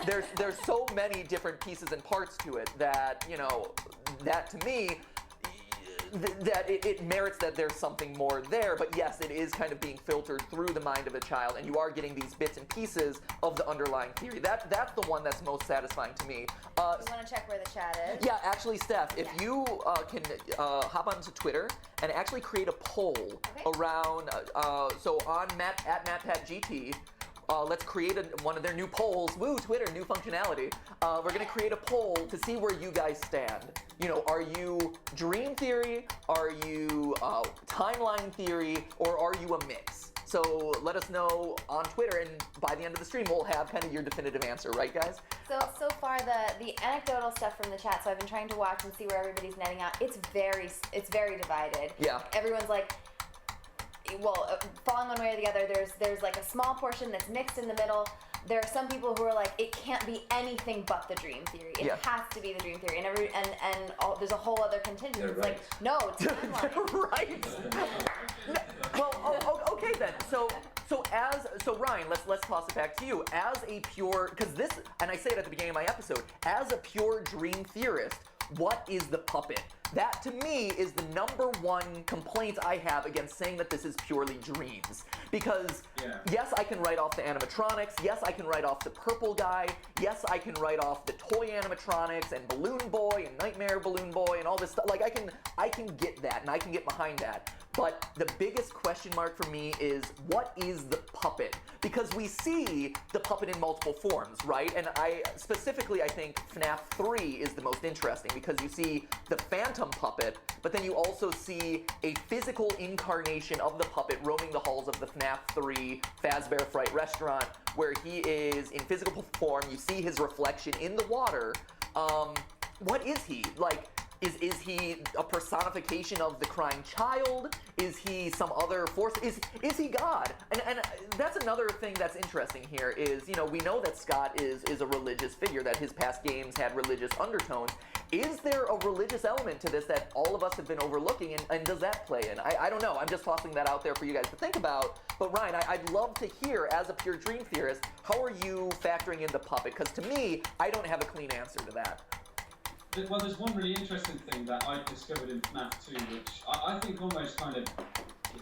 there's so many different pieces and parts to it that, you know, that to me, that it merits that there's something more there, but yes, it is kind of being filtered through the mind of a child, and you are getting these bits and pieces of the underlying theory. That's the one that's most satisfying to me. You want to check where the chat is? Yeah, actually, Steph, if you can hop onto Twitter and actually create a poll around, so on at MattPatGT, let's create one of their new polls. Woo, Twitter, new functionality. We're going to create a poll to see where you guys stand. You know, are you Dream Theory? Are you Timeline Theory? Or are you a mix? So let us know on Twitter, and by the end of the stream, we'll have kind of your definitive answer, right, guys? So far, the anecdotal stuff from the chat, so I've been trying to watch and see where everybody's netting out. It's very divided. Yeah. Everyone's falling one way or the other. There's like a small portion that's mixed in the middle. There are some people who are like, it can't be anything but the Dream Theory. It has to be the Dream Theory, and there's a whole other contingent. They're It's right. no, it's timeline. Right. Well, okay then. So Ryan, let's toss it back to you. As a pure, because this, and I say it at the beginning of my episode, as a pure Dream theorist, what is the puppet? That, to me, is the #1 complaint I have against saying that this is purely dreams. Because, yes, I can write off the animatronics, yes, I can write off the purple guy, yes, I can write off the toy animatronics and Balloon Boy and Nightmare Balloon Boy and all this stuff. I can get that, and I can get behind that. But the biggest question mark for me is, what is the puppet? Because we see the puppet in multiple forms, right? And I think FNAF 3 is the most interesting because you see the Phantom puppet, but then you also see a physical incarnation of the puppet roaming the halls of the FNAF 3 Fazbear Fright restaurant, where he is in physical form. You see his reflection in the water. what is he? Like, is he a personification of the crying child? Is he some other force? Is he God? And that's another thing that's interesting here is, you know, we know that Scott is a religious figure, that his past games had religious undertones. Is there a religious element to this that all of us have been overlooking, and does that play in? I don't know. I'm just tossing that out there for you guys to think about. But Ryan, I'd love to hear, as a pure dream theorist, how are you factoring in the puppet? Because to me, I don't have a clean answer to that. Well, there's one really interesting thing that I discovered in FNAF 2, which I think almost kind of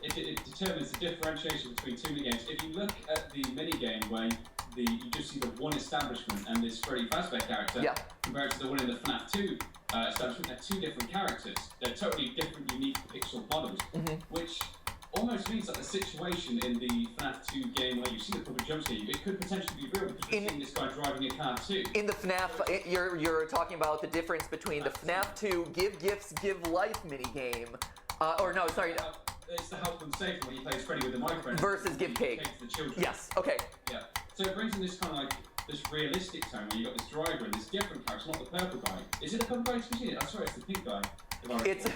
it determines the differentiation between two minigames. If you look at the minigame where you just see the one establishment and this Freddy Fazbear character, compared to the one in the FNAF 2 establishment, they're two different characters. They're totally different, unique pixel models, which almost means that the situation in the FNAF 2 game where you see the puppet jump scare you, it could potentially be real because we're seeing this guy driving a car too. In the FNAF, you're talking about the difference between the FNAF 2 Give Gifts, Give Life minigame, it's the help them save them when he plays Freddy with the microphone. Versus Give Cake. To the children. Yes, okay. Yeah. So it brings in this kind of like, this realistic tone where you've got this driver and this different character, not the purple guy. Is it the purple guy who's seen it? I swear it's the pink guy. It's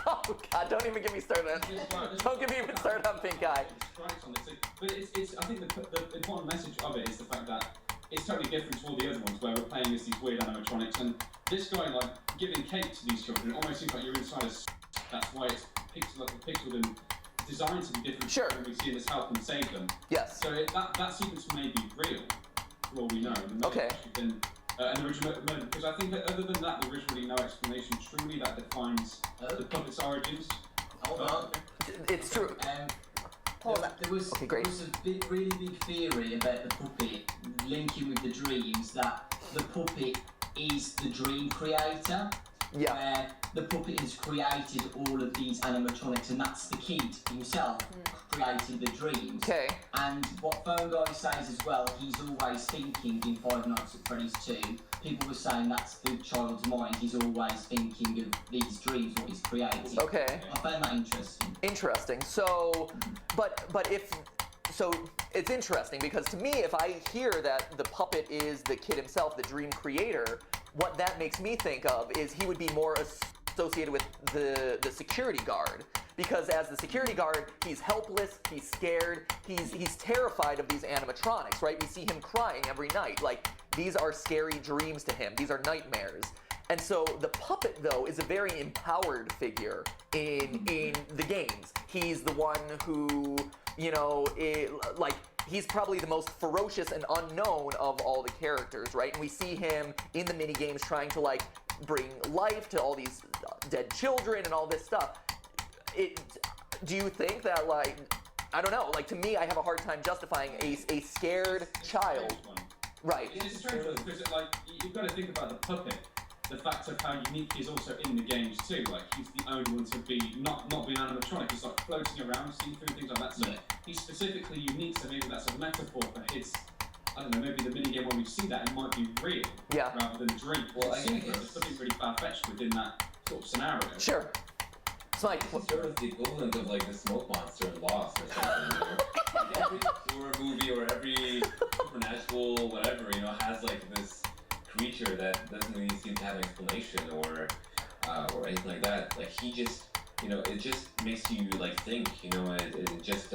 oh god! Don't even get me started on. Don't get me even started on Pink Eye. But it's. I think the important message of it is the fact that it's totally different to all the other ones where we're playing as these weird animatronics, and this guy like giving cake to these children. It almost seems like you're inside a. That's why it's pixeled and designed to be different. Sure. When we see this help and save them. Yes. So that sequence may be real, for all we know. Okay. An original murder, because I think that other than that, there is really no explanation truly that defines the puppet's origins. Hold on. It's true. There was a really big theory about the puppet linking with the dreams, that the puppet is the dream creator. Yeah. Where the puppet has created all of these animatronics, and that's the kid himself creating the dreams. Okay. And what Phone Guy says as well, he's always thinking in Five Nights at Freddy's 2. People were saying that's the child's mind. He's always thinking of these dreams, what he's creating. Okay. I found that interesting. Interesting. So, but it's interesting because to me, if I hear that the puppet is the kid himself, the dream creator, what that makes me think of is he would be more associated with the security guard. Because as the security guard, he's helpless, he's scared, he's terrified of these animatronics, right? We see him crying every night. Like, these are scary dreams to him. These are nightmares. And so the puppet, though, is a very empowered figure in the games. He's the one who, you know, he's probably the most ferocious and unknown of all the characters, right? And we see him in the minigames trying to, like, bring life to all these dead children and all this stuff. Do you think that, like, I don't know, like, to me, I have a hard time justifying a scared child. Right. It's a strange one because, like, you've got to think about the puppet. The fact of how unique he is also in the games too. Like, he's the only one to be not being animatronic. He's like floating around, seeing through things like that. So he's specifically unique. So maybe that's a metaphor for his. I don't know. Maybe the minigame when we see that, it might be real rather than dream. Well, I think there's something really far-fetched within that sort of scenario. Sure. It's like it's sort of the equivalent of like the smoke monster in Lost or something. Every horror movie or every supernatural whatever, you know, has like this creature that doesn't really seem to have an explanation or anything like that. Like he just, you know, it just makes you like think, you know, it just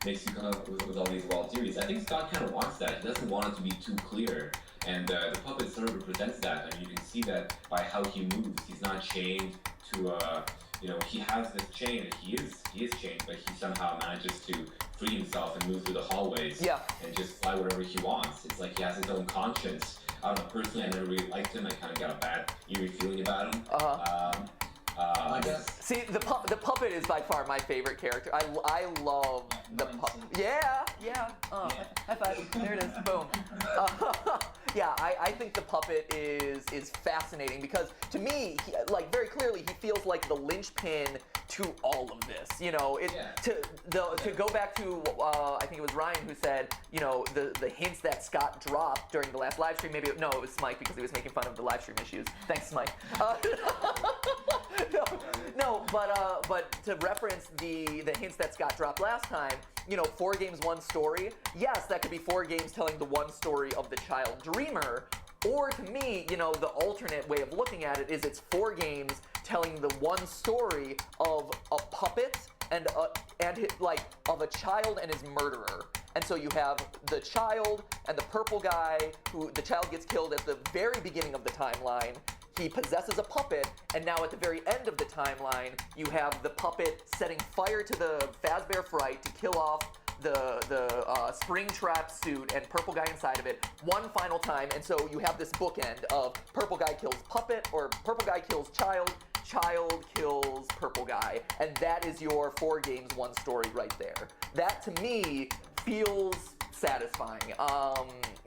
makes you come up with all these wild theories. I think Scott kind of wants that. He doesn't want it to be too clear. And the puppet sort of represents that. I mean, you can see that by how he moves. He's not chained to you know, he has this chain, and he is chained, but he somehow manages to free himself and move through the hallways and just fly wherever he wants. It's like he has his own conscience. I don't know, personally, I never really liked him. I kind of got a bad, eerie feeling about him. I guess. See, the puppet is by far my favorite character. I love the puppet. Yeah. High five. There it is. Boom. I think the puppet is fascinating because to me, like very clearly, he feels like the linchpin to all of this. You know, to go back to I think it was Ryan who said, you know, the hints that Scott dropped during the last live stream. It was Smike because he was making fun of the live stream issues. Thanks, Smike. But to reference the hints that Scott dropped last time, you know, 4 games, 1 story. Yes, that could be 4 games telling the one story of the child dreamer, Or to me, you know, the alternate way of looking at it is it's 4 games telling the one story of a puppet and of a child and his murderer. And so you have the child and the purple guy who the child gets killed at the very beginning of the timeline. He possesses a puppet, and now at the very end of the timeline, you have the puppet setting fire to the Fazbear Fright to kill off the Springtrap suit and purple guy inside of it one final time. And so you have this bookend of purple guy kills puppet, or purple guy kills child, child kills purple guy. And that is your 4 games, 1 story right there. That to me feels satisfying.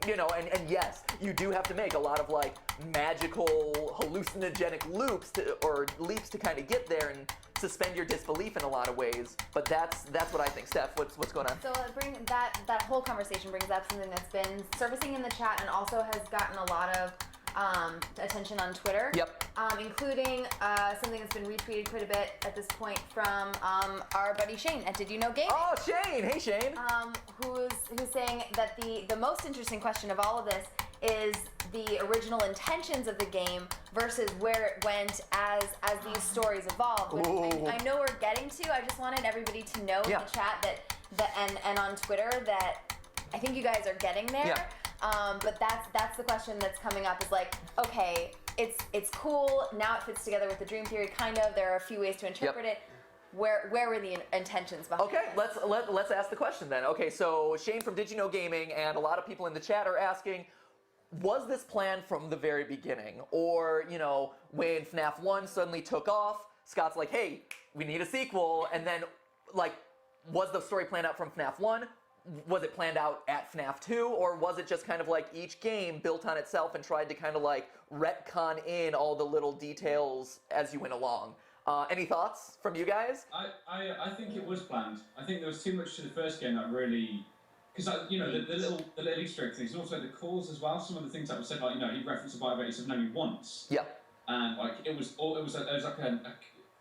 You know, and yes, you do have to make a lot of like magical hallucinogenic loops or leaps to kind of get there and suspend your disbelief in a lot of ways. But that's what I think. Steph, what's going on? So that whole conversation brings up something that's been surfacing in the chat and also has gotten a lot of attention on Twitter. Yep. Including something that's been retweeted quite a bit at this point from our buddy Shane at Did You Know Gaming. Oh, Shane! Hey, Shane! Who's saying that the most interesting question of all of this is the original intentions of the game versus where it went as these stories evolved. Which I know we're getting to. I just wanted everybody to know in the chat that and on Twitter that I think you guys are getting there. Yeah. But that's the question that's coming up is like, okay, it's cool, now it fits together with the dream theory, kind of. There are a few ways to interpret it. Where were the intentions behind it? Okay, let's ask the question then. Okay, so Shane from Did You Know Gaming and a lot of people in the chat are asking, was this planned from the very beginning? Or, you know, when FNAF 1 suddenly took off, Scott's like, hey, we need a sequel, and then, like, was the story planned out from FNAF 1? Was it planned out at FNAF 2, or was it just kind of like each game built on itself and tried to kind of like retcon in all the little details as you went along? Any thoughts from you guys? I think it was planned. I think there was too much to the first game that really, because you know the little Easter egg things, and also the calls as well. Some of the things that were said, like, you know, he referenced a bite he said only once. Yeah. And like it was like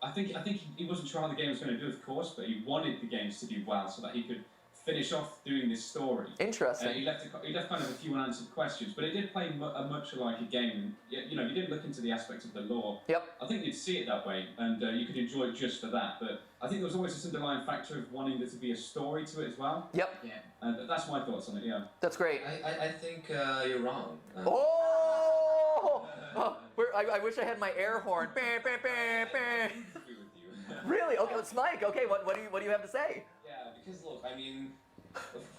I think he wasn't sure how the game was going to do, of course, but he wanted the games to do well so that he could finish off doing this story. Interesting. He left kind of a few unanswered questions, but it did play much like a game. And, you know, you did look into the aspects of the lore. Yep. I think you'd see it that way, and you could enjoy it just for that. But I think there was always this underlying factor of wanting there to be a story to it as well. Yep. Yeah. And that's my thoughts on it. Yeah. That's great. I think you're wrong. I wish I had my air horn. Bah, bah, bah, bah. Really? Okay, it's Mike. Okay, what do you have to say? Yeah, because look, I mean,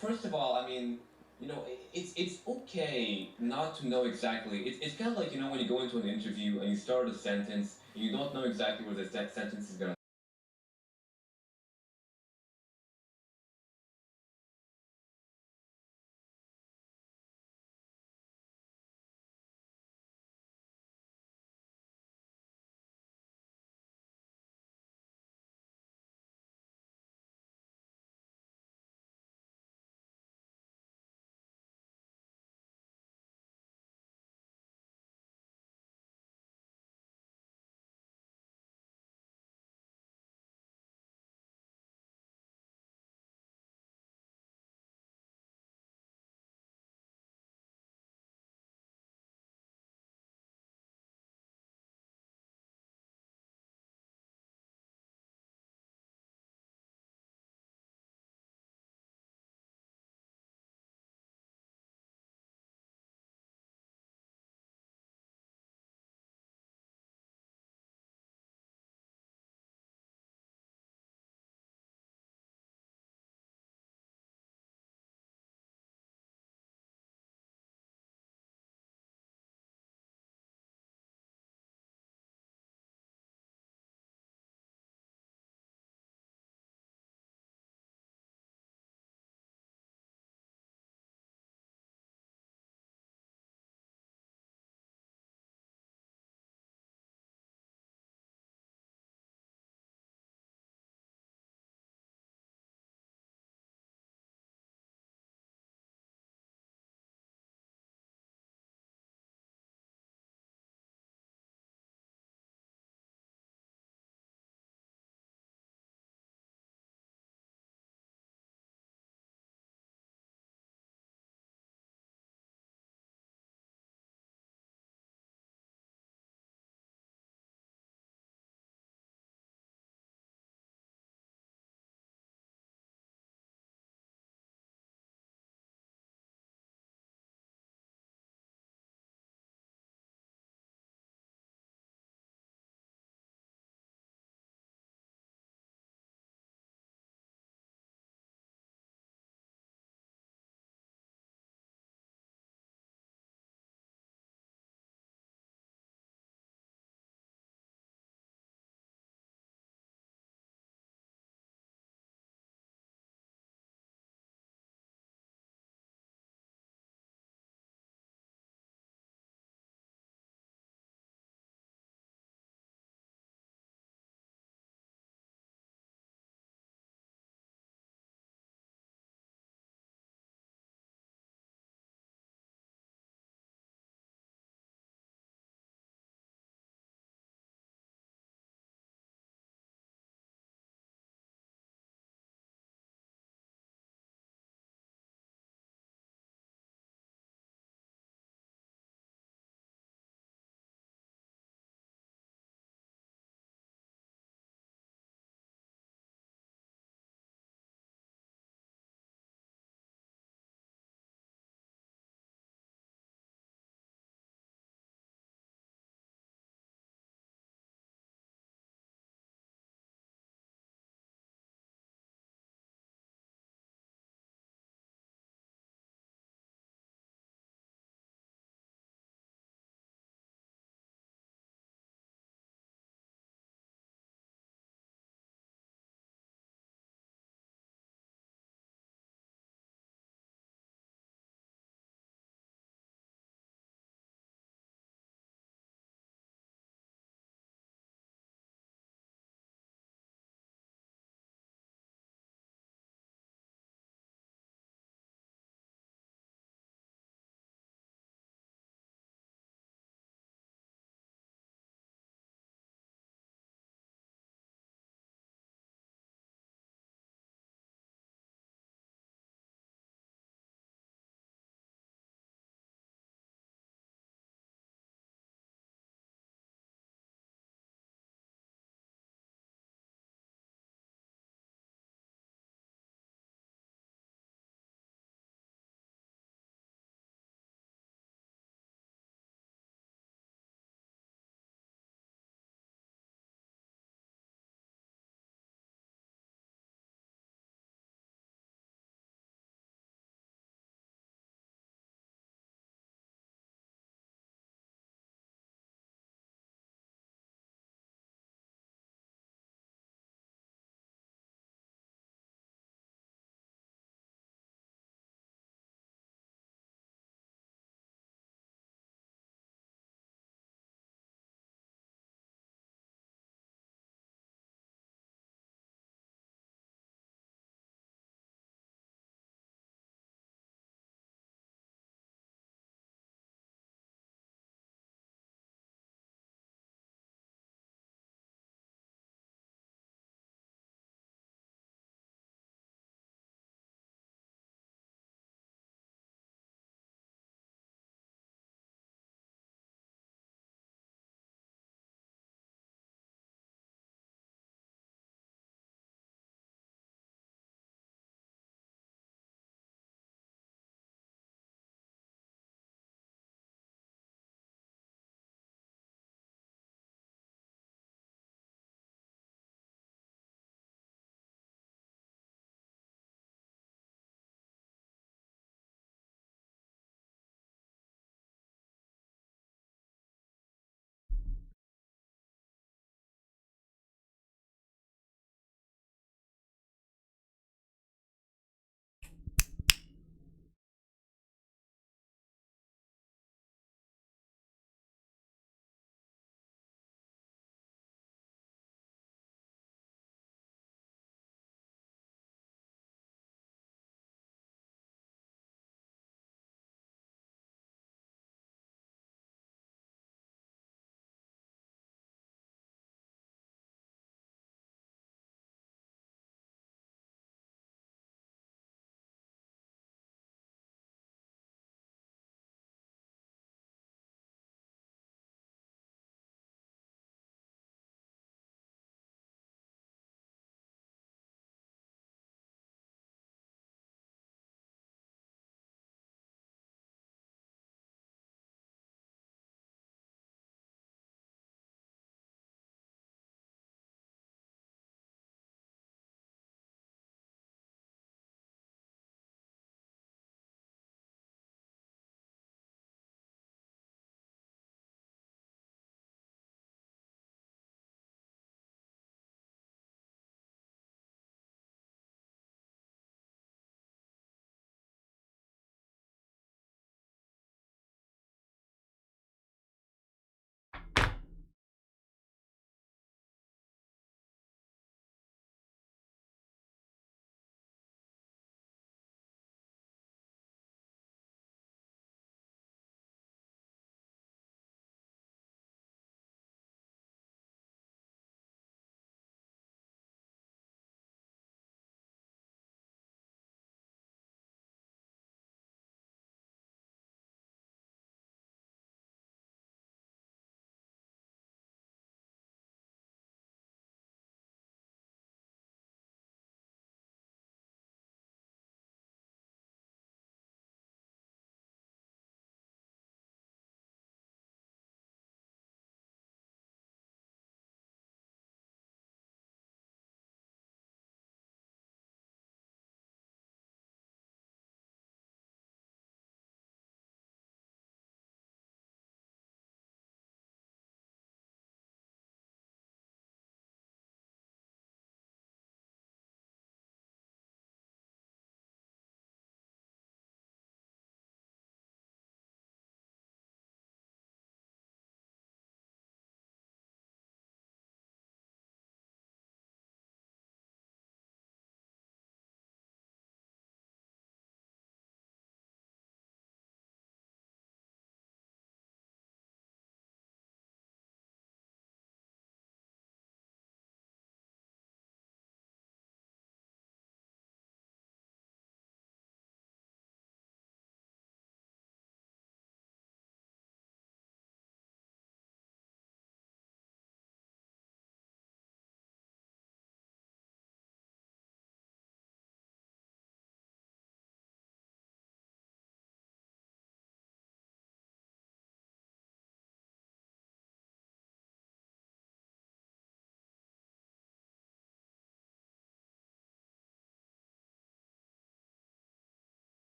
first of all, I mean, you know, it's okay not to know exactly. It's kind of like, you know, when you go into an interview and you start a sentence and you don't know exactly where the sentence is gonna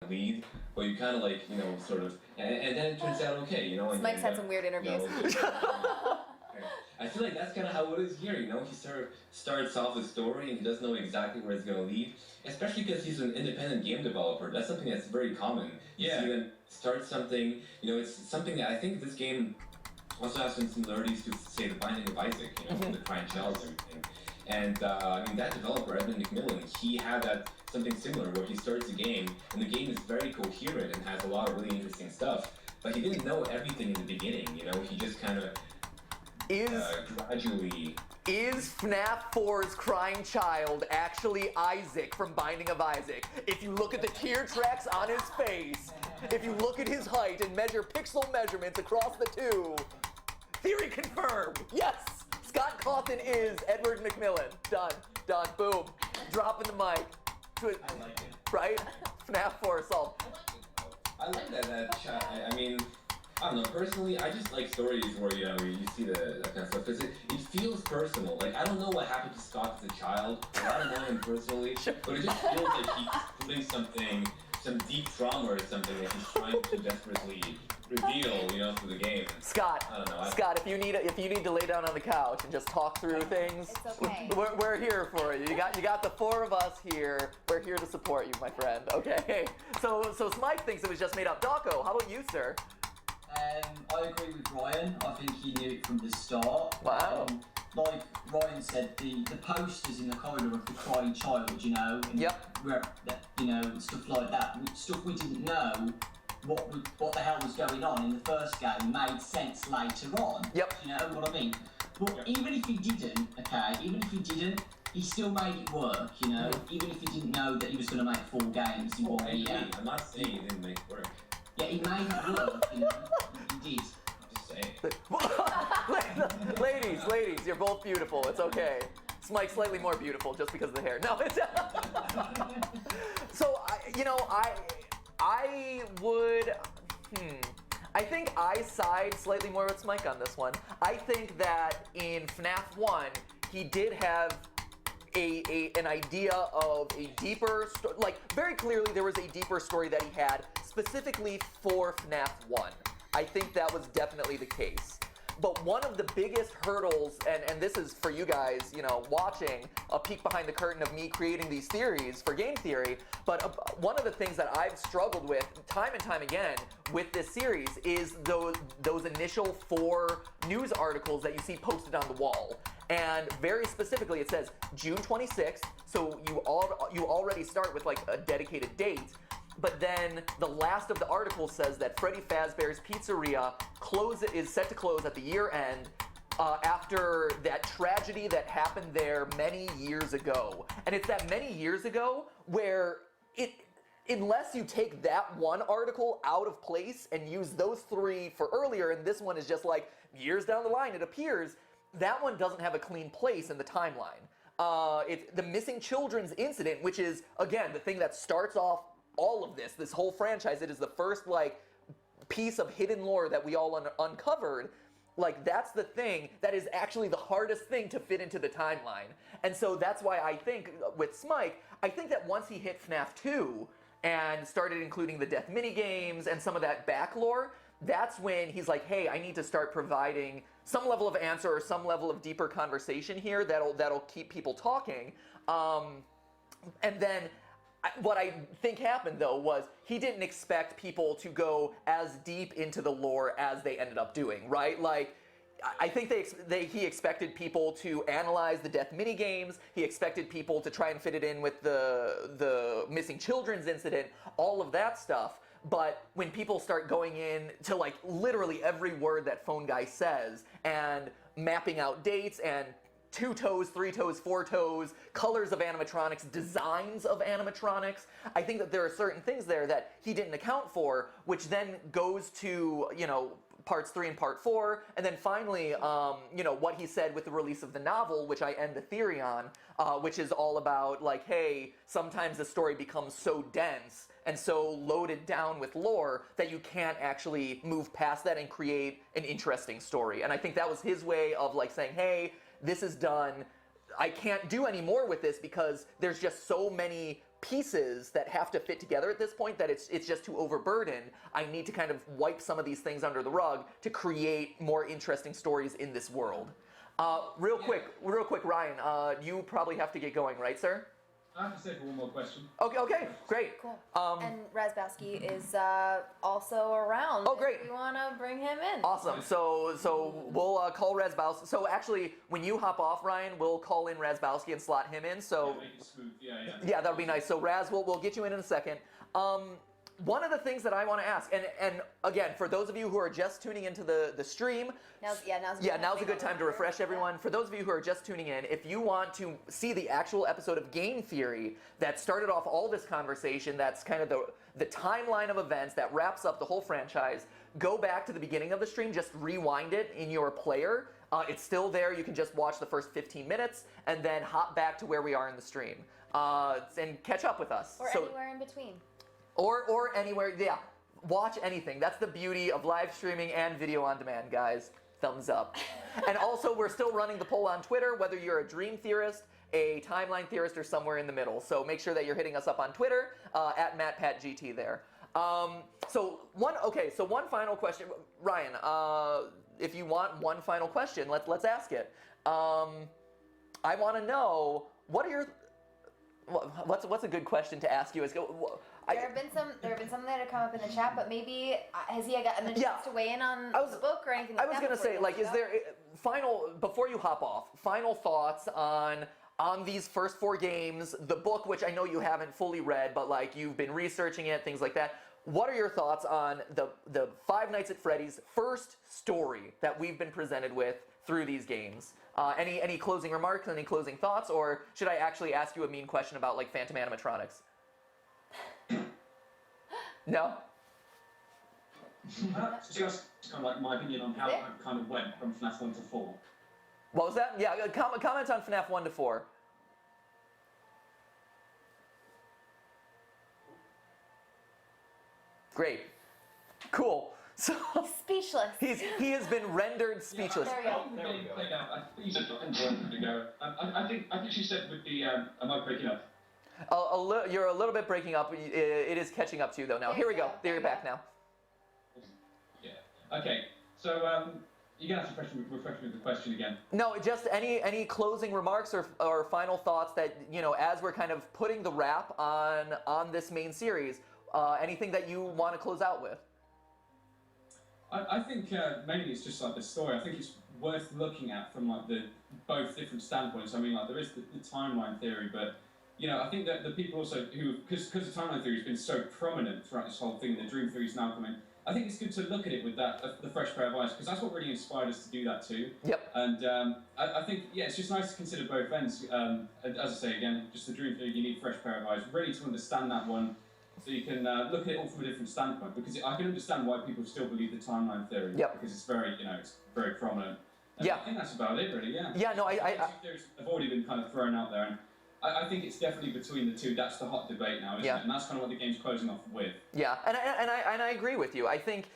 lead, but you kind of like, sort of, and then it turns out okay, and Mike's had some weird interviews. I feel like that's kind of how it is here, he sort of starts off the story and he doesn't know exactly where it's going to lead, especially because he's an independent game developer. That's something that's very common. Yeah. You then start something, it's something that I think this game also has some similarities to, say, The Binding of Isaac, the Crying Child and everything. And, that developer, Edmund McMillan, he had that something similar where he starts a game, and the game is very coherent and has a lot of really interesting stuff, but he didn't know everything in the beginning, he just kind of gradually... Is FNAF 4's Crying Child actually Isaac from Binding of Isaac? If you look at the tear tracks on his face, if you look at his height and measure pixel measurements across the two, theory confirmed! Yes! Scott Cawthon is Edward McMillan. Done. Boom. Dropping the mic. I like it. Right? FNAF 4 solved. I like that I mean, I don't know, personally, I just like stories where, you see that kind of stuff, because it feels personal. Like, I don't know what happened to Scott as a child, I don't know him personally, but it just feels like he's putting some deep trauma or something that he's trying to desperately reveal, through the game. Scott, I don't know. Scott, if you need to lay down on the couch and just talk through things, It's okay. we're here for you. You got the four of us here. We're here to support you, my friend. Okay. So Smythe thinks it was just made up. Dawko, how about you, sir? I agree with Ryan. I think he knew it from the start. Wow. Like Ryan said, the posters in the corridor of the Crying Child, and Yep. where, stuff like that, stuff we didn't know what the hell was going on in the first game made sense later on. Yep. You know what I mean? But even if he didn't, he still made it work, Even if he didn't know that he was going to make 4 games in 1 year. I'm not saying he didn't make it work. Yeah, he made it work, He did. I'm just saying. Ladies, you're both beautiful. It's okay. Smike's slightly more beautiful just because of the hair. No, it's... So, I would... I think I side slightly more with Smike on this one. I think that in FNAF 1, he did have an idea of a deeper story. Like, very clearly there was a deeper story that he had specifically for FNAF 1. I think that was definitely the case. But one of the biggest hurdles, and this is for you guys, watching, a peek behind the curtain of me creating these theories for game theory, but one of the things that I've struggled with time and time again with this series is those initial 4 news articles that you see posted on the wall. And very specifically, it says June 26th, so you already start with like a dedicated date. But then the last of the article says that Freddy Fazbear's Pizzeria is set to close at the year end after that tragedy that happened there many years ago. And it's that many years ago where unless you take that one article out of place and use those 3 for earlier, and this one is just like years down the line it appears, that one doesn't have a clean place in the timeline. It's the missing children's incident, which is, again, the thing that starts off all of this whole franchise. It is the first, piece of hidden lore that we all uncovered. That's the thing that is actually the hardest thing to fit into the timeline. And so that's why I think, with Smike, I think that once he hit FNAF 2 and started including the death minigames and some of that back lore, that's when he's like, hey, I need to start providing some level of answer or some level of deeper conversation here that'll keep people talking. And then what I think happened, though, was he didn't expect people to go as deep into the lore as they ended up doing, right? I think he expected people to analyze the death minigames. He expected people to try and fit it in with the missing children's incident, all of that stuff. But when people start going in to literally every word that Phone Guy says and mapping out dates and 2 toes, 3 toes, 4 toes, colors of animatronics, designs of animatronics, I think that there are certain things there that he didn't account for, which then goes to, parts 3 and part 4, and then finally, what he said with the release of the novel, which I end the theory on, which is all about, hey, sometimes the story becomes so dense and so loaded down with lore that you can't actually move past that and create an interesting story. And I think that was his way of, saying, hey, this is done. I can't do any more with this because there's just so many pieces that have to fit together at this point that it's just too overburdened. I need to kind of wipe some of these things under the rug to create more interesting stories in this world. Real quick, Ryan, you probably have to get going, right, sir? I have to say for one more question. Okay, great. Cool. And Razbowski is also around. Oh, great. If you want to bring him in. Awesome. So we'll call Razbowski. So actually, when you hop off, Ryan, we'll call in Razbowski and slot him in. So Yeah, make it smooth. Yeah. yeah, that'll be nice. So Raz, we'll get you in a second. One of the things that I want to ask, and again, for those of you who are just tuning into the stream, Now's a good time to refresh everyone. For those of you who are just tuning in, if you want to see the actual episode of Game Theory that started off all this conversation, that's kind of the timeline of events that wraps up the whole franchise, go back to the beginning of the stream, just rewind it in your player. It's still there. You can just watch the first 15 minutes and then hop back to where we are in the stream and catch up with us. Or anywhere in between. Or anywhere, yeah. Watch anything. That's the beauty of live streaming and video on demand, guys. Thumbs up. And also, we're still running the poll on Twitter, whether you're a dream theorist, a timeline theorist, or somewhere in the middle. So make sure that you're hitting us up on Twitter, at MattPatGT there. So one final question. Ryan, if you want one final question, let's ask it. I want to know, what are your... What's a good question to ask you? There have been some that have come up in the chat, but maybe has he gotten a chance to weigh in on the book or anything like that? I was going to say, like, is there before you hop off, final thoughts on these first 4 games, the book, which I know you haven't fully read, but like you've been researching it, things like that. What are your thoughts on the Five Nights at Freddy's first story that we've been presented with through these games? Any closing remarks, any closing thoughts, or should I actually ask you a mean question about like Phantom animatronics? No? Just kind of like my opinion on how it kind of went from FNAF 1 to 4. What was that? Yeah, comment on FNAF 1 to 4. Great. Cool. So speechless. He has been rendered speechless. There we go. I think she said with the am I breaking up? You're a little bit breaking up. It is catching up to you though now. Here we go. There you're back now. Yeah. Okay. So you're gonna have to refresh me with the question again. No, just any closing remarks or final thoughts that as we're kind of putting the wrap on this main series. Anything that you want to close out with? I think mainly it's just like the story. I think it's worth looking at from like both different standpoints. I mean, like there is the timeline theory, but I think that the people also who, because the timeline theory has been so prominent throughout this whole thing, the dream theory is now coming. I think it's good to look at it with the fresh pair of eyes, because that's what really inspired us to do that too. Yep. And I think it's just nice to consider both ends. As I say again, just the dream theory, you need a fresh pair of eyes really to understand that one. So you can look at it all from a different standpoint, because I can understand why people still believe the timeline theory. Yep. Because it's very, it's very prominent. And yeah. I think that's about it, really. Yeah. Yeah. No, I theories have already been kind of thrown out there, and I think it's definitely between the two. That's the hot debate now, isn't it? And that's kind of what the game's closing off with. Yeah, and I agree with you. I think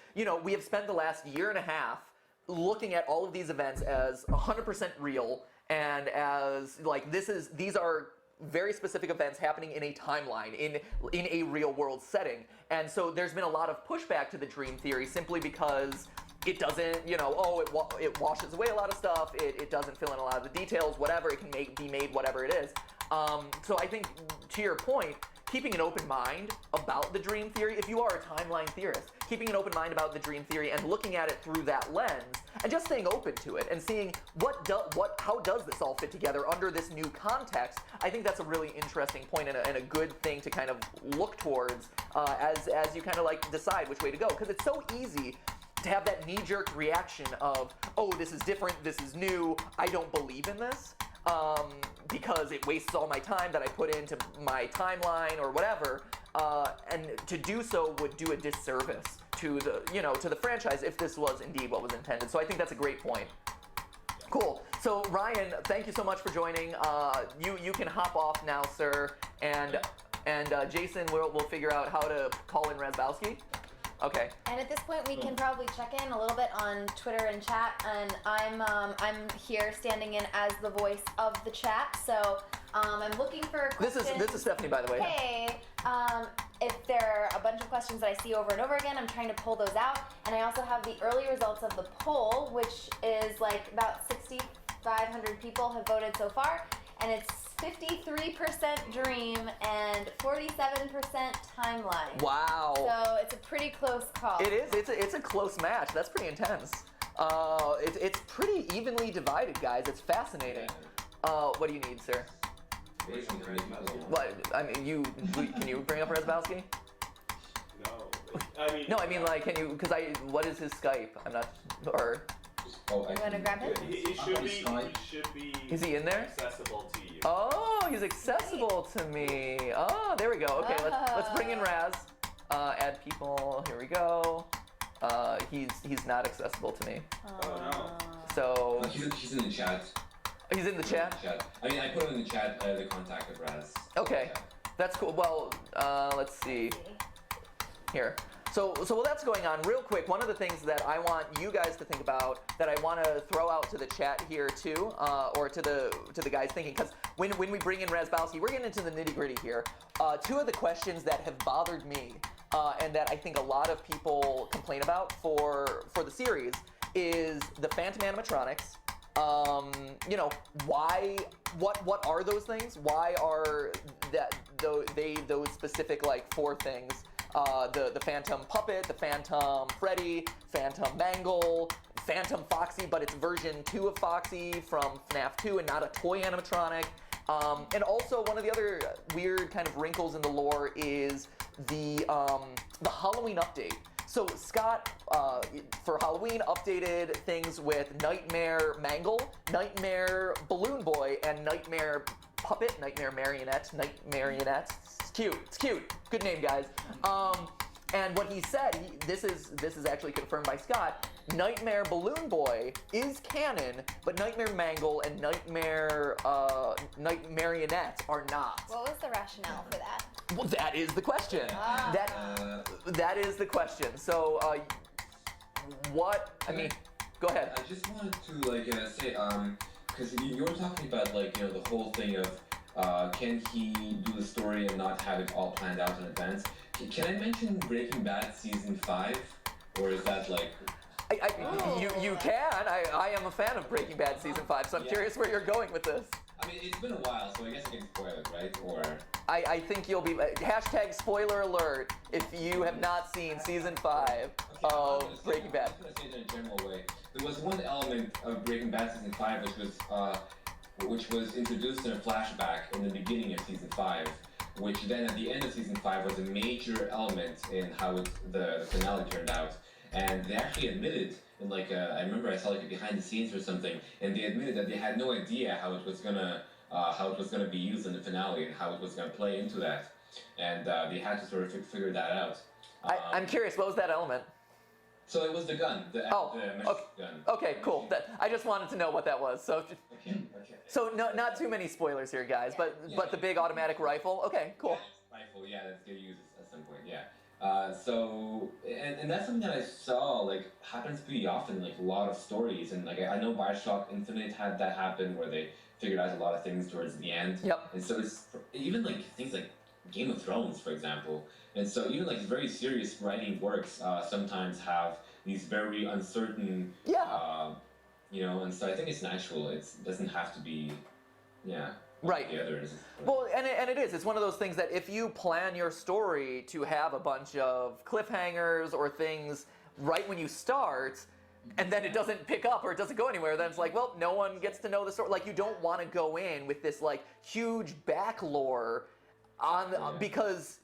we have spent the last year and a half looking at all of these events as 100% real, and as like these are very specific events happening in a timeline, in a real world setting. And so there's been a lot of pushback to the dream theory simply because it doesn't, it washes away a lot of stuff, it doesn't fill in a lot of the details, whatever, it can be made whatever it is. So I think, to your point, keeping an open mind about the dream theory, if you are a timeline theorist, keeping an open mind about the dream theory and looking at it through that lens, and just staying open to it and seeing how does this all fit together under this new context, I think that's a really interesting point and a good thing to kind of look towards as you kind of like decide which way to go. Because it's so easy to have that knee-jerk reaction of, oh, this is different, this is new, I don't believe in this. Because it wastes all my time that I put into my timeline or whatever, and to do so would do a disservice to the franchise if this was indeed what was intended. So I think that's a great point. Cool. So Ryan, thank you so much for joining. You can hop off now, sir, and Jason, we'll figure out how to call in Razbowski. Okay. And at this point, we can probably check in a little bit on Twitter and chat. And I'm here standing in as the voice of the chat. So I'm looking for questions. This is Stephanie, by the way. Hey, if there are a bunch of questions that I see over and over again, I'm trying to pull those out. And I also have the early results of the poll, which is like about 6,500 people have voted so far, and it's 53% dream and 47% timeline. Wow. So it's a pretty close call. It is. It's a close match. That's pretty intense. It's pretty evenly divided, guys. It's fascinating. What do you need, sir? What? I mean, can you bring up Razbowski? No, I mean, like, can you? Because what is his Skype? I'm not. Or. You want to grab him? He should be. Is he in there? Accessible to you. Oh, he's accessible to me. Oh, there we go. Okay, let's bring in Raz. Add people. Here we go. He's not accessible to me. Oh no. So. He's in the chat. He's in the chat? I mean, I put him in the chat, the contact of Raz. Okay, that's cool. Well, let's see. Here. So while that's going on, real quick, one of the things that I want you guys to think about, that I want to throw out to the chat here too, or to the guys thinking, because when we bring in Razbowski, we're getting into the nitty gritty here. Two of the questions that have bothered me, and that I think a lot of people complain about for the series, is the Phantom animatronics. You know, what are those things? Why are those specific like 4 things? The Phantom Puppet, the Phantom Freddy, Phantom Mangle, Phantom Foxy, but it's version 2 of Foxy from FNAF 2 and not a toy animatronic. And also one of the other weird kind of wrinkles in the lore is the Halloween update. So Scott, for Halloween, updated things with Nightmare Mangle, Nightmare Balloon Boy, and Nightmare Puppet, Nightmare Marionette, It's cute. It's cute. Good name, guys. And what he said, this is actually confirmed by Scott. Nightmare Balloon Boy is canon, but Nightmare Mangle and Nightmare Marionette are not. What was the rationale for that? Well, that is the question. That is the question. So, I mean, go ahead. I just wanted to say, because you were talking about the whole thing of can he do the story and not have it all planned out in advance? Can I mention Breaking Bad season 5, or is that like? You can. I am a fan of Breaking Bad season 5, so I'm curious where you're going with this. I mean, it's been a while, so I guess I can spoil it, right? Or I think you'll be hashtag spoiler alert if you have not seen season 5 of Breaking Bad. I'm gonna say it in a general way. There was one element of Breaking Bad season 5 which was introduced in a flashback in the beginning of season 5, which then at the end of season 5 was a major element in how the finale turned out. And they actually admitted in I remember I saw a behind the scenes or something, and they admitted that they had no idea how it was gonna be used in the finale and how it was gonna play into that, and they had to sort of figure that out. I'm curious, what was that element? So it was the gun, the machine gun. Okay, cool. I just wanted to know what that was. So, so not too many spoilers here, guys. But the big automatic rifle. Okay, cool. Rifle, yeah, that's gonna use it at some point, yeah. And that's something that I saw happens pretty often in a lot of stories, and I know Bioshock Infinite had that happen where they figured out a lot of things towards the end. Yep. And so it's even things like Game of Thrones, for example. And so even very serious writing works sometimes have these very uncertain, and so I think it's natural. It doesn't have to be, right. The others. Well, and it is. It's one of those things that if you plan your story to have a bunch of cliffhangers or things right when you start, and then it doesn't pick up or it doesn't go anywhere, then it's well, no one gets to know the story. You don't want to go in with this huge back lore because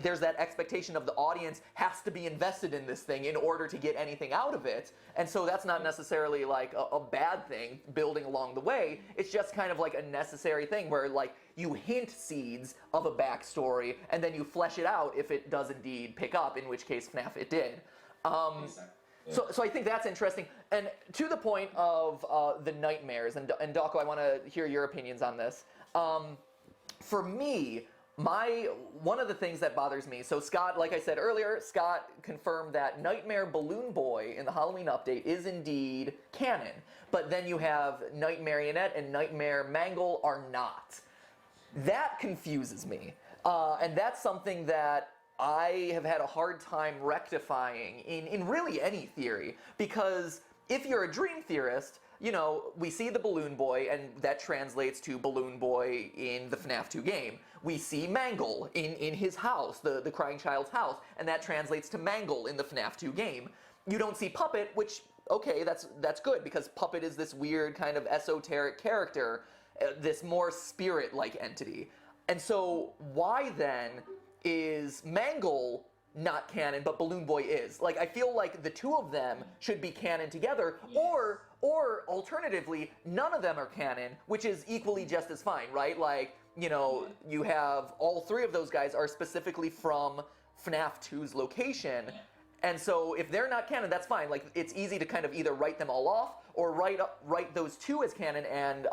there's that expectation of the audience has to be invested in this thing in order to get anything out of it. And so that's not necessarily a bad thing building along the way. It's just kind of a necessary thing where you hint seeds of a backstory and then you flesh it out if it does indeed pick up, in which case FNAF it did. So I think that's interesting. And to the point of the nightmares, and Dawko, I want to hear your opinions on this. For me, One of the things that bothers me, so Scott, like I said earlier, Scott confirmed that Nightmare Balloon Boy in the Halloween update is indeed canon, but then you have Night Marionette and Nightmare Mangle are not. That confuses me, and that's something that I have had a hard time rectifying in really any theory, because if you're a dream theorist, you know, we see the Balloon Boy, and that translates to Balloon Boy in the FNAF 2 game. We see Mangle in his house, the crying child's house, and that translates to Mangle in the FNAF 2 game. You don't see Puppet, which, okay, that's good, because Puppet is this weird kind of esoteric character, this more spirit-like entity. And so why then is Mangle not canon, but Balloon Boy is? Like, I feel like the two of them should be canon together, or alternatively, none of them are canon, which is equally just as fine, right? Like, you know, you have all three of those guys are specifically from FNAF 2's location, and so if they're not canon, that's fine. Like, it's easy to kind of either write them all off, or write those two as canon and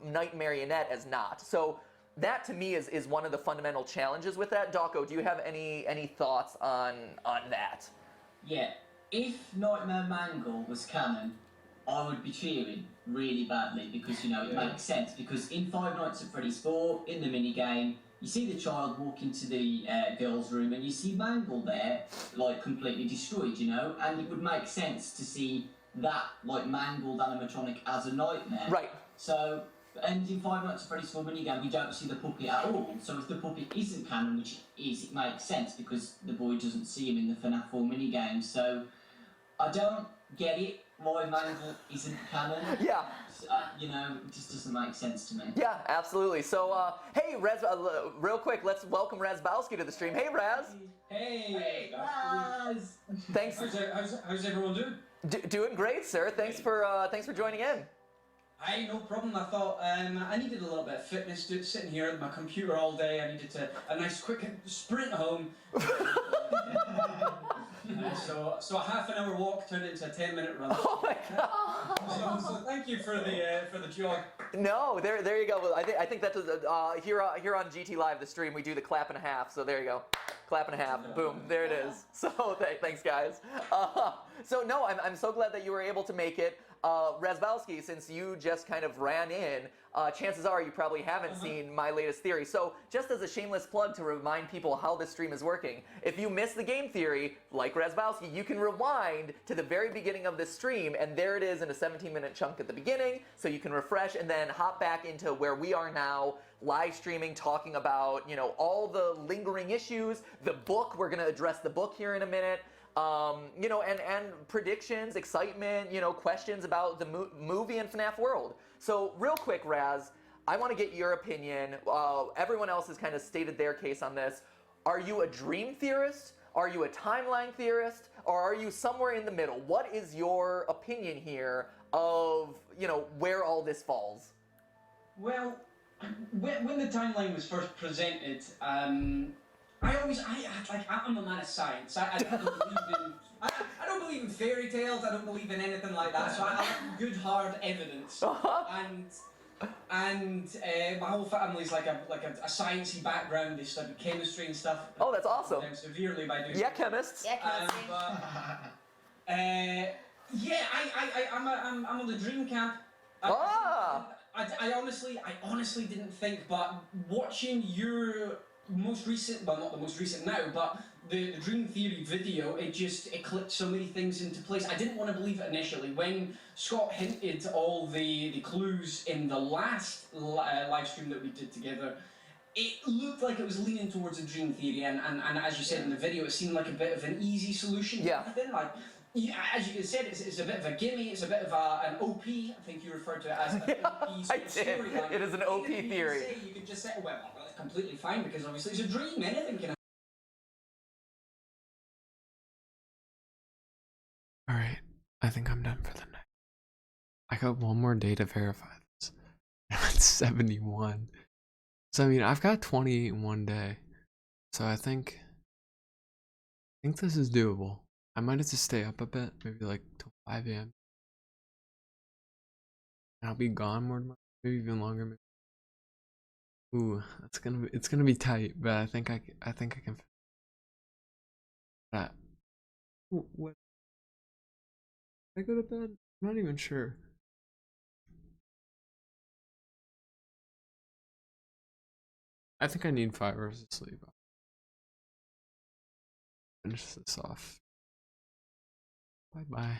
Night Marionette as not. So that to me is one of the fundamental challenges with that. Dawko, do you have any thoughts on that? Yeah, if Nightmare Mangle was canon, I would be cheering really badly, because, you know, it makes sense, because in Five Nights at Freddy's 4, in the minigame, you see the child walk into the girls' room and you see Mangle there, like, completely destroyed, you know, and it would make sense to see that, like, mangled animatronic as a nightmare. Right. So, and in Five Nights at Freddy's 4 minigame, we don't see the puppet at all, so if the puppet isn't canon, which it is, it makes sense, because the boy doesn't see him in the FNAF 4 minigame, so I don't get it. Why Mangle isn't canon? Yeah. You know, it just doesn't make sense to me. Yeah, absolutely. So, hey, real quick, let's welcome Razbowski to the stream. Hey, Raz. Hey, Raz. Thanks. How's everyone doing? Doing great, sir. Thanks for joining in. Hey, no problem. I thought I needed a little bit of fitness. Sitting here at my computer all day, I needed a nice quick sprint home. So a half an hour walk turned into a 10-minute run. Oh my God! So thank you for the jog. No, there you go. Well, I think that's here on GT Live, the stream, we do the clap and a half. So there you go, clap and a half. Boom, there it is. So thanks, guys. So no, I'm so glad that you were able to make it. Razbowski, since you just kind of ran in, chances are you probably haven't seen my latest theory. So just as a shameless plug to remind people how this stream is working, if you missed the game theory, like Razbowski, you can rewind to the very beginning of this stream, and there it is in a 17-minute chunk at the beginning, so you can refresh and then hop back into where we are now, live streaming, talking about, you know, all the lingering issues, the book, we're going to address the book here in a minute, you know, and predictions, excitement, you know, questions about the movie and FNAF world. So real quick, Raz, I want to get your opinion. Everyone else has kind of stated their case on this. Are you a dream theorist? Are you a timeline theorist? Or are you somewhere in the middle? What is your opinion here of, you know, where all this falls? Well, when the timeline was first presented, I'm a man of science. I don't believe in fairy tales. I don't believe in anything like that. So I like good hard evidence. And my whole family's like a sciencey background. They study chemistry and stuff. Oh, that's awesome. Them severely by doing. Yeah, chemists. Yeah, chemistry. I'm on the dream camp. I honestly didn't think, but watching your most recent, well, not the most recent now, but the Dream Theory video, it clicked so many things into place. I didn't want to believe it initially. When Scott hinted all the clues in the last live stream that we did together, it looked like it was leaning towards a Dream Theory, and as you said in the video, it seemed like a bit of an easy solution. Yeah. Yeah, as you said, it's a bit of a gimme, it's a bit of an OP, I think you referred to it as an OP sort of storyline. It is an OP theory. You could just say, well, that's completely fine, because obviously it's a dream, anything can happen. Alright, I think I'm done for the night. I got one more day to verify this. It's 71. So I mean, I've got 20 in one day. So I think this is doable. I might have to stay up a bit, maybe like till 5 a.m. And I'll be gone more, maybe even longer. Ooh, it's gonna be tight, but I think I can. That. What? Did I go to bed? I'm not even sure. I think I need 5 hours of sleep. Finish this off. Bye bye.